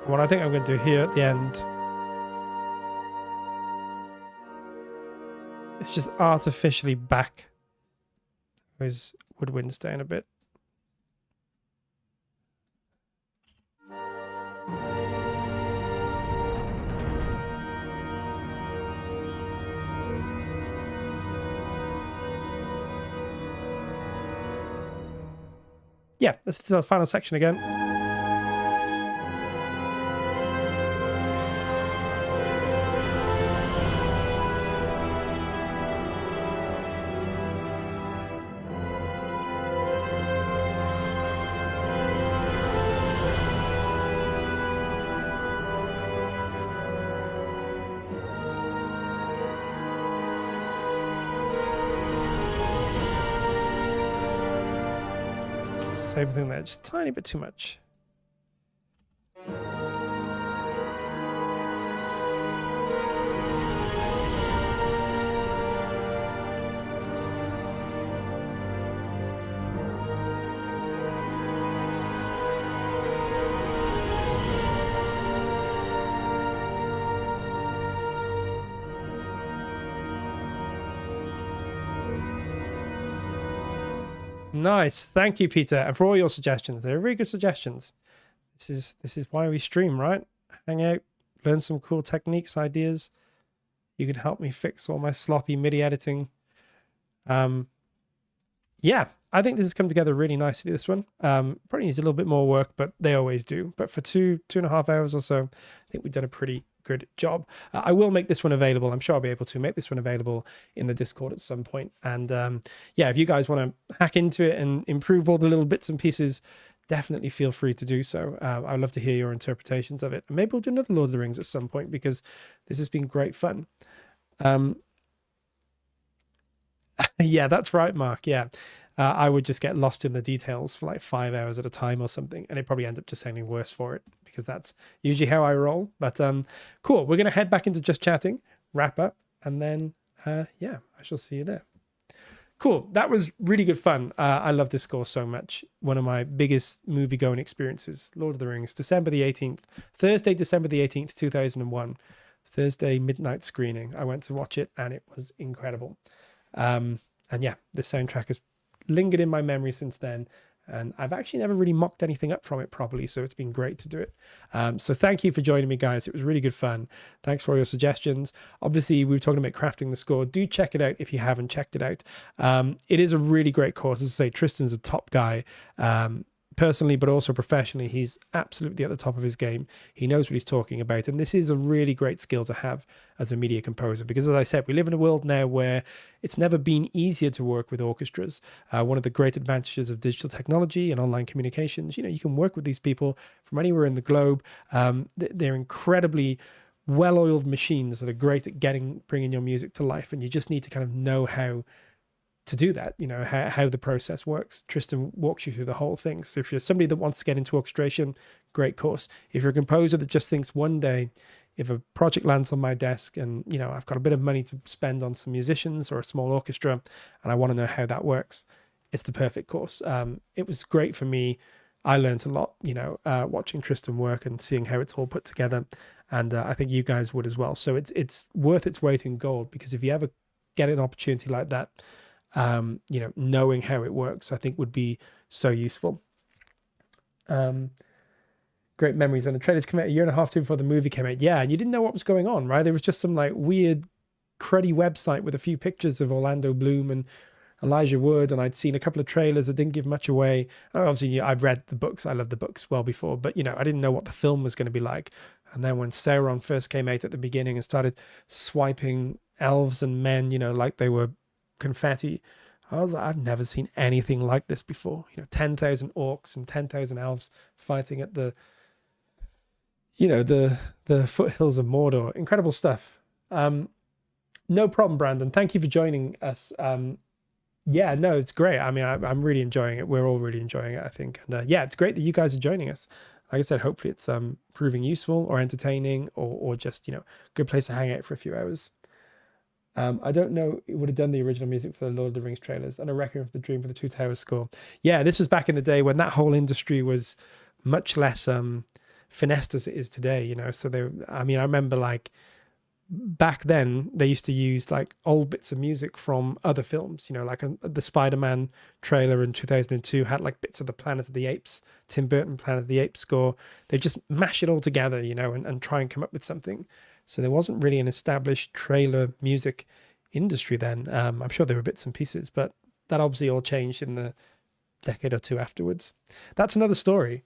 What I think I'm going to do here at the end is just artificially back those woodwinds down a bit. Yeah, this is the final section again. Same thing there, just a tiny bit too much. Nice, thank you, Peter, and for all your suggestions. They're really good suggestions. This is why we stream, right? Hang out, learn some cool techniques, ideas. You can help me fix all my sloppy MIDI editing. Yeah, I think this has come together really nicely. This one probably needs a little bit more work, but they always do. But for 2.5 hours or so, I think we've done a pretty good job. I will make this one available. I'm sure I'll be able to make this one available in the Discord at some point. And yeah, if you guys want to hack into it and improve all the little bits and pieces, definitely feel free to do so. I'd love to hear your interpretations of it. And maybe we'll do another Lord of the Rings at some point because this has been great fun. Yeah, that's right, Mark. Yeah. I would just get lost in the details for like 5 hours at a time or something, and it probably end up just sounding worse for it because that's usually how I roll. But cool. We're going to head back into just chatting, wrap up, and then yeah, I shall see you there. Cool. That was really good fun. I love this score so much. One of my biggest movie-going experiences. Lord of the Rings, December the 18th, Thursday, December the 18th, 2001. Thursday midnight screening. I went to watch it, and it was incredible. And yeah, the soundtrack has lingered in my memory since then, and I've actually never really mocked anything up from it properly, so it's been great to do it. So thank you for joining me, guys. It was really good fun. Thanks for all your suggestions. Obviously, we were talking about crafting the score. Do check it out if you haven't checked it out. It is a really great course. As I say, Tristan's a top guy. Personally, but also professionally, he's absolutely at the top of his game. He knows what he's talking about, and this is a really great skill to have as a media composer, because as I said, we live in a world now where it's never been easier to work with orchestras. One of the great advantages of digital technology and online communications, you know, you can work with these people from anywhere in the globe. They're incredibly well-oiled machines that are great at bringing your music to life, and you just need to kind of know how to do that, you know, how the process works. Tristan walks you through the whole thing. So if you're somebody that wants to get into orchestration, great course. If you're a composer that just thinks one day, if a project lands on my desk and, you know, I've got a bit of money to spend on some musicians or a small orchestra and I want to know how that works, it's the perfect course. It was great for me I learned a lot, you know, watching Tristan work and seeing how it's all put together. And I think you guys would as well. So it's worth its weight in gold, because if you ever get an opportunity like that, you know, knowing how it works, I think would be so useful. Great memories when the trailers came out a year and a half before the movie came out. Yeah, and you didn't know what was going on, right? There was just some like weird, cruddy website with a few pictures of Orlando Bloom and Elijah Wood, and I'd seen a couple of trailers that didn't give much away. And obviously, I've read the books. I love the books well before, but you know, I didn't know what the film was going to be like. And then when Sauron first came out at the beginning and started swiping elves and men, you know, like they were confetti, I was like, I've never seen anything like this before. You know, 10,000 orcs and 10,000 elves fighting at the, you know, the foothills of Mordor. Incredible stuff. No problem, Brandon. Thank you for joining us. Yeah, no, it's great. I mean, I'm really enjoying it. We're all really enjoying it, I think. And yeah, it's great that you guys are joining us. Like I said, hopefully it's proving useful or entertaining, or just, you know, good place to hang out for a few hours. I don't know, it would have done the original music for the Lord of the Rings trailers and a Requiem for the Dream for the Two Towers score. Yeah, this was back in the day when that whole industry was much less finessed as it is today, you know. So I mean, I remember like back then they used to use like old bits of music from other films, you know, like the Spider-Man trailer in 2002 had like bits of the Planet of the Apes, Tim Burton Planet of the Apes score. They just mash it all together, you know, and try and come up with something. So there wasn't really an established trailer music industry then. I'm sure there were bits and pieces, but that obviously all changed in the decade or two afterwards. That's another story.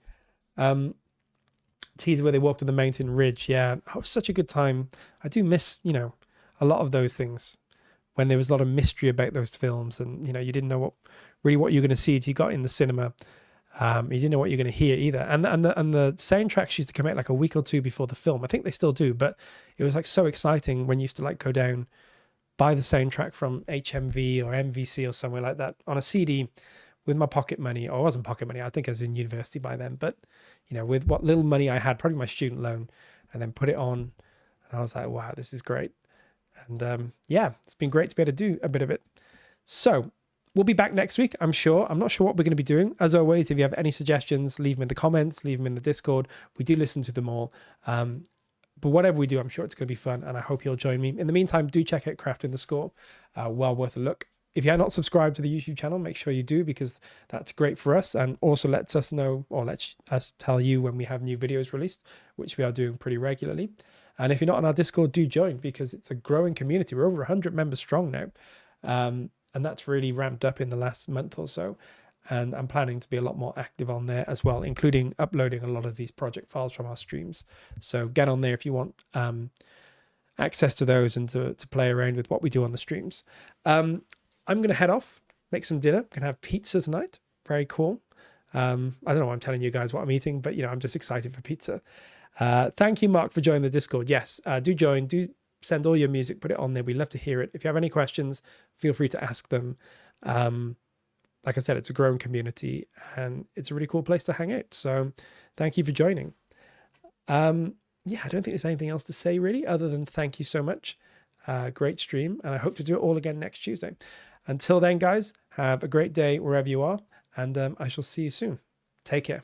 Teaser where they walked on the mountain ridge. Yeah, that was such a good time. I do miss, you know, a lot of those things when there was a lot of mystery about those films, and you know, you didn't know what you're going to see until you got in the cinema. You didn't know what you're going to hear either. And the soundtracks used to come out like a week or two before the film. I think they still do, but it was like so exciting when you used to like go down, buy the soundtrack from HMV or MVC or somewhere like that on a CD with my pocket money. Or it wasn't pocket money, I think I was in university by then, but you know, with what little money I had, probably my student loan, and then put it on. And I was like, wow, this is great. And yeah, it's been great to be able to do a bit of it. So we'll be back next week, I'm sure. I'm not sure what we're going to be doing. As always, if you have any suggestions, leave them in the comments, leave them in the Discord. We do listen to them all. But whatever we do, I'm sure it's going to be fun, and I hope you'll join me. In the meantime, do check out Crafting the Score. Well worth a look. If you're not subscribed to the YouTube channel, make sure you do, because that's great for us and also lets us know, or lets us tell you when we have new videos released, which we are doing pretty regularly. And if you're not on our Discord, do join, because it's a growing community. We're over 100 members strong now. And that's really ramped up in the last month or so. And I'm planning to be a lot more active on there as well, including uploading a lot of these project files from our streams. So get on there if you want access to those and to play around with what we do on the streams. I'm going to head off, make some dinner. I'm going to have pizza tonight. Very cool. I don't know why I'm telling you guys what I'm eating, but, you know, I'm just excited for pizza. Thank you, Mark, for joining the Discord. Yes, do join. Do send all your music. Put it on there. We'd love to hear it. If you have any questions, feel free to ask them. Like I said, it's a growing community, and it's a really cool place to hang out. So thank you for joining. Yeah, I don't think there's anything else to say, really, other than thank you so much. Great stream, and I hope to do it all again next Tuesday. Until then, guys, have a great day wherever you are, and I shall see you soon. Take care.